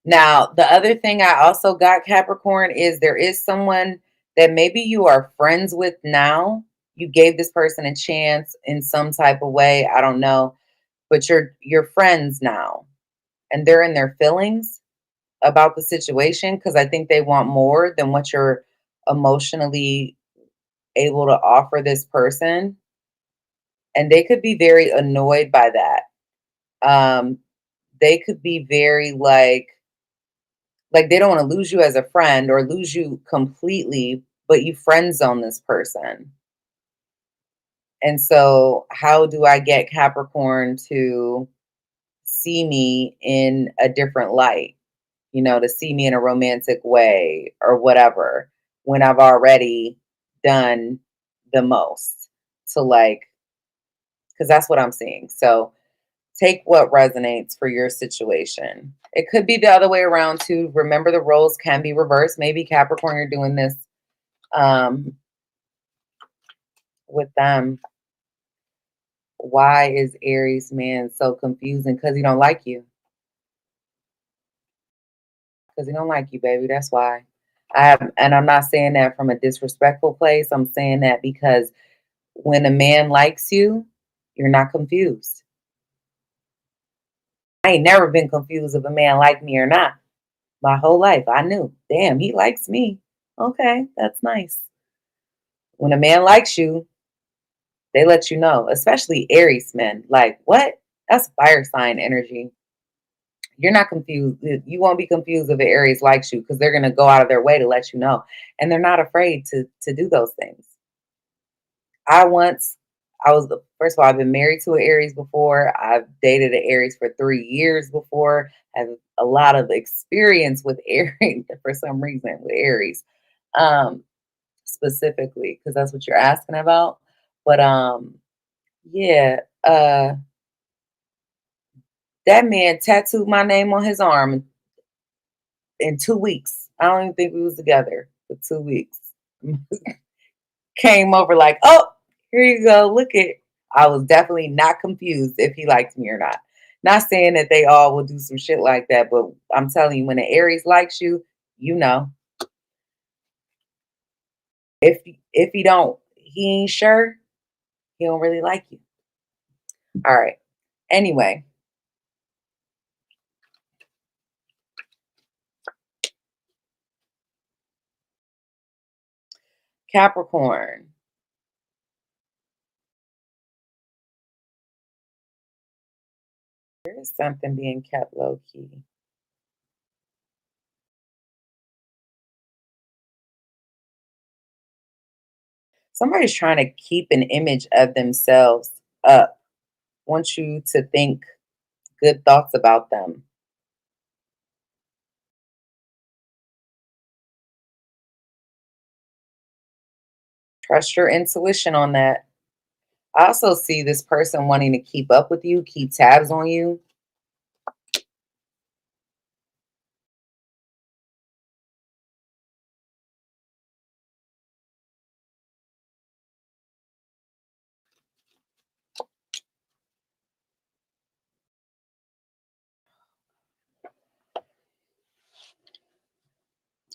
Now, the other thing I also got, Capricorn, is there is someone that maybe you are friends with now. You gave this person a chance in some type of way. I don't know, but you're friends now, and they're in their feelings about the situation because I think they want more than what you're emotionally able to offer this person, and they could be very annoyed by that. They could be very like they don't want to lose you as a friend or lose you completely, but you friend zone this person. And so, how do I get Capricorn to see me in a different light? To see me in a romantic way or whatever, when I've already done the most to because that's what I'm seeing. So, take what resonates for your situation. It could be the other way around too. Remember, the roles can be reversed. Maybe Capricorn, you're doing this um, with them. Why is Aries man so confusing? Because he don't like you. Because he don't like you, baby. That's why. And I'm not saying that from a disrespectful place. I'm saying that because when a man likes you, you're not confused. I ain't never been confused if a man like me or not. My whole life, I knew, damn, he likes me. Okay, that's nice. When a man likes you, they let you know, especially Aries men. Like, what? That's fire sign energy. You're not confused. You won't be confused if an Aries likes you, because they're going to go out of their way to let you know. And they're not afraid to do those things. I once, I was, first of all, I've been married to an Aries before. I've dated an Aries for 3 years before. Have a lot of experience with Aries for some reason, with Aries, specifically, because that's what you're asking about. But yeah, that man tattooed my name on his arm in 2 weeks. I don't even think we was together for 2 weeks. Came over like, oh, here you go. Look at. I was definitely not confused if he liked me or not. Not saying that they all will do some shit like that, but I'm telling you, when an Aries likes you, you know. If he don't, he ain't sure. He don't really like you. All right. Anyway, Capricorn. There is something being kept low key. Somebody's trying to keep an image of themselves up. Want you to think good thoughts about them. Trust your intuition on that. I also see this person wanting to keep up with you, keep tabs on you.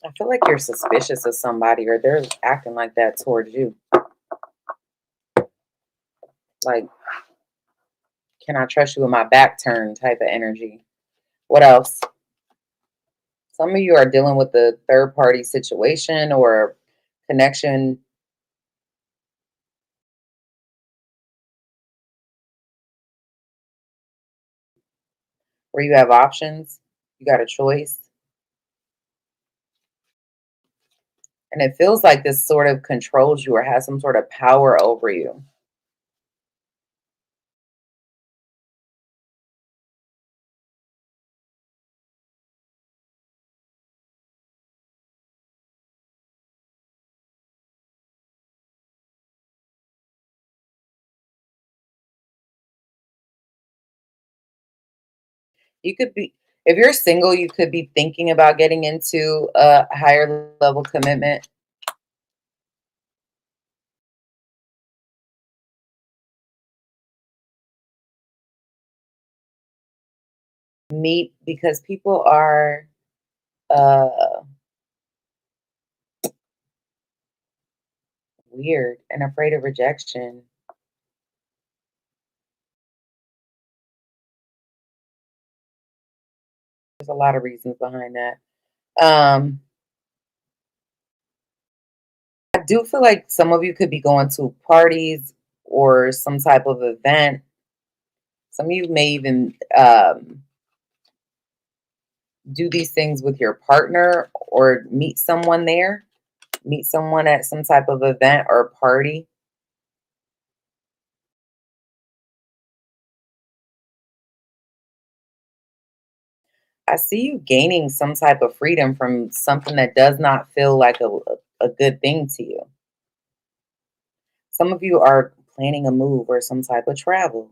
I feel like you're suspicious of somebody, or they're acting like that towards you. Like, can I trust you with my back turned type of energy? What else? Some of you are dealing with a third party situation or connection where you have options. You got a choice. And it feels like this sort of controls you or has some sort of power over you. You could be, if you're single, you could be thinking about getting into a higher level commitment. Meet, because people are uh, weird and afraid of rejection. There's a lot of reasons behind that. Um, I do feel like some of you could be going to parties or some type of event. Some of you may even do these things with your partner or meet someone there, meet someone at some type of event or party. I see you gaining some type of freedom from something that does not feel like a good thing to you. Some of you are planning a move or some type of travel.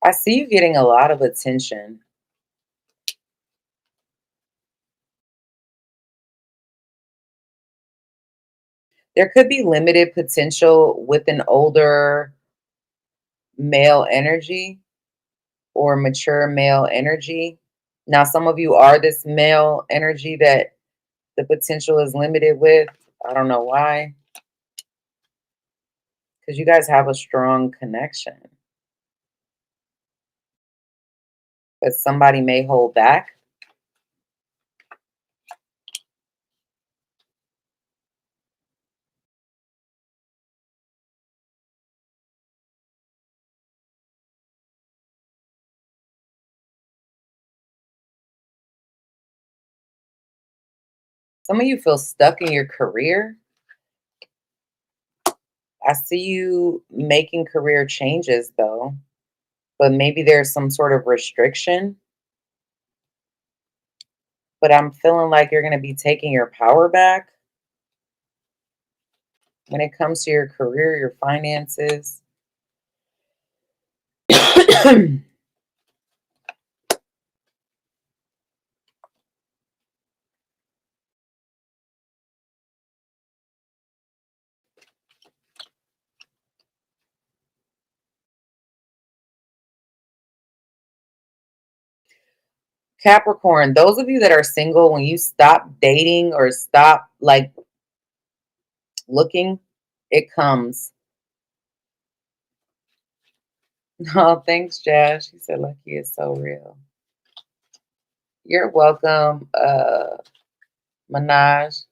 I see you getting a lot of attention. There could be limited potential with an older male energy or mature male energy. Now, some of you are this male energy that the potential is limited with. I don't know why. because you guys have a strong connection. But somebody may hold back. Some of you feel stuck in your career. I see you making career changes though, but maybe there's some sort of restriction. But I'm feeling like you're going to be taking your power back when it comes to your career, your finances. Capricorn, those of you that are single, when you stop dating or stop like looking, it comes. Oh, thanks, Josh. She said Luckii is so real. You're welcome, Minaj.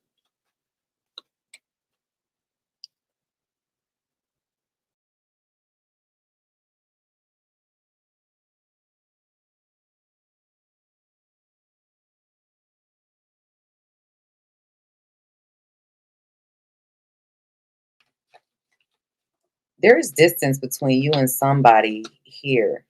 There is distance between you and somebody here.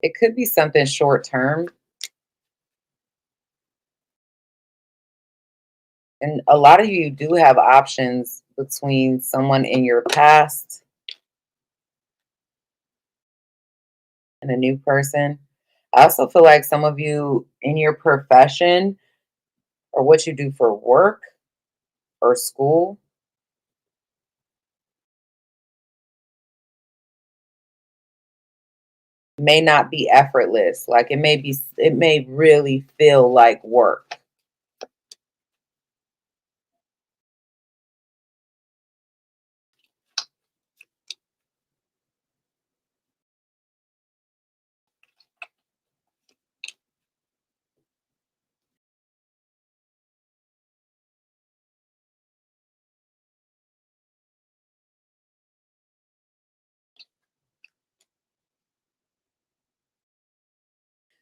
It could be something short term. And a lot of you do have options between someone in your past and a new person. I also feel like some of you in your profession or what you do for work or school may not be effortless. Like it may really feel like work.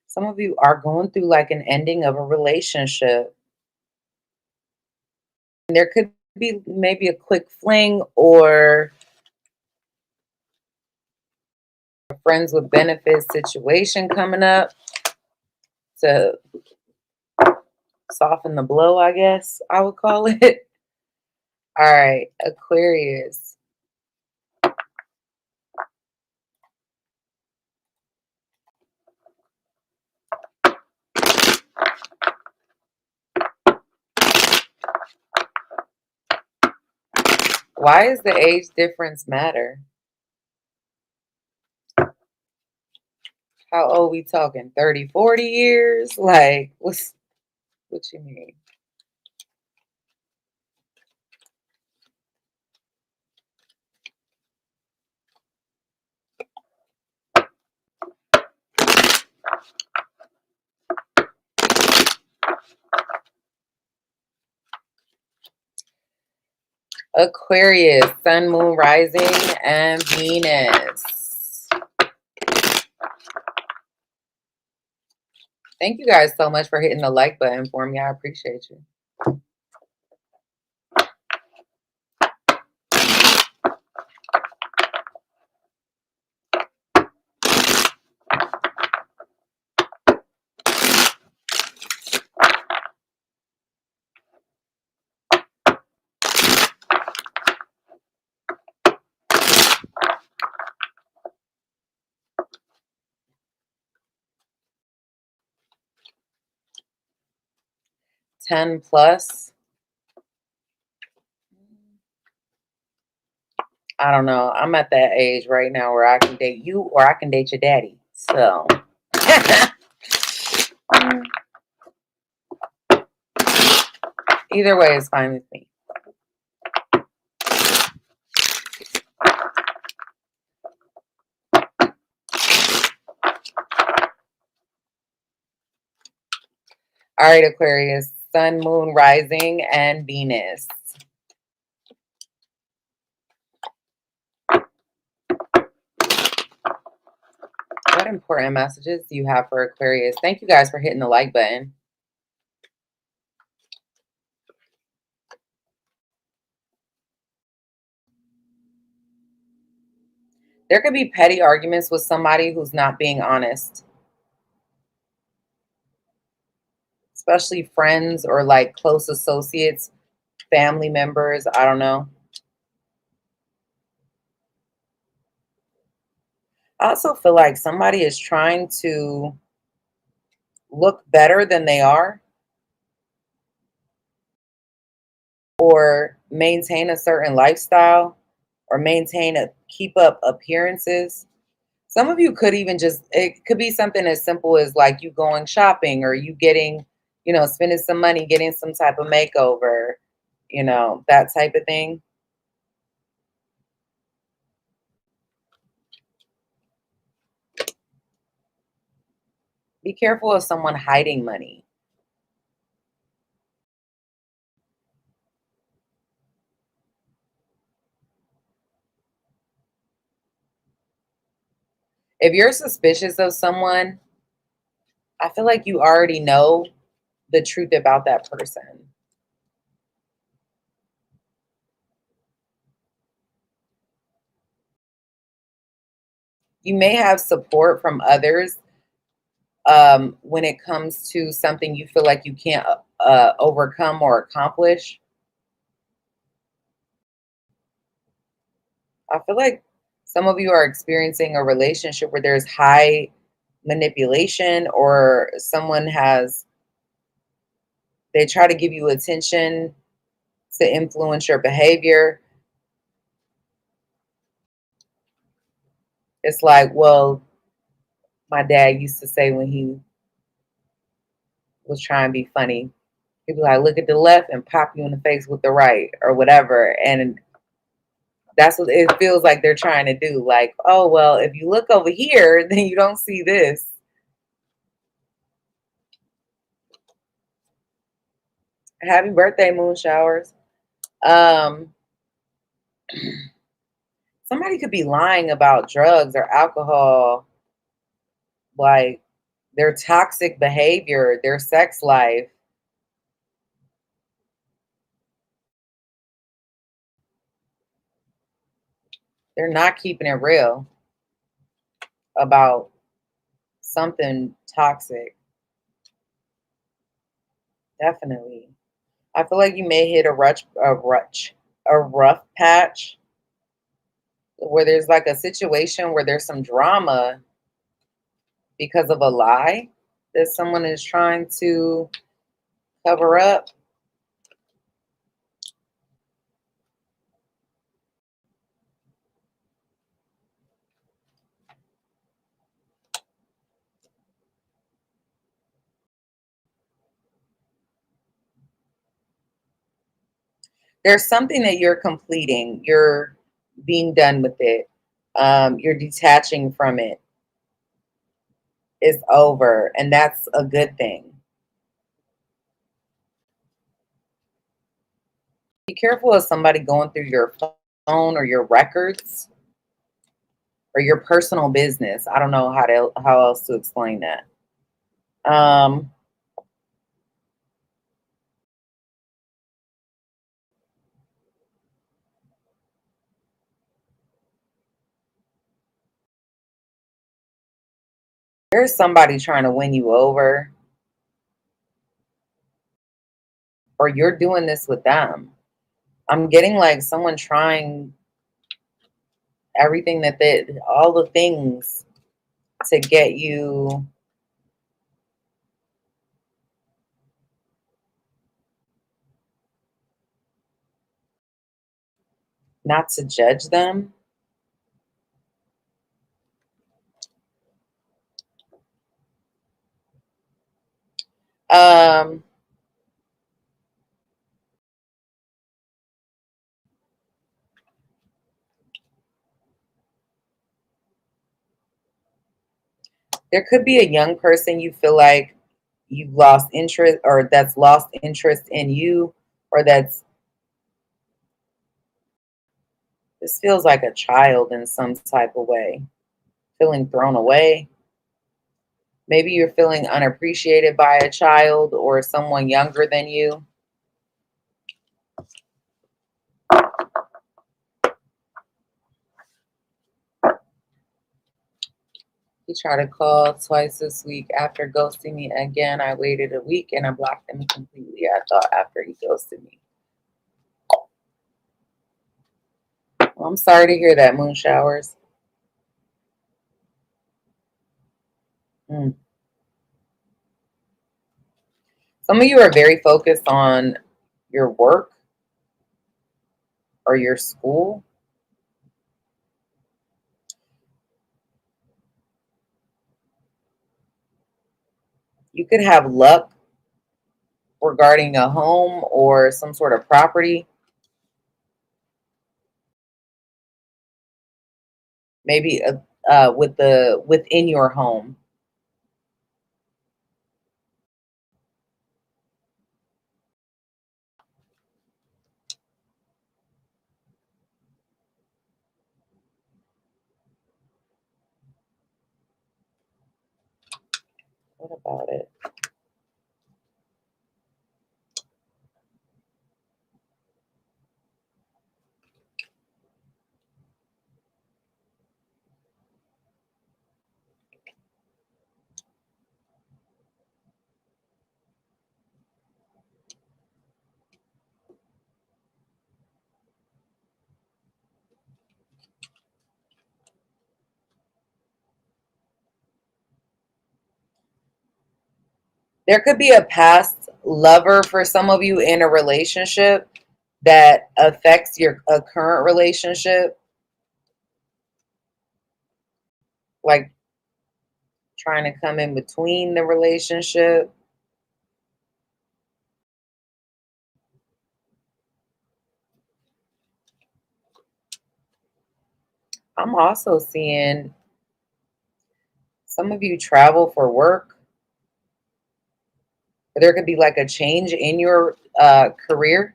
Some of you are going through like an ending of a relationship. And there could be maybe a quick fling or a friends with benefits situation coming up to soften the blow, I guess I would call it. All right, Aquarius. Why does the age difference matter? How old we talking? 30, 40 years? Like, what you mean? Aquarius, Sun, Moon, Rising, and Venus. Thank you guys so much for hitting the like button for me. I appreciate you. Ten plus. I don't know. I'm at that age right now where I can date you or I can date your daddy. So Either way is fine with me. All right, Aquarius, Sun, Moon, Rising, and Venus. What important messages do you have for Aquarius? Thank you guys for hitting the like button. There could be petty arguments with somebody who's not being honest. Especially friends or like close associates, family members, I don't know. I also feel like somebody is trying to look better than they are or maintain a certain lifestyle or keep up appearances. Some of you could even it could be something as simple as like you going shopping or you getting, spending some money, getting some type of makeover, that type of thing. Be careful of someone hiding money. If you're suspicious of someone, I feel like you already know the truth about that person. You may have support from others when it comes to something you feel like you can't overcome or accomplish. I feel like some of you are experiencing a relationship where there's high manipulation or they try to give you attention to influence your behavior. It's like, well, my dad used to say when he was trying to be funny, he'd be like, look at the left and pop you in the face with the right or whatever. And that's what it feels like they're trying to do. Like, oh, well, if you look over here, then you don't see this. Happy birthday, moon showers. Somebody could be lying about drugs or alcohol, like their toxic behavior, their sex life. They're not keeping it real about something toxic. Definitely. I feel like you may hit a rough patch where there's like a situation where there's some drama because of a lie that someone is trying to cover up. There's something that you're completing. You're being done with it. You're detaching from it. It's over, and that's a good thing. Be careful of somebody going through your phone or your records or your personal business. I don't know how else to explain that. There's somebody trying to win you over, or you're doing this with them. I'm getting like someone trying everything all the things to get you not to judge them. Um, there could be a young person you feel like you've lost interest, or that's lost interest in you, or this feels like a child in some type of way, feeling thrown away. Maybe you're feeling unappreciated by a child or someone younger than you. He tried to call twice this week. After ghosting me again, I waited a week and I blocked him completely. I thought after he ghosted me. Well, I'm sorry to hear that, Moon Showers. Mm. Some of you are very focused on your work or your school. You could have luck regarding a home or some sort of property. Maybe within your home. What about it? There could be a past lover for some of you in a relationship that affects your current relationship, like trying to come in between the relationship. I'm also seeing some of you travel for work. There could be like a change in your career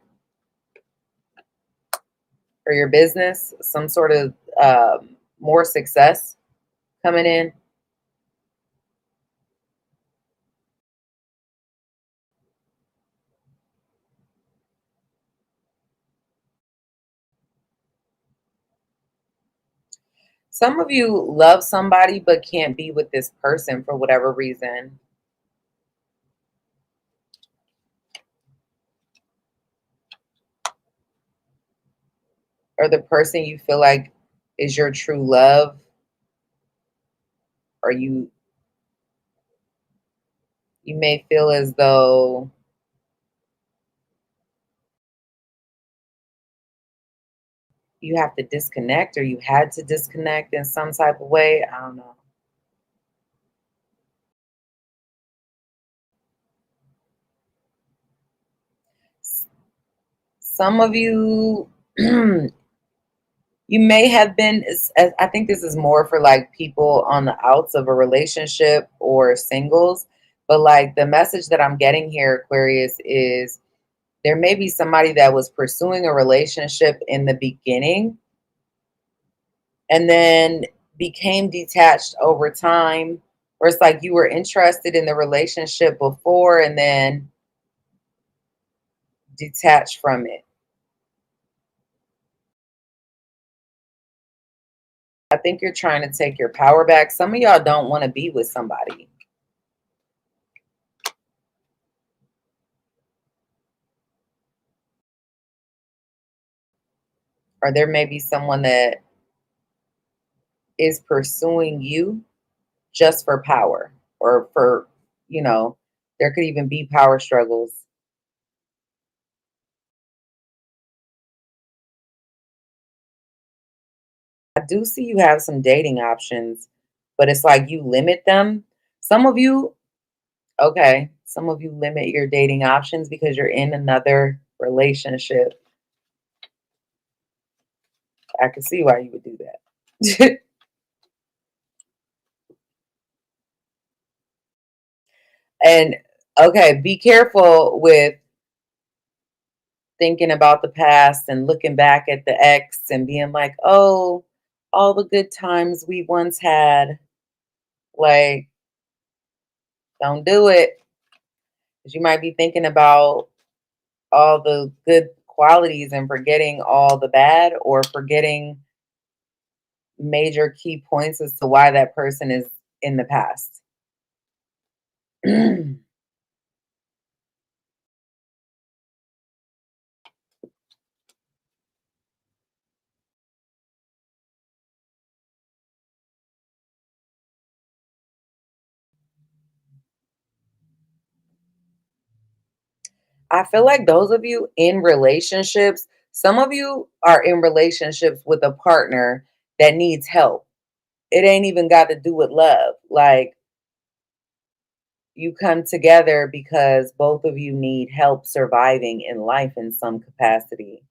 or your business, some sort of more success coming in. Some of you love somebody but can't be with this person for whatever reason. Or the person you feel like is your true love, or you may feel as though you have to disconnect, or you had to disconnect in some type of way. I don't know. Some of you, you may have been, I think this is more for like people on the outs of a relationship or singles, but like the message that I'm getting here, Aquarius, is there may be somebody that was pursuing a relationship in the beginning and then became detached over time, or it's like you were interested in the relationship before and then detached from it. I think you're trying to take your power back. Some of y'all don't want to be with somebody. Or there may be someone that is pursuing you just for power, or for, you know, there could even be power struggles. I do see you have some dating options, but it's like you limit them. Some of you, okay, Some of you limit your dating options because you're in another relationship. I can see why you would do that. And okay, be careful with thinking about the past and looking back at the ex and being like, oh, all the good times we once had. Like, don't do it. Because you might be thinking about all the good qualities and forgetting all the bad, or forgetting major key points as to why that person is in the past. I feel like those of you in relationships, some of you are in relationships with a partner that needs help. It ain't even got to do with love. Like, you come together because both of you need help surviving in life in some capacity,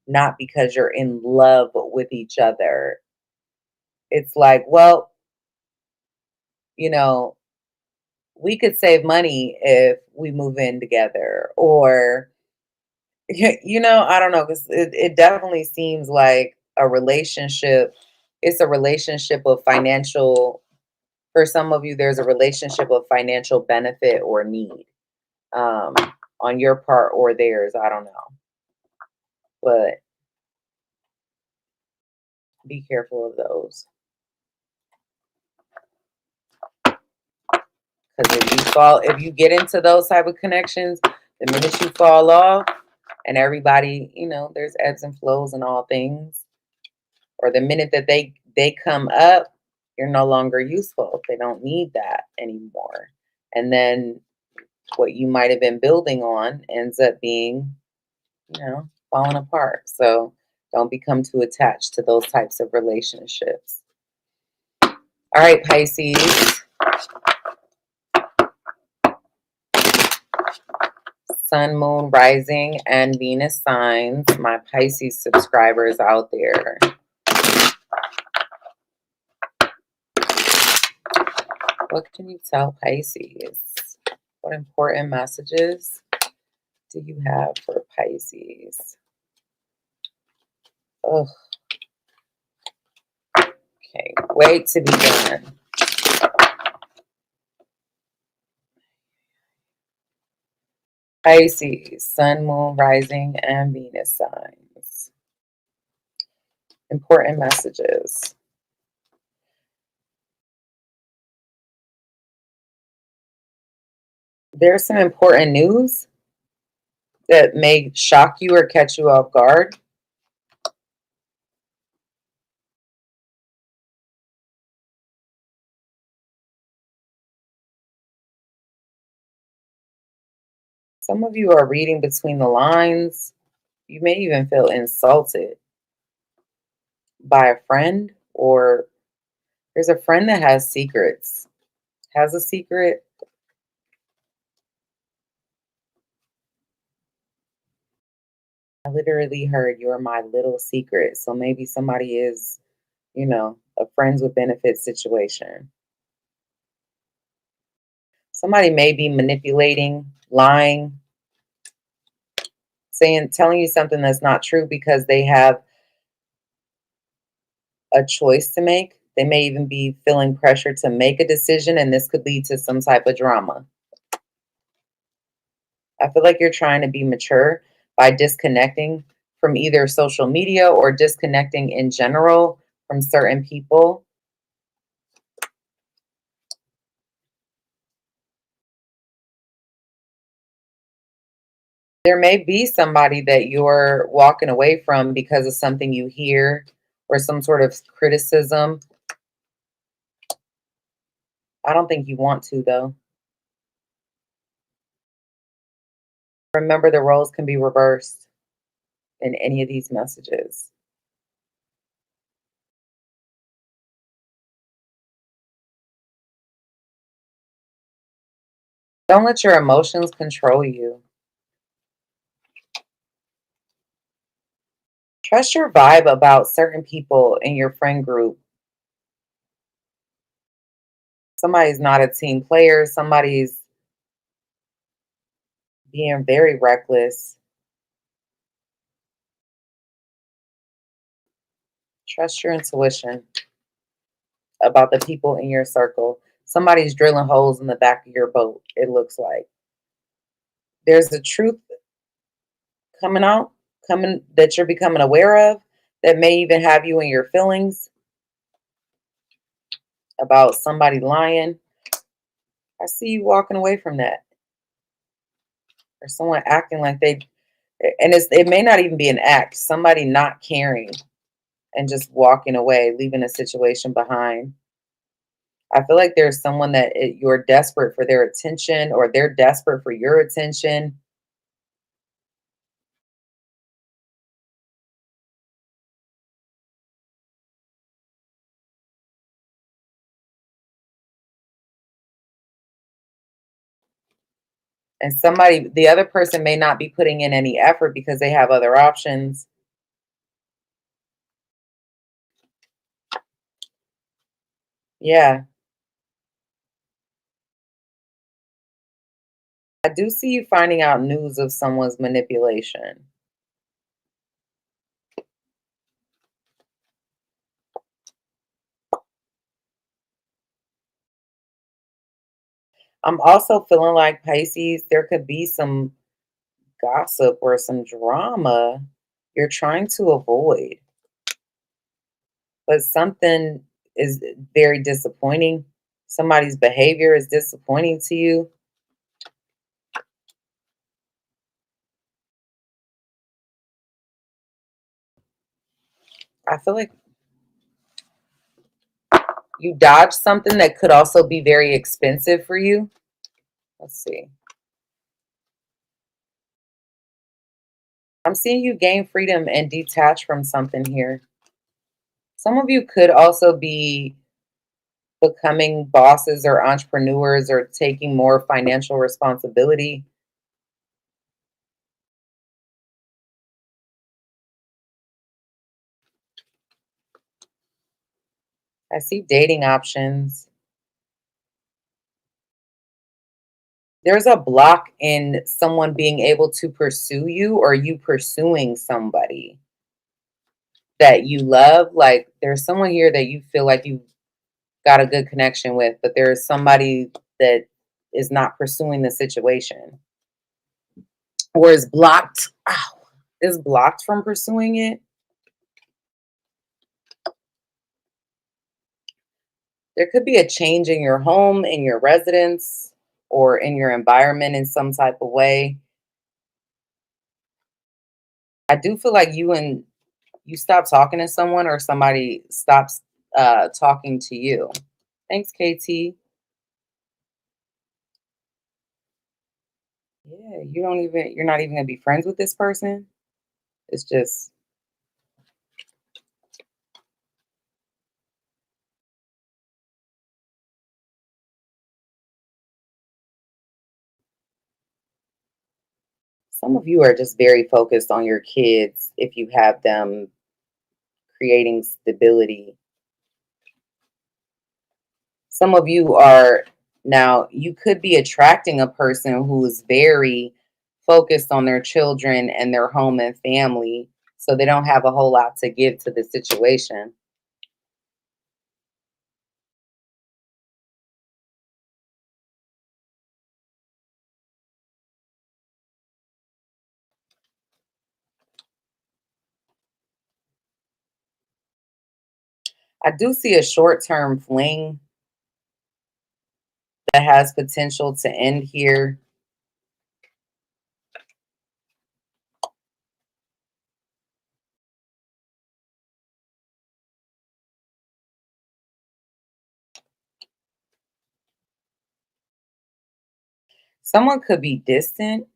not because you're in love with each other. It's like, well, you know, we could save money if we move in together, or I don't know, because it definitely seems like a relationship. It's a relationship of financial, for some of you, there's a relationship of financial benefit or need, um, on your part or theirs. I don't know. But be careful of those. Because if you get into those type of connections, the minute you fall off, and everybody, there's ebbs and flows in all things, or the minute that they come up, you're no longer useful. They don't need that anymore. And then what you might have been building on ends up being, falling apart. So don't become too attached to those types of relationships. All right, Pisces. Sun, moon, rising, and Venus signs. My Pisces subscribers out there. What can you tell Pisces? What important messages do you have for Pisces? Oh, okay. Wait to be done. Pisces, Sun, Moon, Rising, and Venus signs. Important messages. There's some important news that may shock you or catch you off guard. Some of you are reading between the lines. You may even feel insulted by a friend, or there's a friend that has secrets, has a secret. I literally heard you're my little secret. So maybe somebody is, a friends with benefits situation. Somebody may be manipulating, lying, telling you something that's not true because they have a choice to make. They may even be feeling pressure to make a decision, and this could lead to some type of drama. I feel like you're trying to be mature by disconnecting from either social media or disconnecting in general from certain people. There may be somebody that you're walking away from because of something you hear or some sort of criticism. I don't think you want to, though. Remember, the roles can be reversed in any of these messages. Don't let your emotions control you. Trust your vibe about certain people in your friend group. Somebody's not a team player. Somebody's being very reckless. Trust your intuition about the people in your circle. Somebody's drilling holes in the back of your boat, it looks like. There's a truth coming out, coming that you're becoming aware of, that may even have you in your feelings about somebody lying. I see you walking away from that. Or someone acting like they, and it may not even be an act, somebody not caring and just walking away, leaving a situation behind. I feel like there's someone that you're desperate for their attention, or they're desperate for your attention. And somebody, the other person may not be putting in any effort because they have other options. Yeah, I do see you finding out news of someone's manipulation. I'm also feeling like, Pisces, there could be some gossip or some drama you're trying to avoid, but something is very disappointing. Somebody's behavior is disappointing to you. I feel like you dodged something that could also be very expensive for you. Let's see. I'm seeing you gain freedom and detach from something here. Some of you could also be becoming bosses or entrepreneurs or taking more financial responsibility. I see dating options. There's a block in someone being able to pursue you, or you pursuing somebody that you love. Like, there's someone here that you feel like you got a good connection with, but there's somebody that is not pursuing the situation, or is blocked. Ow, is blocked from pursuing it. There could be a change in your home, in your residence, or in your environment in some type of way. I do feel like you stop talking to someone, or somebody stops talking to you. Thanks, KT. Yeah, you're not even gonna be friends with this person. It's just, some of you are just very focused on your kids if you have them, creating stability. Some of you are, now you could be attracting a person who is very focused on their children and their home and family, so they don't have a whole lot to give to the situation. I do see a short-term fling that has potential to end here. Someone could be distant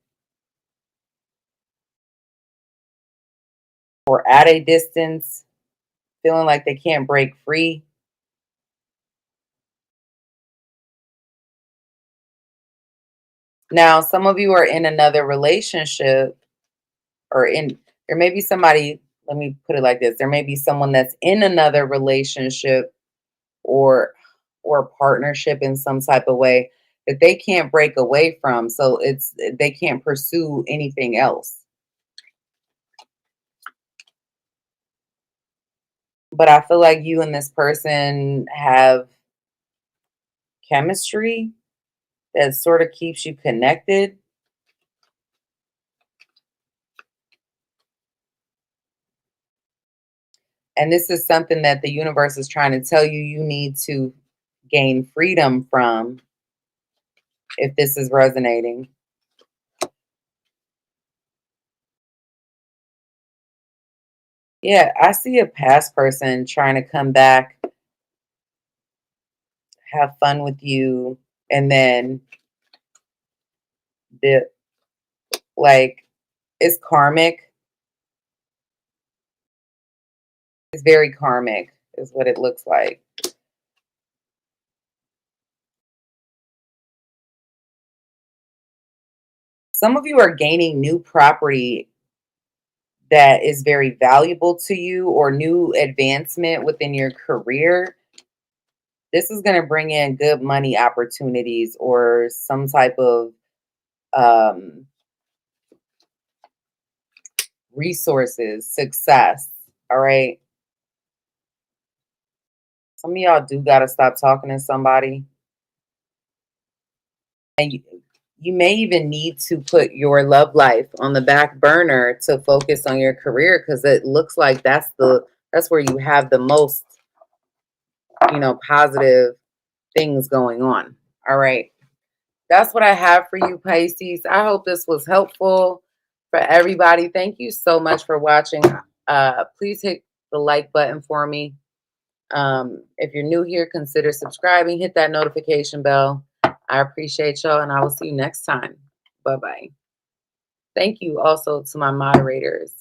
or at a distance, feeling like they can't break free. Now, some of you are in another relationship, or there may be somebody, let me put it like this. There may be someone that's in another relationship or partnership in some type of way that they can't break away from. So they can't pursue anything else. But I feel like you and this person have chemistry that sort of keeps you connected. And this is something that the universe is trying to tell you you need to gain freedom from, if this is resonating. Yeah, I see a past person trying to come back, have fun with you, and then the like it's karmic. It's very karmic, is what it looks like. Some of you are gaining new property that is very valuable to you, or new advancement within your career. This is going to bring in good money opportunities, or some type of um, resources, success. All right. Some of y'all do got to stop talking to somebody. And you may even need to put your love life on the back burner to focus on your career, because it looks like that's where you have the most, positive things going on. All right. That's what I have for you, Pisces. I hope this was helpful for everybody. Thank you so much for watching. Please hit the like button for me. If you're new here, consider subscribing. Hit that notification bell. I appreciate y'all, and I will see you next time. Bye-bye. Thank you also to my moderators.